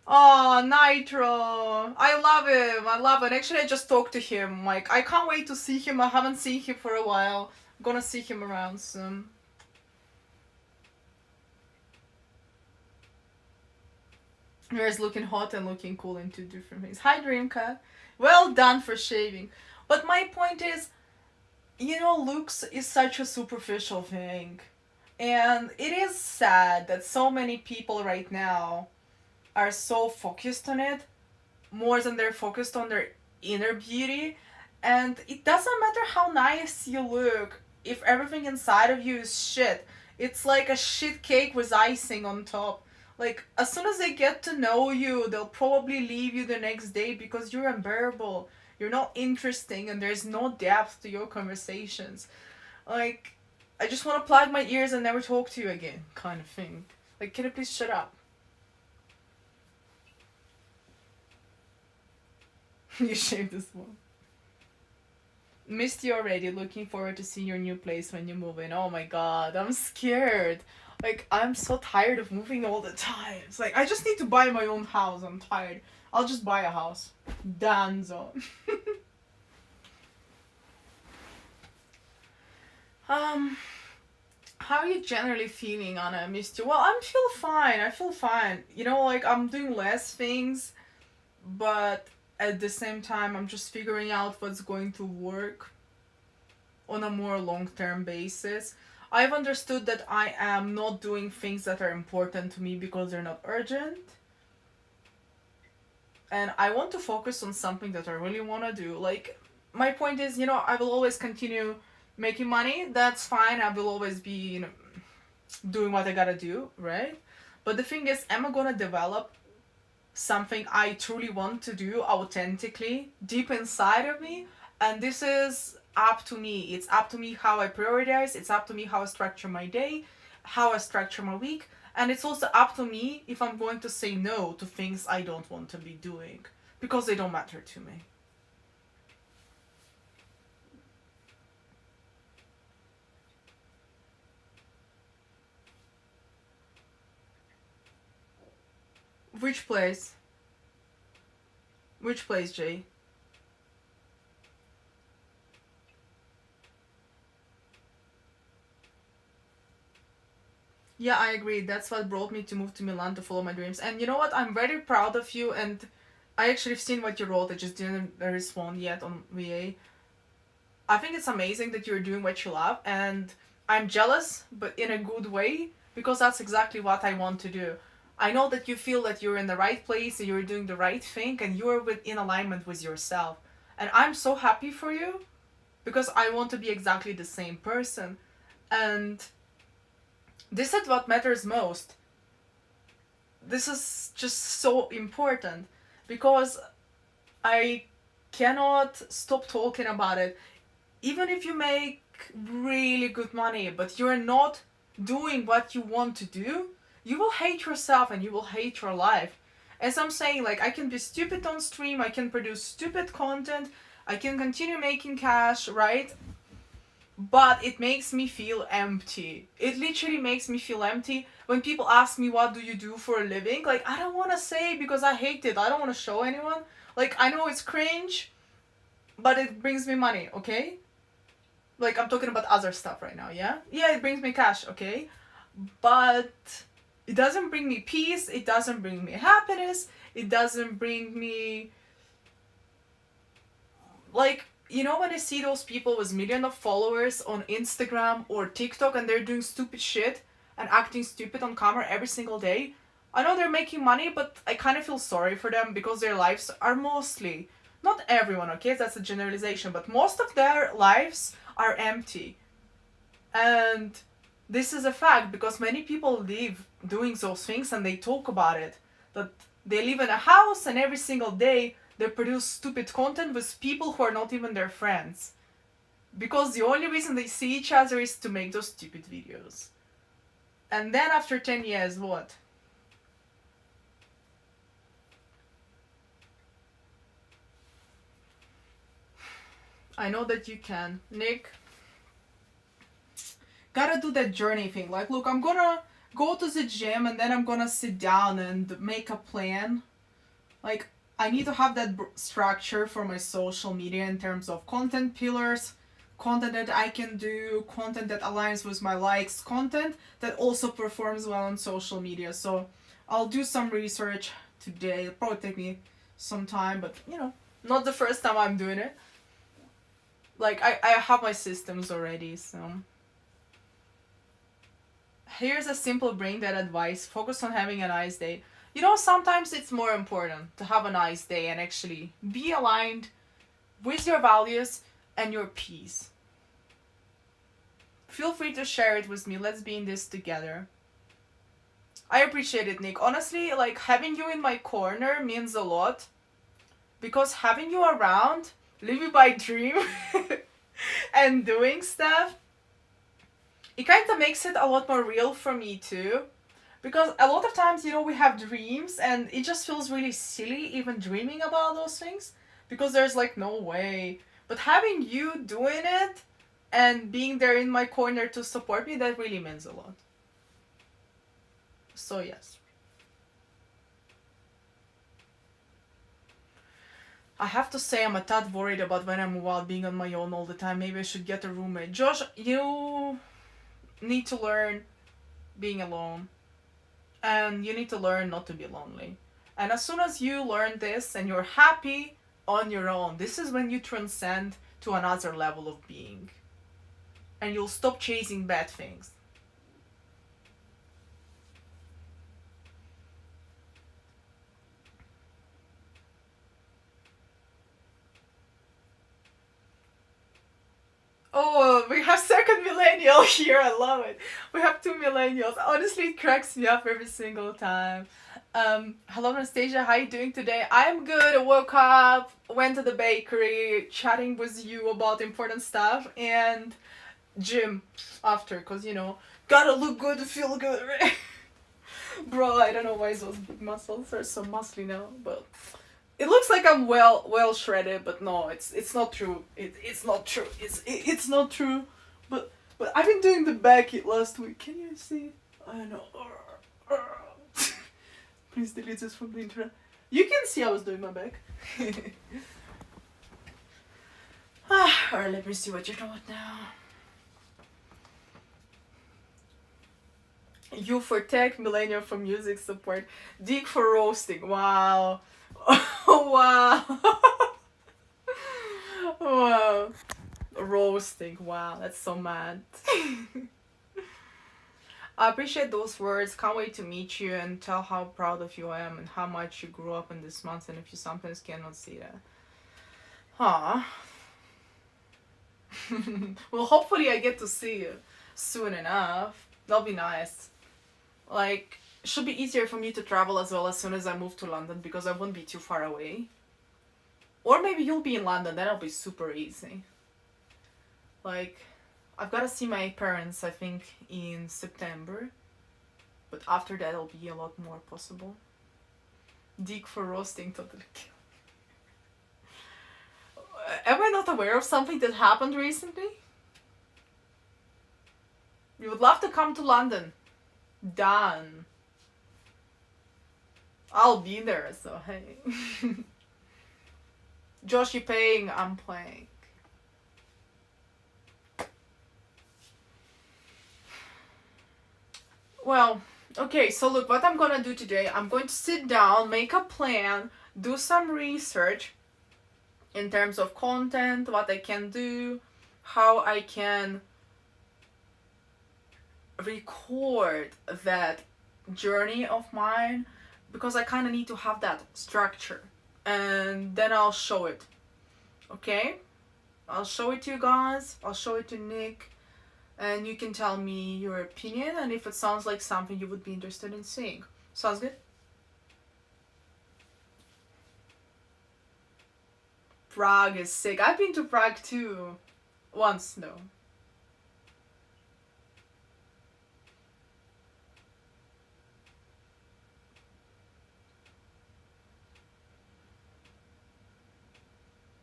Oh, Nitro. I love him. I love it. Actually, I just talked to him. Like, I can't wait to see him. I haven't seen him for a while. I'm gonna see him around soon. Here's looking hot and looking cool in two different things. Hi, Dreamcat. Well done for shaving. But my point is, you know, looks is such a superficial thing. And it is sad that so many people right now are so focused on it more than they're focused on their inner beauty. And it doesn't matter how nice you look if everything inside of you is shit. It's like a shit cake with icing on top. Like, as soon as they get to know you, they'll probably leave you the next day because you're unbearable. You're not interesting and there's no depth to your conversations. Like, I just want to plug my ears and never talk to you again, kind of thing. Like, can you please shut up? You shaved this one. Missed you already. Looking forward to seeing your new place when you move in. Oh my god, I'm scared. Like, I'm so tired of moving all the time. It's like, I just need to buy my own house. I'm tired. I'll just buy a house. Danzo. How are you generally feeling, Anna? I missed you. Well, I feel fine. I feel fine. You know, like, I'm doing less things, but at the same time, I'm just figuring out what's going to work on a more long-term basis. I've understood that I am not doing things that are important to me because they're not urgent. And I want to focus on something that I really want to do. Like, my point is, you know, I will always continue making money. That's fine. I will always be, you know, doing what I gotta do, right? But the thing is, am I gonna develop something I truly want to do authentically, deep inside of me? And this is up to me. It's up to me how I prioritize. It's up to me how I structure my day, how I structure my week. And it's also up to me if I'm going to say no to things I don't want to be doing because they don't matter to me. Which place? Which place, Jay? Yeah, I agree. That's what brought me to move to Milan to follow my dreams. And you know what? I'm very proud of you. And I actually have seen what you wrote. I just didn't respond yet on VA. I think it's amazing that you're doing what you love. And I'm jealous, but in a good way, because that's exactly what I want to do. I know that you feel that you're in the right place and you're doing the right thing and you're in alignment with yourself. And I'm so happy for you because I want to be exactly the same person. And this is what matters most. This is just so important because I cannot stop talking about it. Even if you make really good money, but you're not doing what you want to do, you will hate yourself and you will hate your life. As I'm saying, like, I can be stupid on stream, I can produce stupid content, I can continue making cash, right? But it makes me feel empty. It literally makes me feel empty when people ask me, what do you do for a living? Like, I don't want to say because I hate it. I don't want to show anyone. Like, I know it's cringe, but it brings me money, okay? Like, I'm talking about other stuff right now, yeah? Yeah, it brings me cash, okay? But it doesn't bring me peace, it doesn't bring me happiness, it doesn't bring me... Like, you know when I see those people with millions of followers on Instagram or TikTok and they're doing stupid shit and acting stupid on camera every single day? I know they're making money, but I kind of feel sorry for them because their lives are mostly... Not everyone, okay? That's a generalization, but most of their lives are empty. And this is a fact because many people live doing those things and they talk about it. That they live in a house and every single day they produce stupid content with people who are not even their friends. Because the only reason they see each other is to make those stupid videos. And then after 10 years, what? I know that you can. Nick, gotta do that journey thing. Like, look, I'm gonna go to the gym and then I'm gonna sit down and make a plan. Like, I need to have that structure for my social media in terms of content pillars, content that I can do, content that aligns with my likes, content that also performs well on social media. So I'll do some research today. It'll probably take me some time, but you know, not the first time I'm doing it. Like, I have my systems already, so... Here's a simple brain dead advice. Focus on having a nice day. You know, sometimes it's more important to have a nice day and actually be aligned with your values and your peace. Feel free to share it with me. Let's be in this together. I appreciate it, Nick. Honestly, like, having you in my corner means a lot. Because having you around, living my dream and doing stuff, it kind of makes it a lot more real for me too. Because a lot of times, you know, we have dreams and it just feels really silly even dreaming about those things. Because there's like no way. But having you doing it and being there in my corner to support me, that really means a lot. So yes. I have to say I'm a tad worried about when I move out being on my own all the time. Maybe I should get a roommate. Josh, you need to learn being alone. And you need to learn not to be lonely. And as soon as you learn this and you're happy on your own, this is when you transcend to another level of being. And you'll stop chasing bad things. Oh, we have second millennial here. I love it. We have two millennials. Honestly, it cracks me up every single time. Hello Anastasia, how are you doing today? I'm good. I woke up, went to the bakery, chatting with you about important stuff, and gym after, cause you know, gotta look good to feel good, right? Bro, I don't know why those big muscles are so muscly now, but it looks like I'm well shredded, but no, it's not true. It's not true. It's not true. But I've been doing the back last week. Can you see? I know. Please delete this from the internet. You can see I was doing my back. Alright, let me see what you're doing now. You for tech, Millennium for music support, Dick for roasting. Wow. Wow. Wow. Roasting. Wow, that's so mad. I appreciate those words. Can't wait to meet you and tell how proud of you I am and how much you grew up in this month and if you sometimes cannot see that. Huh. Well, hopefully I get to see you soon enough. That'll be nice. Like, it should be easier for me to travel as well as soon as I move to London because I won't be too far away. Or maybe you'll be in London, then it'll be super easy. Like, I've got to see my parents, I think, in September. But after that, it'll be a lot more possible. Dick for roasting, totally. Am I not aware of something that happened recently? You would love to come to London. Done. I'll be there, so hey. Josh, you paying, I'm playing. Well, okay, so look, what I'm gonna do today, I'm going to sit down, make a plan, do some research in terms of content, what I can do, how I can record that journey of mine, because I kind of need to have that structure, and then I'll show it. Okay? I'll show it to you guys, I'll show it to Nick, and you can tell me your opinion and if it sounds like something you would be interested in seeing. Sounds good? Prague is sick. I've been to Prague too. Once, though.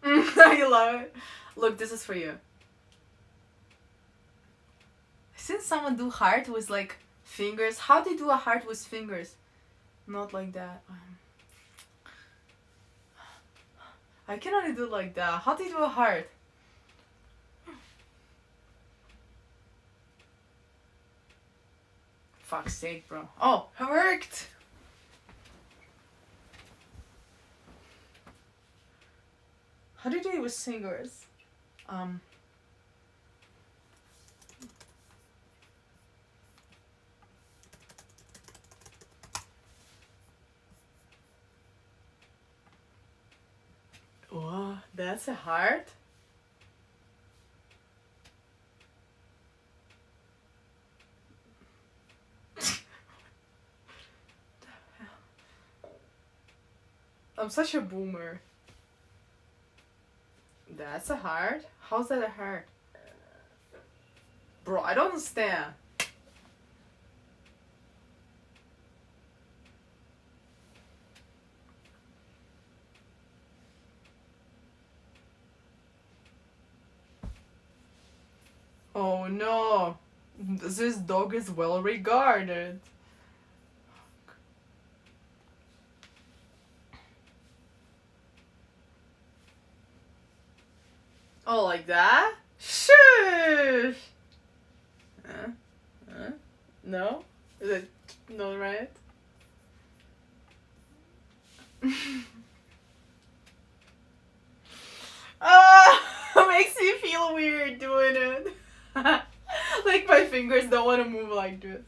You love it. Look, this is for you. I've seen someone do heart with like fingers. How do you do a heart with fingers? Not like that. I can only do like that. How do you do a heart? Fuck's sake, bro. Oh, it worked! How do you do it with fingers? Wow, that's a heart? I'm such a boomer. That's a heart? How's that a heart? Bro, I don't understand. Oh no. This dog is well regarded. Oh, like that? Shush! No? Is it not right? Makes me feel weird doing it. Like my fingers don't want to move like this.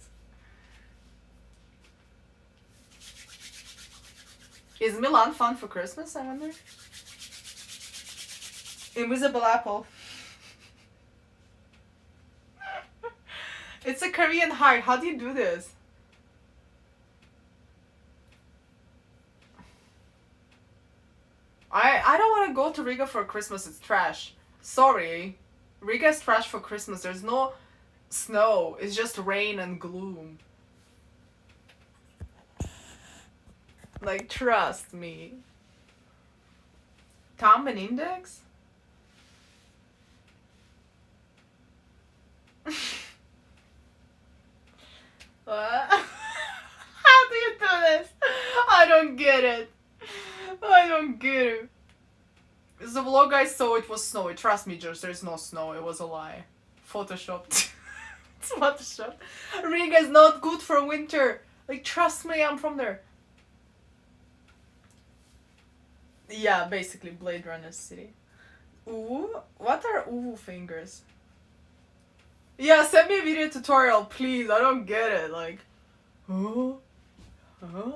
Is Milan fun for Christmas, I wonder? Invisible apple. It's a Korean heart. How do you do this? I don't want to go to Riga for Christmas. It's trash. Sorry. Riga is trash for Christmas. There's no snow. It's just rain and gloom. Like, trust me. Thumb and index? What? How do you do this? I don't get it. I don't get it. The vlog I saw, it was snowy. Trust me, Josh, there's no snow. It was a lie. Photoshopped. It's Photoshop. Riga is not good for winter. Like, trust me, I'm from there. Yeah, basically Blade Runner city. Ooh? What are ooh fingers? Yeah, send me a video tutorial, please. I don't get it. Like, huh? Huh?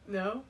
No?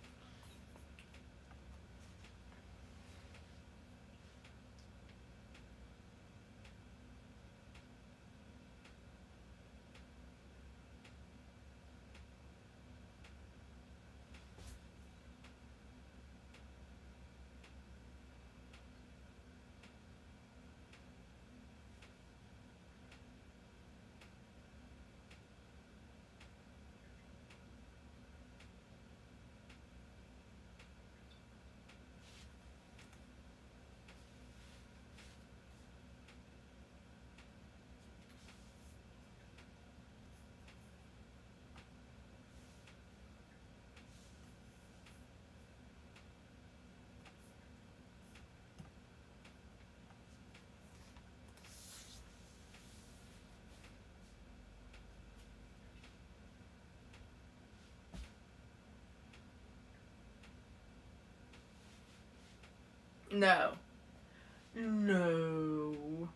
No. No.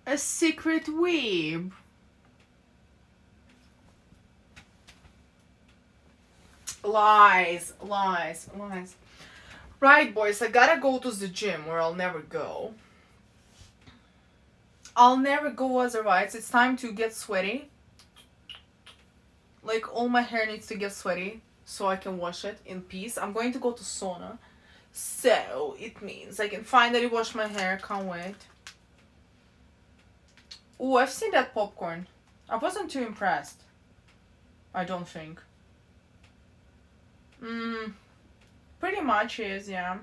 A secret weeb. Lies, lies, lies. Right, boys, I gotta go to the gym or I'll never go. I'll never go otherwise. It's time to get sweaty. Like, all my hair needs to get sweaty so I can wash it in peace. I'm going to go to sauna. So, it means I can finally wash my hair. Can't wait. Oh, I've seen that popcorn. I wasn't too impressed. I don't think. Pretty much is, yeah.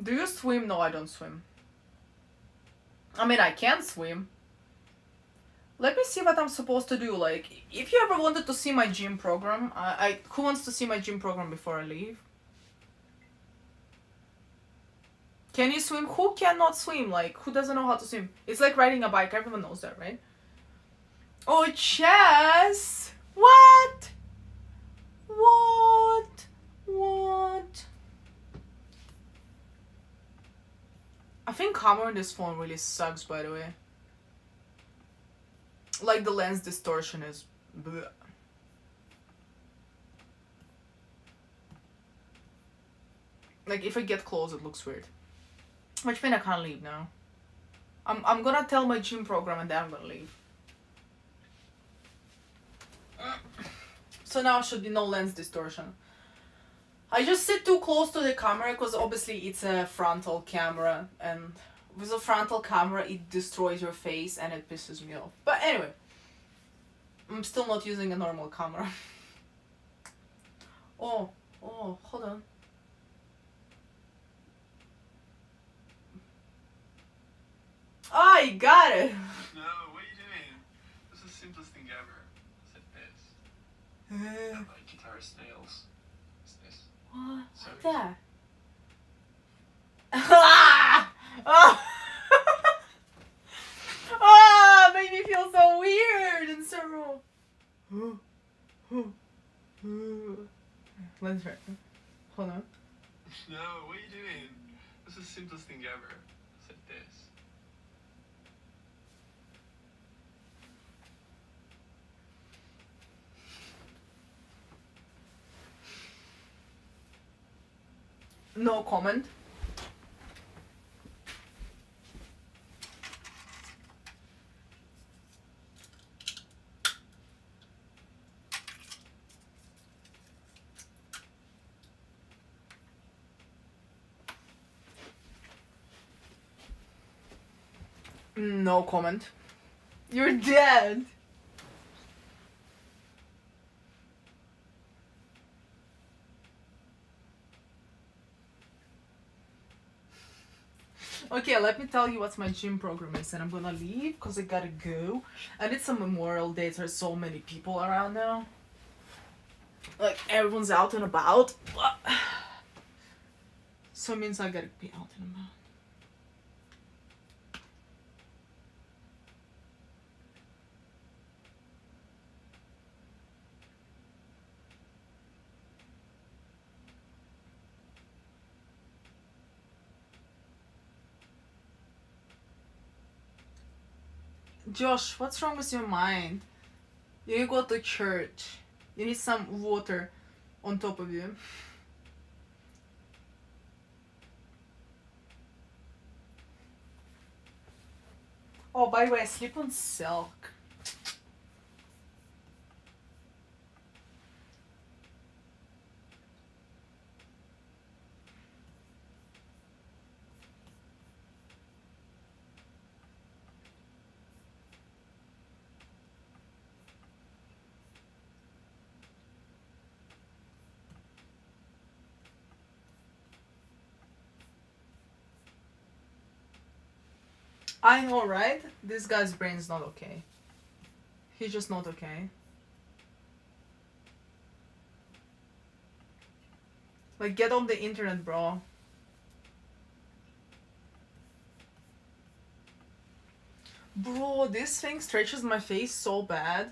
Do you swim? No, I don't swim. I mean, I can swim. Let me see what I'm supposed to do. Like, if you ever wanted to see my gym program, who wants to see my gym program before I leave? Can you swim? Who cannot swim? Like, who doesn't know how to swim? It's like riding a bike. Everyone knows that, right? Oh, chess! What? What? What? I think camera on this phone really sucks, by the way. Like, the lens distortion is bleh. Like, if I get close, it looks weird. Which means I can't leave now. I'm gonna tell my gym program and then I'm gonna leave. So now should be no lens distortion. I just sit too close to the camera because obviously it's a frontal camera, and with a frontal camera it destroys your face and it pisses me off. But anyway, I'm still not using a normal camera. Oh, hold on. Ah, you got it! No, what are you doing? This is the simplest thing ever. Except this. And like guitarist nails. What's this? What? So What's that? Ah, made me feel so weird and so wrong. Let's try. Hold on. No, what are you doing? This is the simplest thing ever. Except this. No comment. No comment. You're dead. Okay, let me tell you what my gym program is, and I'm gonna leave because I gotta go. And it's a Memorial Day, there's so many people around now. Like, everyone's out and about. So it means I gotta be out and about. Josh, what's wrong with your mind? You need to go to church. You need some water on top of you. Oh, by the way, I sleep on silk. I know, right? This guy's brain's not okay. He's just not okay. Like, get off the internet, bro. Bro, this thing stretches my face so bad.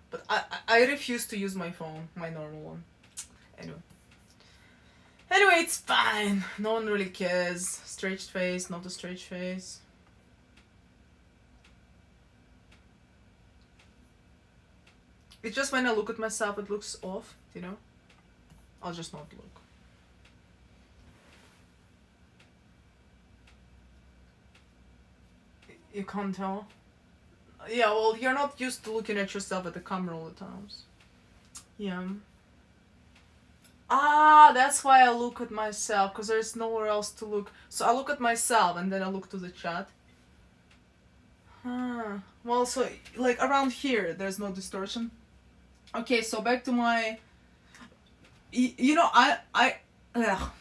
But I refuse to use my phone, my normal one. Anyway, it's fine. No one really cares. Stretched face, not a stretched face. It's just when I look at myself, it looks off, you know? I'll just not look. You can't tell? Yeah, well, you're not used to looking at yourself at the camera all the times. Yeah. Ah, that's why I look at myself, because there's nowhere else to look. So I look at myself and then I look to the chat. Huh. Well, so, like, around here, there's no distortion. Okay, so back to my... You know, ugh.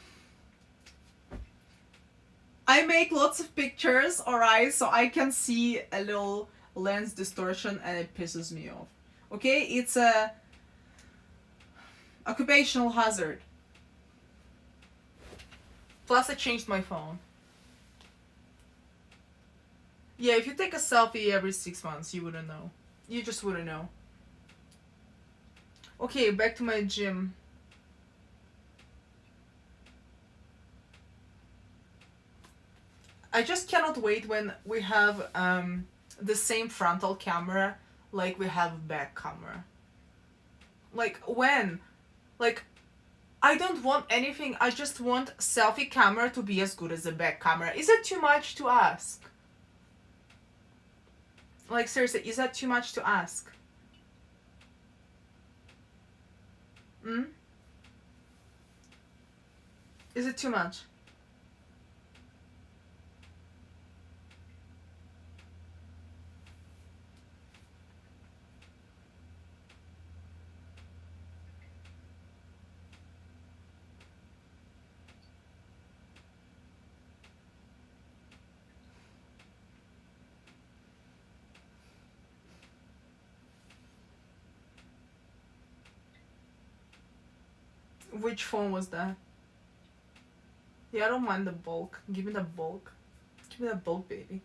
I make lots of pictures, alright, so I can see a little lens distortion and it pisses me off. Okay, it's a occupational hazard. Plus I changed my phone. Yeah, if you take a selfie every 6 months, you wouldn't know. You just wouldn't know. Okay, back to my gym. I just cannot wait when we have the same frontal camera like we have back camera. Like, when? Like, I don't want anything, I just want selfie camera to be as good as the back camera. Is it too much to ask? Like, seriously, is that too much to ask? Is it too much? Which phone was that? Yeah, I don't mind the bulk. Give me the bulk. Give me the bulk, baby.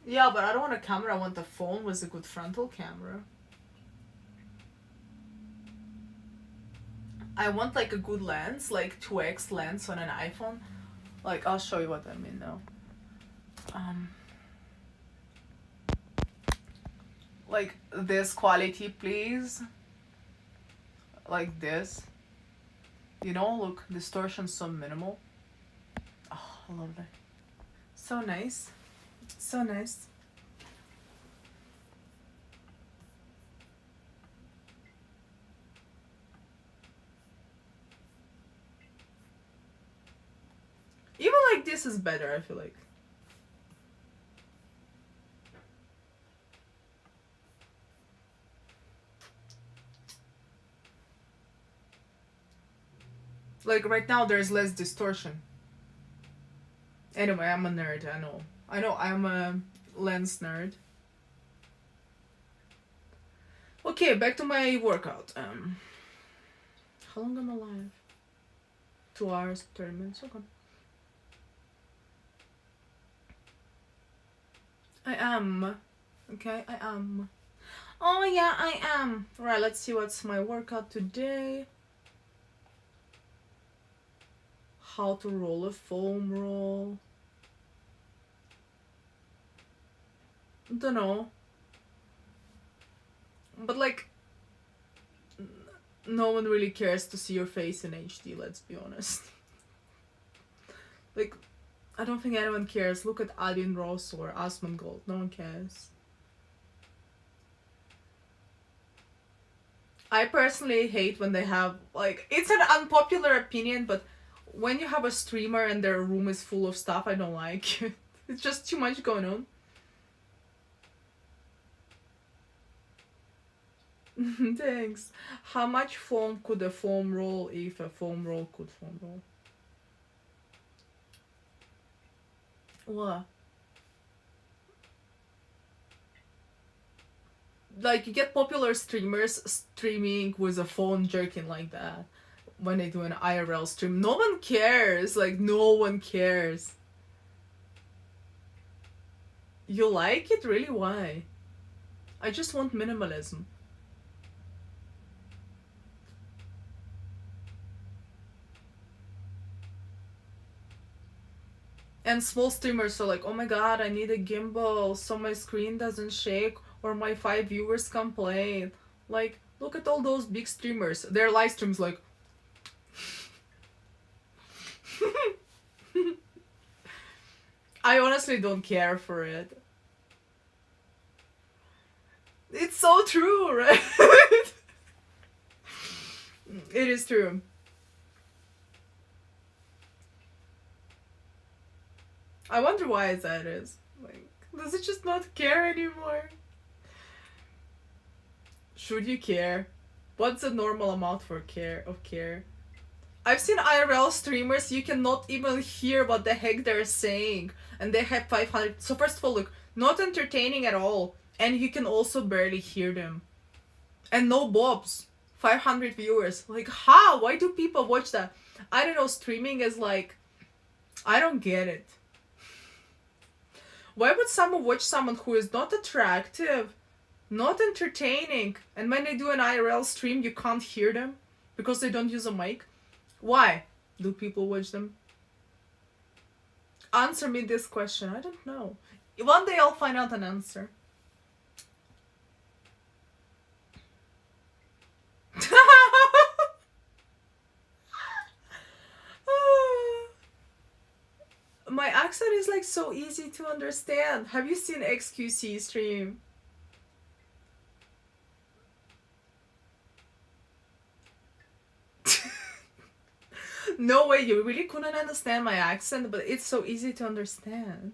Yeah, but I don't want a camera. I want the phone with a good frontal camera. I want like a good lens, like 2x lens on an iPhone. Like, I'll show you what I mean now. Like this quality, please. Like this. You know, look, distortion so minimal. Oh, I love that. So nice. So nice. Even like this is better, I feel like. Like right now there's less distortion. Anyway, I'm a nerd, I know. I know I'm a lens nerd. Okay, back to my workout. How long am I live? 2 hours, 30 minutes, okay. I am. Okay, I am. Oh yeah, I am. Right, let's see what's my workout today. How to roll a foam roll. Don't know. But like, no one really cares to see your face in HD, let's be honest. Like, I don't think anyone cares. Look at Adin Ross or Asmongold. No one cares. I personally hate when they have, like, it's an unpopular opinion, but when you have a streamer and their room is full of stuff, I don't like it. It's just too much going on. Thanks. How much foam could a foam roll if a foam roll could foam roll? What? Like, you get popular streamers streaming with a phone jerking like that when they do an IRL stream. No one cares. Like, no one cares. You like it? Really? Why? I just want minimalism. And small streamers are like, oh my god, I need a gimbal so my screen doesn't shake or my 5 viewers complain. Like, look at all those big streamers. Their live streams like I honestly don't care for it. It's so true, right? It is true. I wonder why that is. Like, does it just not care anymore? Should you care? What's the normal amount for care? I've seen IRL streamers, you cannot even hear what the heck they're saying. And they have 500. So first of all, look, not entertaining at all. And you can also barely hear them. And no bobs. 500 viewers. Like, how? Why do people watch that? I don't know, streaming is like... I don't get it. Why would someone watch someone who is not attractive, not entertaining, and when they do an IRL stream, you can't hear them because they don't use a mic? Why do people watch them? Answer me this question. I don't know. One day I'll find out an answer. My accent is like so easy to understand. Have you seen XQC stream? No way, you really couldn't understand my accent, but it's so easy to understand.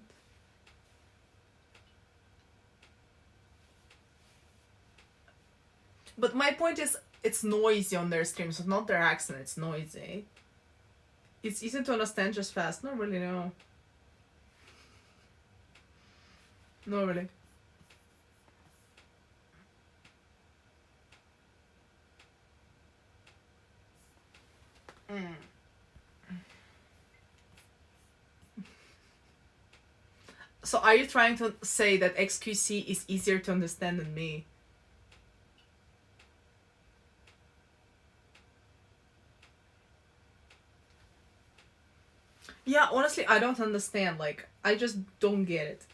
But my point is, it's noisy on their streams, so not their accent, it's noisy. It's easy to understand, just fast. Not really, no. Not really. Mm. So are you trying to say that XQC is easier to understand than me? Yeah, honestly, I don't understand. Like, I just don't get it.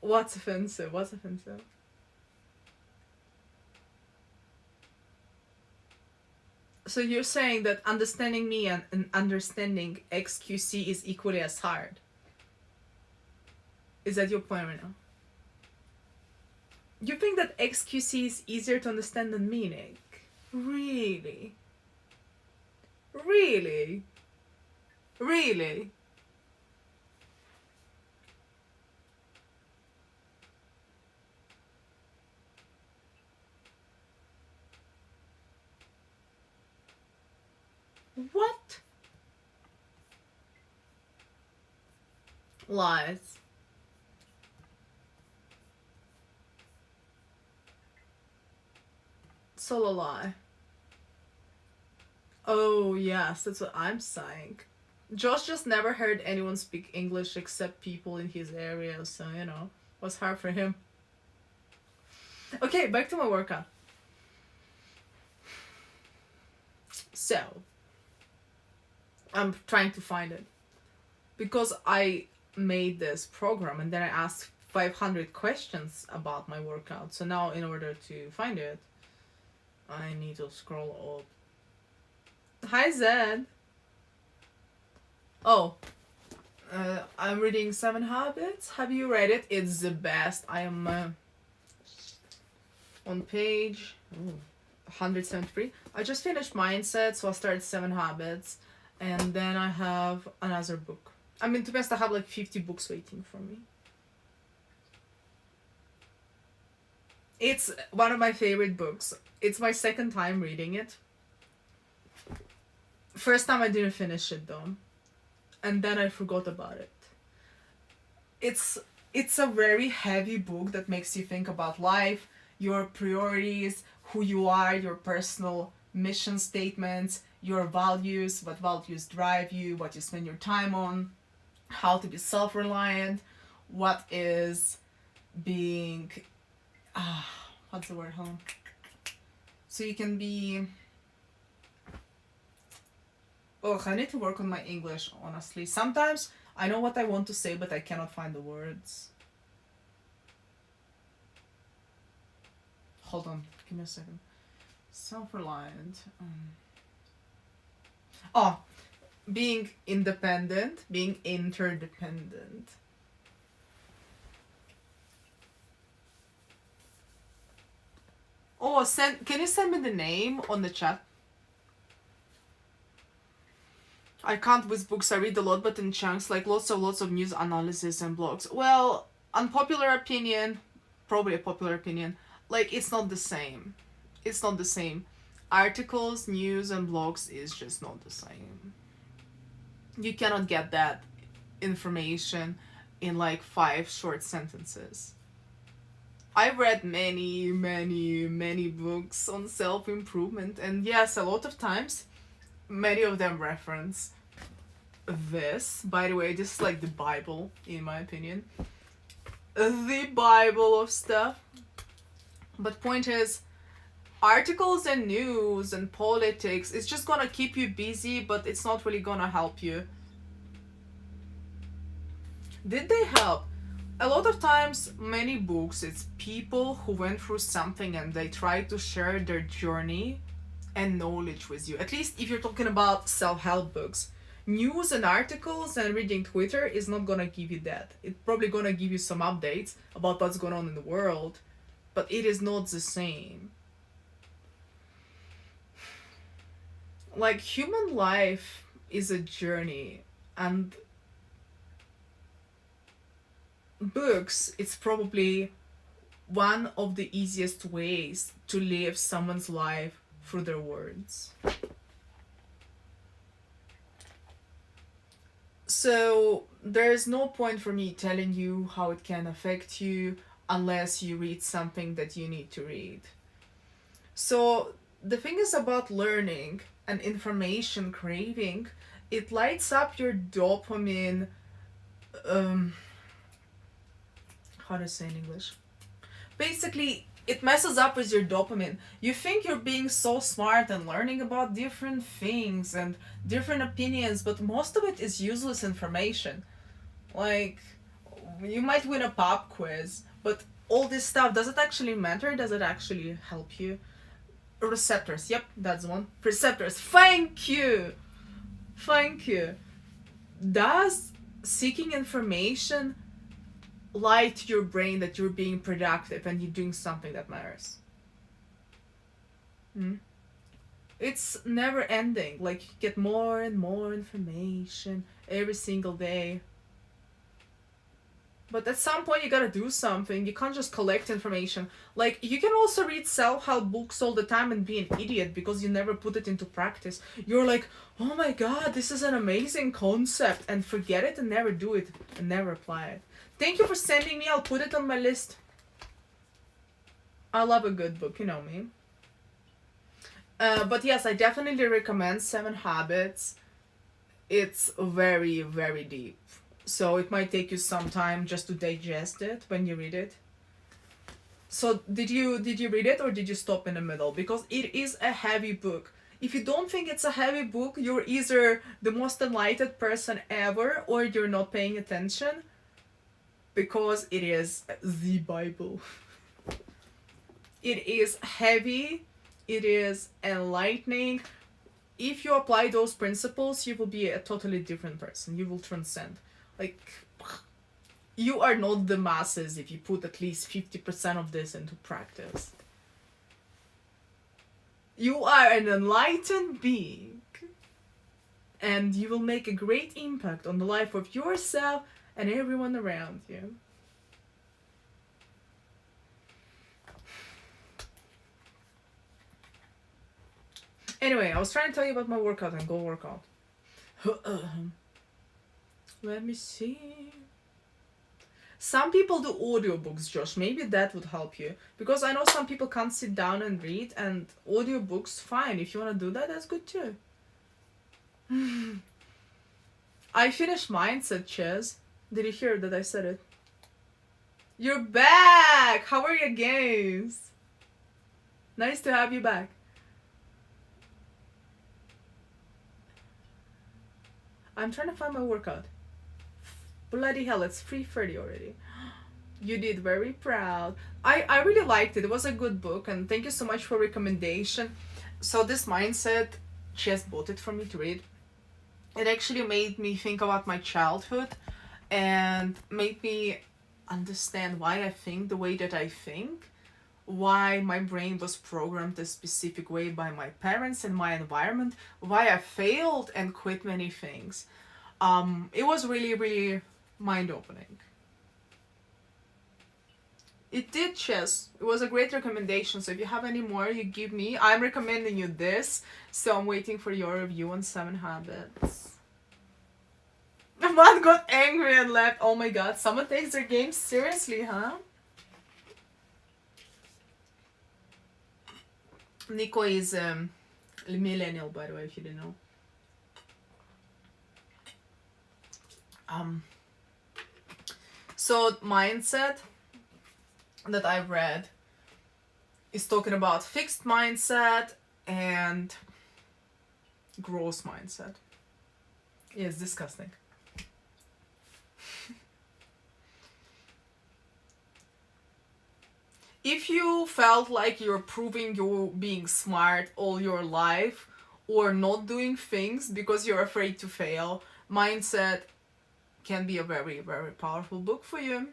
What's offensive? What's offensive? So you're saying that understanding me and understanding XQC is equally as hard? Is that your point right now? You think that XQC is easier to understand than me, Nick? Really? Really? Really? What? Lies. Solo lie. Oh, yes, that's what I'm saying. Josh just never heard anyone speak English except people in his area, so, you know, it was hard for him. Okay, back to my workout. So, I'm trying to find it. Because I made this program and then I asked 500 questions about my workout. So now, in order to find it, I need to scroll up. Hi, Zed. Oh, I'm reading 7 Habits. Have you read it? It's the best. I am on page 173. I just finished Mindset, so I started 7 Habits. And then I have another book. I mean, to be honest, I have like 50 books waiting for me. It's one of my favorite books. It's my second time reading it. First time I didn't finish it though, and then I forgot about it. It's it's a very heavy book that makes you think about life, your priorities, who you are, your personal mission statements, your values, what values drive you, what you spend your time on, how to be self-reliant, what is being what's the word, home? So you can be oh, I need to work on my English, honestly. Sometimes I know what I want to say, but I cannot find the words. Hold on, give me a second. Self-reliant. Oh, being independent, being interdependent. Oh, can you send me the name on the chat? I can't with books, I read a lot, but in chunks, like lots of news analysis and blogs. Well, unpopular opinion, probably a popular opinion, like it's not the same. It's not the same. Articles, news, and blogs is just not the same. You cannot get that information in like 5 short sentences. I've read many books on self-improvement, and yes, a lot of times, many of them reference this. By the way, this is like the Bible, in my opinion. The Bible of stuff. But point is, articles and news and politics, it's just gonna keep you busy, but it's not really gonna help you. Did they help? A lot of times, many books, it's people who went through something and they try to share their journey and knowledge with you. At least if you're talking about self-help books. News and articles and reading Twitter is not gonna give you that. It's probably gonna give you some updates about what's going on in the world, but it is not the same. Like, human life is a journey, and books, it's probably one of the easiest ways to live someone's life through their words. So there's no point for me telling you how it can affect you unless you read something that you need to read. So the thing is about learning and information craving, it lights up your dopamine, how to say in English? Basically, it messes up with your dopamine. You think you're being so smart and learning about different things and different opinions, but most of it is useless information. Like, you might win a pop quiz, but all this stuff, does it actually matter? Does it actually help you? Receptors, yep, that's one. Receptors, thank you! Thank you. Does seeking information light your brain that you're being productive and you're doing something that matters? It's never ending. Like, you get more and more information every single day. But at some point you gotta do something. You can't just collect information. Like, you can also read self-help books all the time and be an idiot because you never put it into practice. You're like, oh my god, this is an amazing concept, and forget it and never do it and never apply it. Thank you for sending me. I'll put it on my list. I love a good book, you know me. But yes, I definitely recommend 7 Habits. It's very, very deep. So it might take you some time just to digest it when you read it. So did you read it or did you stop in the middle? Because it is a heavy book. If you don't think it's a heavy book, you're either the most enlightened person ever or you're not paying attention. Because it is the Bible. It is heavy. It is enlightening. If you apply those principles, you will be a totally different person. You will transcend. Like, you are not the masses if you put at least 50% of this into practice. You are an enlightened being. And you will make a great impact on the life of yourself and everyone around you. Anyway, I was trying to tell you about my workout and go workout. Let me see. Some people do audiobooks, Josh. Maybe that would help you. Because I know some people can't sit down and read, and audiobooks, fine. If you want to do that, that's good too. I finished Mindset, Chess. Did you hear that I said it? You're back! How are your games? Nice to have you back. I'm trying to find my workout. Bloody hell, it's 3:30 already. You did very proud. I really liked it. It was a good book, and thank you so much for recommendation. So this Mindset, Chess bought it for me to read. It actually made me think about my childhood and made me understand why I think the way that I think, why my brain was programmed a specific way by my parents and my environment, why I failed and quit many things. It was really, really mind-opening. It did, Chess. It was a great recommendation, so if you have any more, you give me. I'm recommending you this, so I'm waiting for your review on 7 Habits. Man got angry and left. Oh my god, someone takes their game seriously, huh? Nico is millennial, by the way, if you didn't know. So Mindset that I've read is talking about fixed mindset and growth mindset. Yeah, it's disgusting. If you felt like you're proving you're being smart all your life or not doing things because you're afraid to fail, Mindset can be a very, very powerful book for you.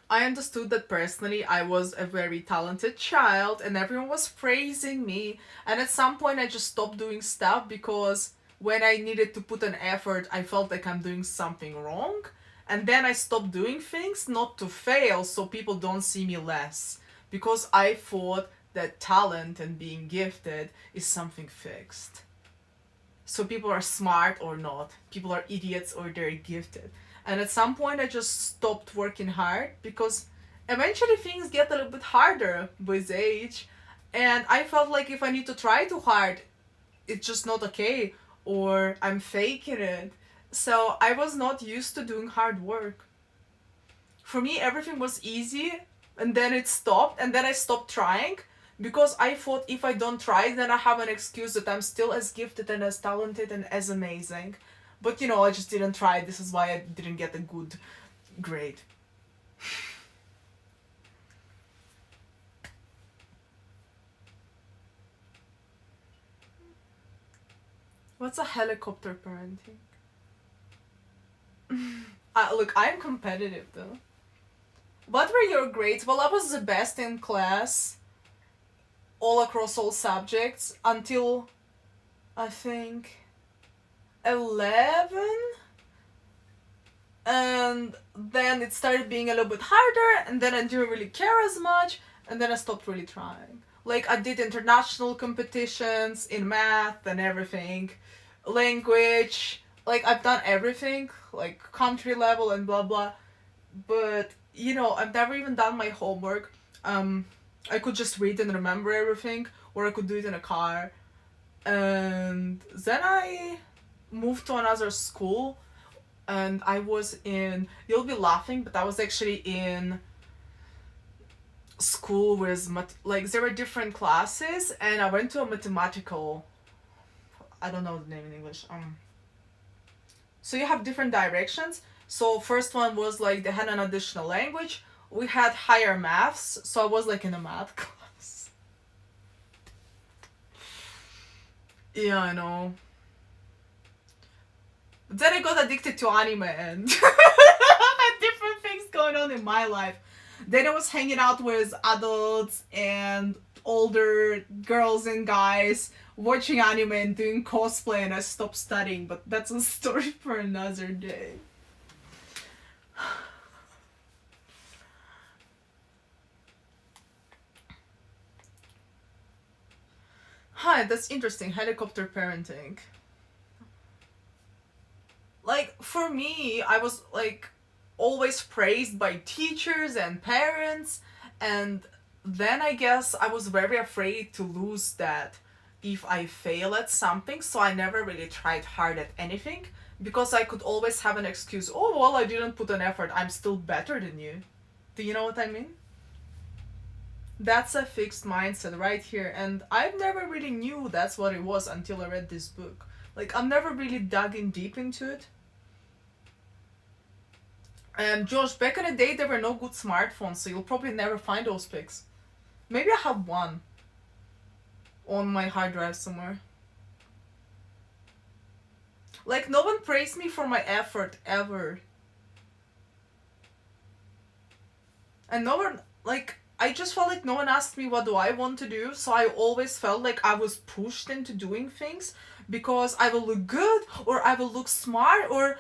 I understood that personally I was a very talented child and everyone was praising me, and at some point I just stopped doing stuff because when I needed to put an effort I felt like I'm doing something wrong, and then I stopped doing things not to fail so people don't see me less, because I thought that talent and being gifted is something fixed. So people are smart or not, people are idiots or they're gifted. And at some point I just stopped working hard because eventually things get a little bit harder with age, and I felt like if I need to try too hard, it's just not okay, or I'm faking it. So I was not used to doing hard work. For me, everything was easy, and then it stopped, and then I stopped trying because I thought if I don't try, then I have an excuse that I'm still as gifted and as talented and as amazing. But you know, I just didn't try. This is why I didn't get a good grade. What's a helicopter parenting? Look, I'm competitive though. What were your grades? Well, I was the best in class, all across all subjects, until I think 11, and then it started being a little bit harder, and then I didn't really care as much, and then I stopped really trying. Like, I did international competitions in math and everything, language, like I've done everything, like country level and blah blah, but you know, I've never even done my homework. I could just read and remember everything, or I could do it in a car. And then I moved to another school, and I was in, you'll be laughing, but I was actually in school with like there were different classes, and I went to a mathematical, I don't know the name in English, so you have different directions. So first one was like they had an additional language, we had higher maths, so I was like in a math class. Yeah, I know. Then I got addicted to anime and different things going on in my life. Then I was hanging out with adults and older girls and guys, watching anime and doing cosplay, and I stopped studying, but that's a story for another day. Hi, that's interesting. Helicopter parenting. Like, for me, I was, like, always praised by teachers and parents, and then I guess I was very afraid to lose that if I fail at something, so I never really tried hard at anything, because I could always have an excuse, oh, well, I didn't put an effort, I'm still better than you. Do you know what I mean? That's a fixed mindset right here, and I've never really knew that's what it was until I read this book. Like, I've never really dug in deep into it. And Josh, back in the day, there were no good smartphones, so you'll probably never find those pics. Maybe I have one on my hard drive somewhere. Like, no one praised me for my effort, ever. And no one, like, I just felt like no one asked me what do I want to do, so I always felt like I was pushed into doing things because I will look good, or I will look smart, or,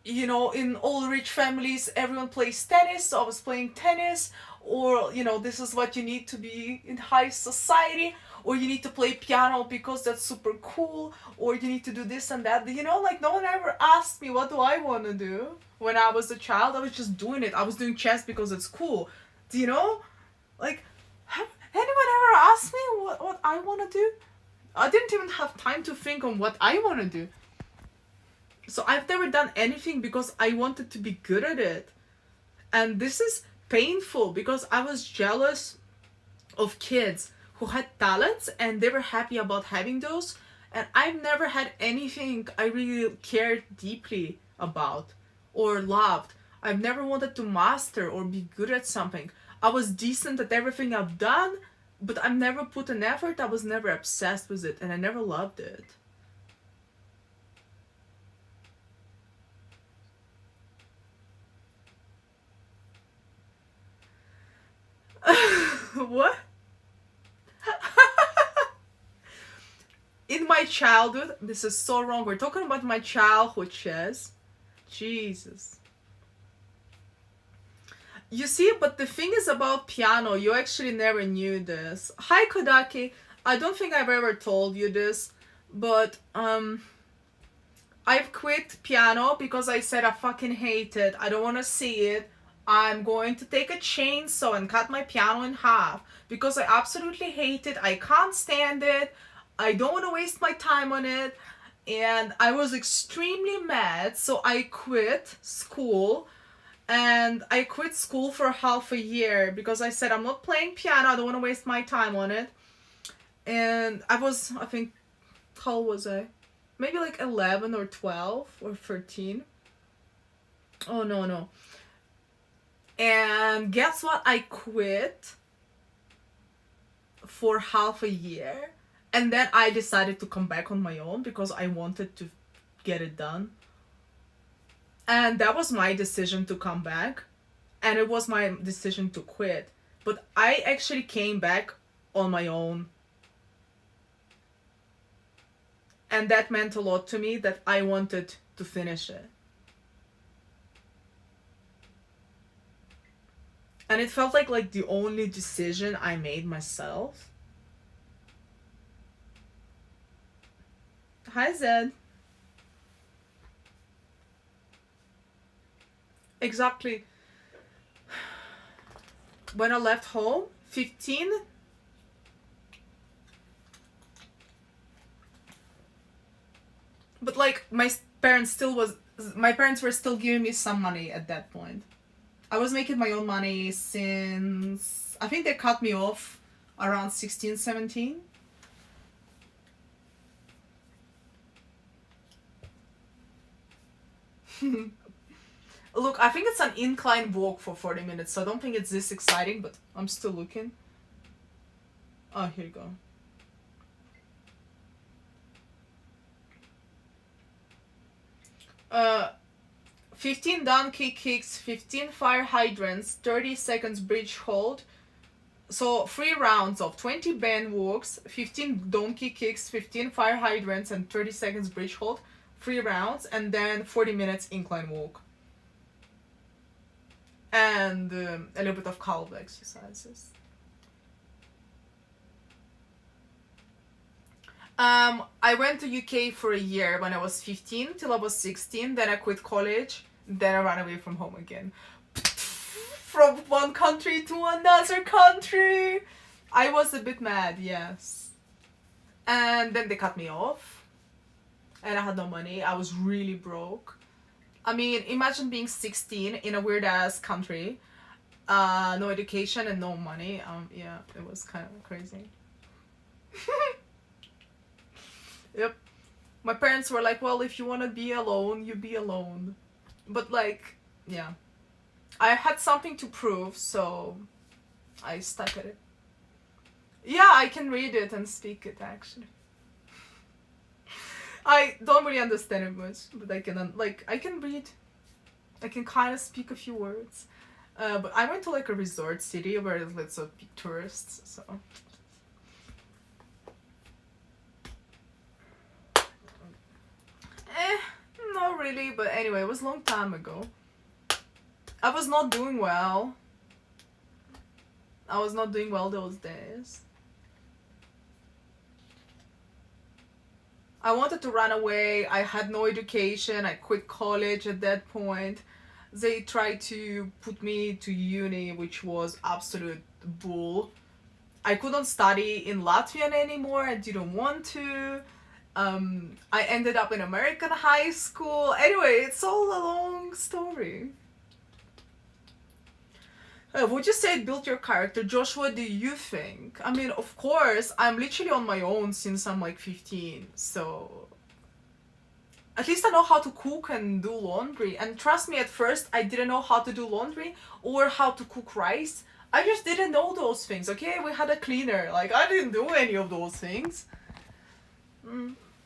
you know, in all rich families, everyone plays tennis, so I was playing tennis, or, you know, this is what you need to be in high society, or you need to play piano because that's super cool, or you need to do this and that. You know, like, no one ever asked me what do I want to do. When I was a child, I was just doing it. I was doing chess because it's cool. Do you know? Like, have anyone ever asked me what I want to do? I didn't even have time to think on what I want to do. So I've never done anything because I wanted to be good at it. And this is painful because I was jealous of kids who had talents and they were happy about having those. And I've never had anything I really cared deeply about or loved. I've never wanted to master or be good at something. I was decent at everything I've done, but I've never put an effort. I was never obsessed with it, and I never loved it. What? In my childhood, this is so wrong. We're talking about my childhood, Chess. Jesus. You see, but the thing is about piano, you actually never knew this. Hi, Kodaki. I don't think I've ever told you this, but, I've quit piano because I said I fucking hate it. I don't want to see it. I'm going to take a chainsaw and cut my piano in half because I absolutely hate it. I can't stand it. I don't want to waste my time on it. And I was extremely mad, so I quit school. And I quit school for half a year because I said I'm not playing piano. I don't want to waste my time on it. And I was, I think, how old was I? Maybe like 11 or 12 or 13. Oh, no. And guess what? I quit for half a year. And then I decided to come back on my own because I wanted to get it done. And that was my decision to come back. And it was my decision to quit. But I actually came back on my own. And that meant a lot to me that I wanted to finish it. And it felt like the only decision I made myself. Hi, Zed. Exactly. When I left home, 15. But like my parents were still giving me some money at that point. I was making my own money since I think they cut me off around 16, 17. Look, I think it's an incline walk for 40 minutes, so I don't think it's this exciting, but I'm still looking. Oh, here you go. Uh, 15 donkey kicks, 15 fire hydrants, 30 seconds bridge hold. So 3 rounds of 20 band walks, 15 donkey kicks, 15 fire hydrants, and 30 seconds bridge hold. 3 rounds, and then 40 minutes incline walk. And a little bit of calf exercises. I went to UK for a year when I was 15 till I was 16. Then I quit college. Then I ran away from home again. From one country to another country. I was a bit mad, yes. And then they cut me off. And I had no money. I was really broke. I mean, imagine being 16 in a weird ass country. No education and no money. Yeah, it was kind of crazy. Yep. My parents were like, well, if you want to be alone, you be alone. But like, yeah. I had something to prove, so I stuck at it. Yeah, I can read it and speak it actually. I don't really understand it much, but I can I can read. I can kind of speak a few words. But I went to like a resort city where there's lots of tourists, so. Not really, but anyway, it was a long time ago. I was not doing well. I was not doing well those days. I wanted to run away. I had no education. I quit college at that point. They tried to put me to uni, which was absolute bull. I couldn't study in Latvian anymore. I didn't want to. I ended up in American high school. Anyway, it's all a long story. Would you say it built your character? Josh, what do you think? I mean, of course, I'm literally on my own since I'm like 15, so... At least I know how to cook and do laundry. And trust me, at first, I didn't know how to do laundry or how to cook rice. I just didn't know those things, okay? We had a cleaner. Like, I didn't do any of those things.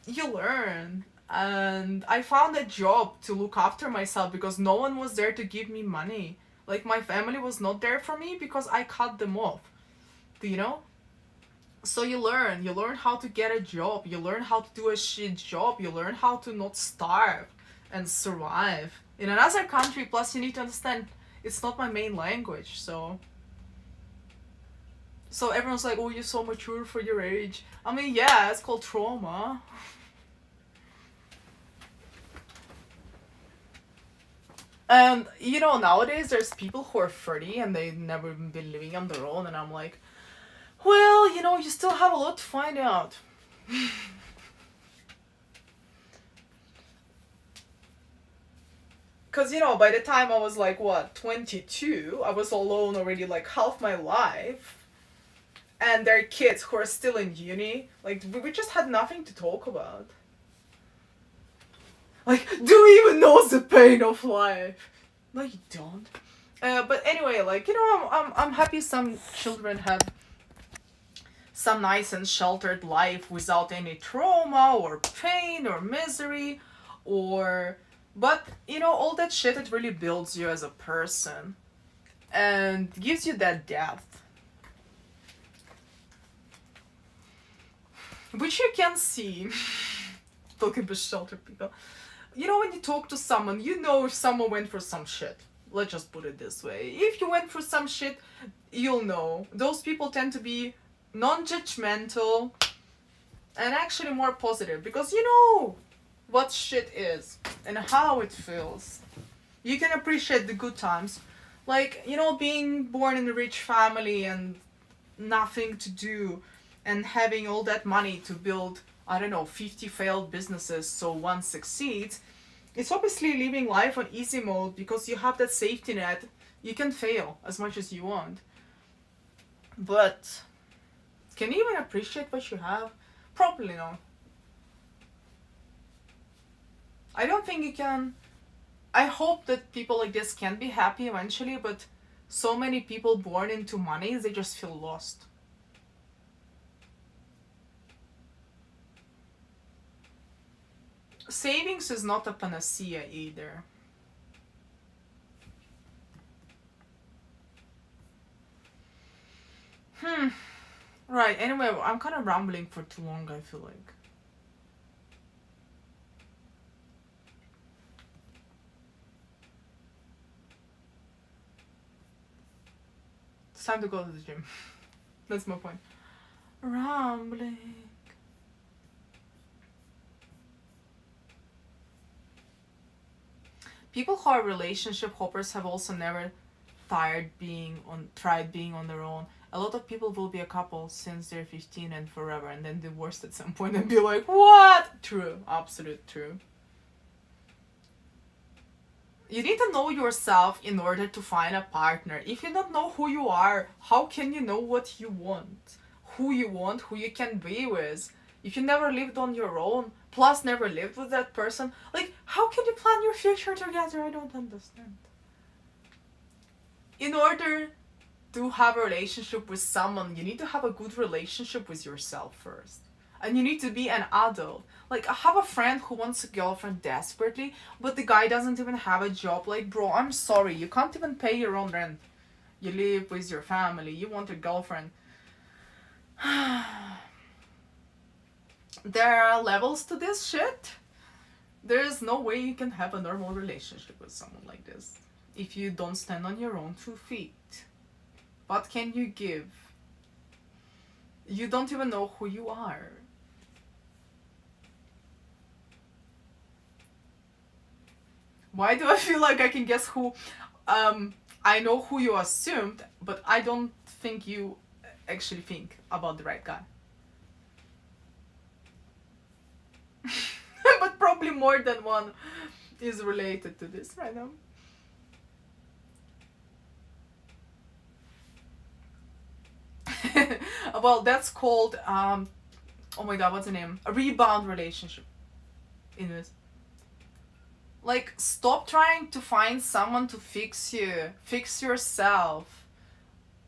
You learn. And I found a job to look after myself because no one was there to give me money. Like, my family was not there for me because I cut them off. Do you know? So you learn how to get a job, you learn how to do a shit job, you learn how to not starve and survive in another country. Plus you need to understand it's not my main language, so everyone's like, oh, you're so mature for your age. I mean, yeah, it's called trauma. And you know, nowadays there's people who are 30 and they've never even been living on their own, and I'm like, well, you know, you still have a lot to find out. Because, you know, by the time I was like, what, 22, I was alone already like half my life. And there are kids who are still in uni. Like, we just had nothing to talk about. Like, do you even know the pain of life? No, you don't. But anyway, like, you know, I'm happy some children have some nice and sheltered life without any trauma or pain or misery or... But, you know, all that shit, it really builds you as a person and gives you that depth. Which you can see talking about sheltered people. You know, when you talk to someone, you know if someone went for some shit. Let's just put it this way. If you went for some shit, you'll know. Those people tend to be non-judgmental and actually more positive because you know what shit is and how it feels. You can appreciate the good times. Like, you know, being born in a rich family and nothing to do and having all that money to build, I don't know, 50 failed businesses so one succeeds. It's obviously living life on easy mode because you have that safety net. You can fail as much as you want. But can you even appreciate what you have? Probably not. I don't think you can. I hope that people like this can be happy eventually, but so many people born into money, they just feel lost. Savings is not a panacea either. Right, anyway, I'm kind of rambling for too long, I feel like. It's time to go to the gym. That's my point. Rambling. People who are relationship hoppers have also never tried being on their own. A lot of people will be a couple since they're 15 and forever, and then divorced at some point and be like, what? True. Absolute true. You need to know yourself in order to find a partner. If you don't know who you are, how can you know what you want? Who you can be with? If you never lived on your own, plus never lived with that person, like, how can you plan your future together? I don't understand. In order to have a relationship with someone, you need to have a good relationship with yourself first. And you need to be an adult. Like, I have a friend who wants a girlfriend desperately, but the guy doesn't even have a job. Like, bro, I'm sorry, you can't even pay your own rent. You live with your family, you want a girlfriend. There are levels to this shit. There's no way you can have a normal relationship with someone like this if you don't stand on your own 2 feet. What can you give? You don't even know who you are. Why do I feel like I can guess who? I know who you assumed, but I don't think you actually think about the right guy. But probably more than one is related to this right now. Well, that's called oh my god, what's the name? A rebound relationship. In this. Like, stop trying to find someone to fix you. Fix yourself.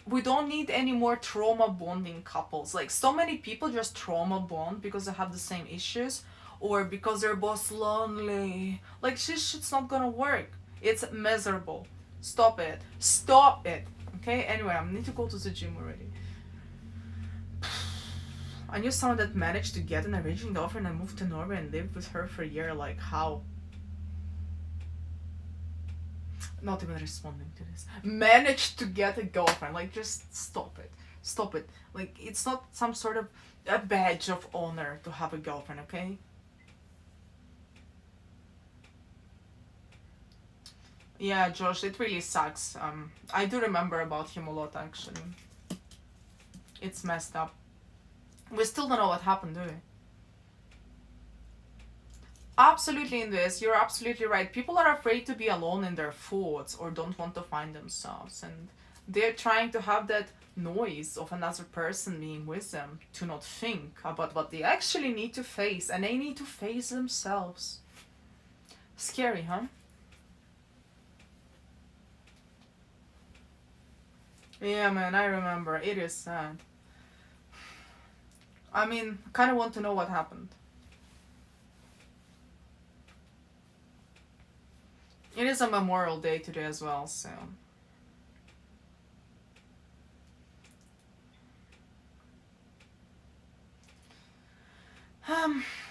We don't need any more trauma bonding couples. Like, so many people just trauma bond because they have the same issues or because they're both lonely. Like, this shit's not gonna work. It's miserable. Stop it. Stop it. Okay? Anyway, I need to go to the gym already. I knew someone that managed to get an Norwegian girlfriend and moved to Norway and lived with her for a year. Like, how? Not even responding to this. Managed to get a girlfriend. Like, just stop it. Stop it. Like, it's not some sort of a badge of honor to have a girlfriend, okay? Yeah, Josh, it really sucks. I do remember about him a lot, actually. It's messed up. We still don't know what happened, do we? Absolutely, in this, you're absolutely right. People are afraid to be alone in their thoughts or don't want to find themselves, and they're trying to have that noise of another person being with them to not think about what they actually need to face, and they need to face themselves. Scary, huh? Yeah, man, I remember. It is sad. I mean, kind of want to know what happened. It is a Memorial Day today as well, so...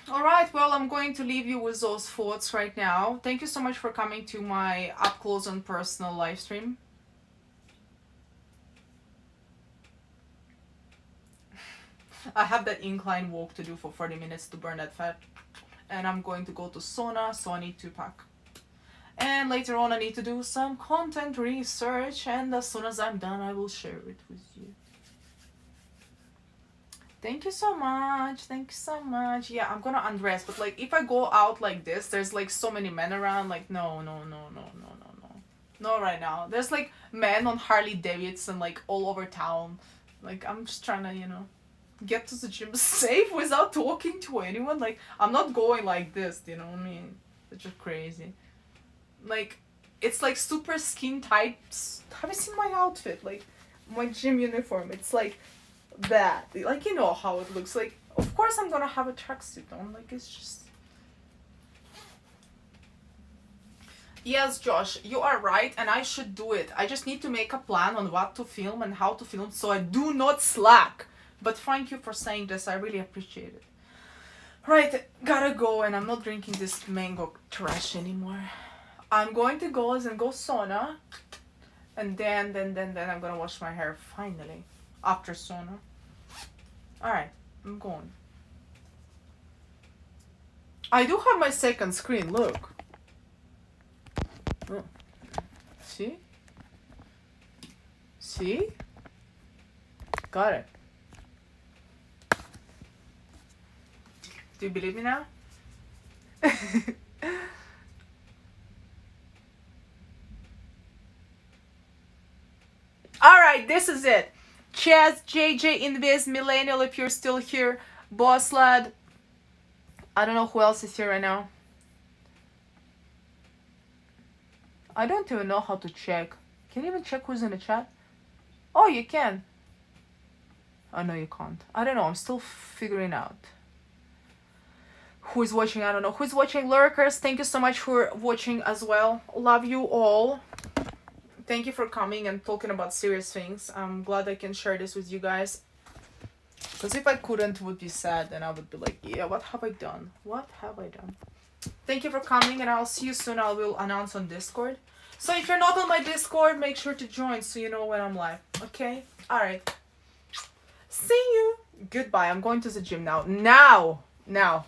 Alright, well, I'm going to leave you with those thoughts right now. Thank you so much for coming to my up close and personal live stream. I have that incline walk to do for 40 minutes to burn that fat. And I'm going to go to sauna, so I need to pack. And later on I need to do some content research, and as soon as I'm done I will share it with you. Thank you so much. Thank you so much. Yeah, I'm gonna undress, but like if I go out like this, there's like so many men around, like no. Not right now. There's like men on Harley Davidson like all over town. Like I'm just trying to, you know, get to the gym safe without talking to anyone. Like I'm not going like this, you know what I mean? It's just crazy. Like it's like super skin tight. Have you seen my outfit? Like my gym uniform. It's like that. Like, you know how it looks. Like, of course I'm gonna have a tracksuit on. Like, it's just... Yes, Josh, you are right, and I should do it. I just need to make a plan on what to film and how to film, so I do not slack. But thank you for saying this. I really appreciate it. Right, gotta go, and I'm not drinking this mango trash anymore. I'm going to go and go sauna, and then I'm gonna wash my hair finally after sauna. Alright, I'm going. I do have my second screen, look. Oh. See? See? Got it. Do you believe me now? Alright, this is it. Chaz, JJ, Invis, Millennial, if you're still here. Boss Lad. I don't know who else is here right now. I don't even know how to check. Can you even check who's in the chat? Oh, you can. Oh, no, you can't. I don't know. I'm still figuring out. Who is watching? I don't know. Who's watching? Lurkers, thank you so much for watching as well. Love you all. Thank you for coming and talking about serious things. I'm glad I can share this with you guys. Because if I couldn't, it would be sad. And I would be like, yeah, what have I done? What have I done? Thank you for coming, and I'll see you soon. I will announce on Discord. So if you're not on my Discord, make sure to join so you know when I'm live. Okay? Alright. See you. Goodbye. I'm going to the gym now. Now.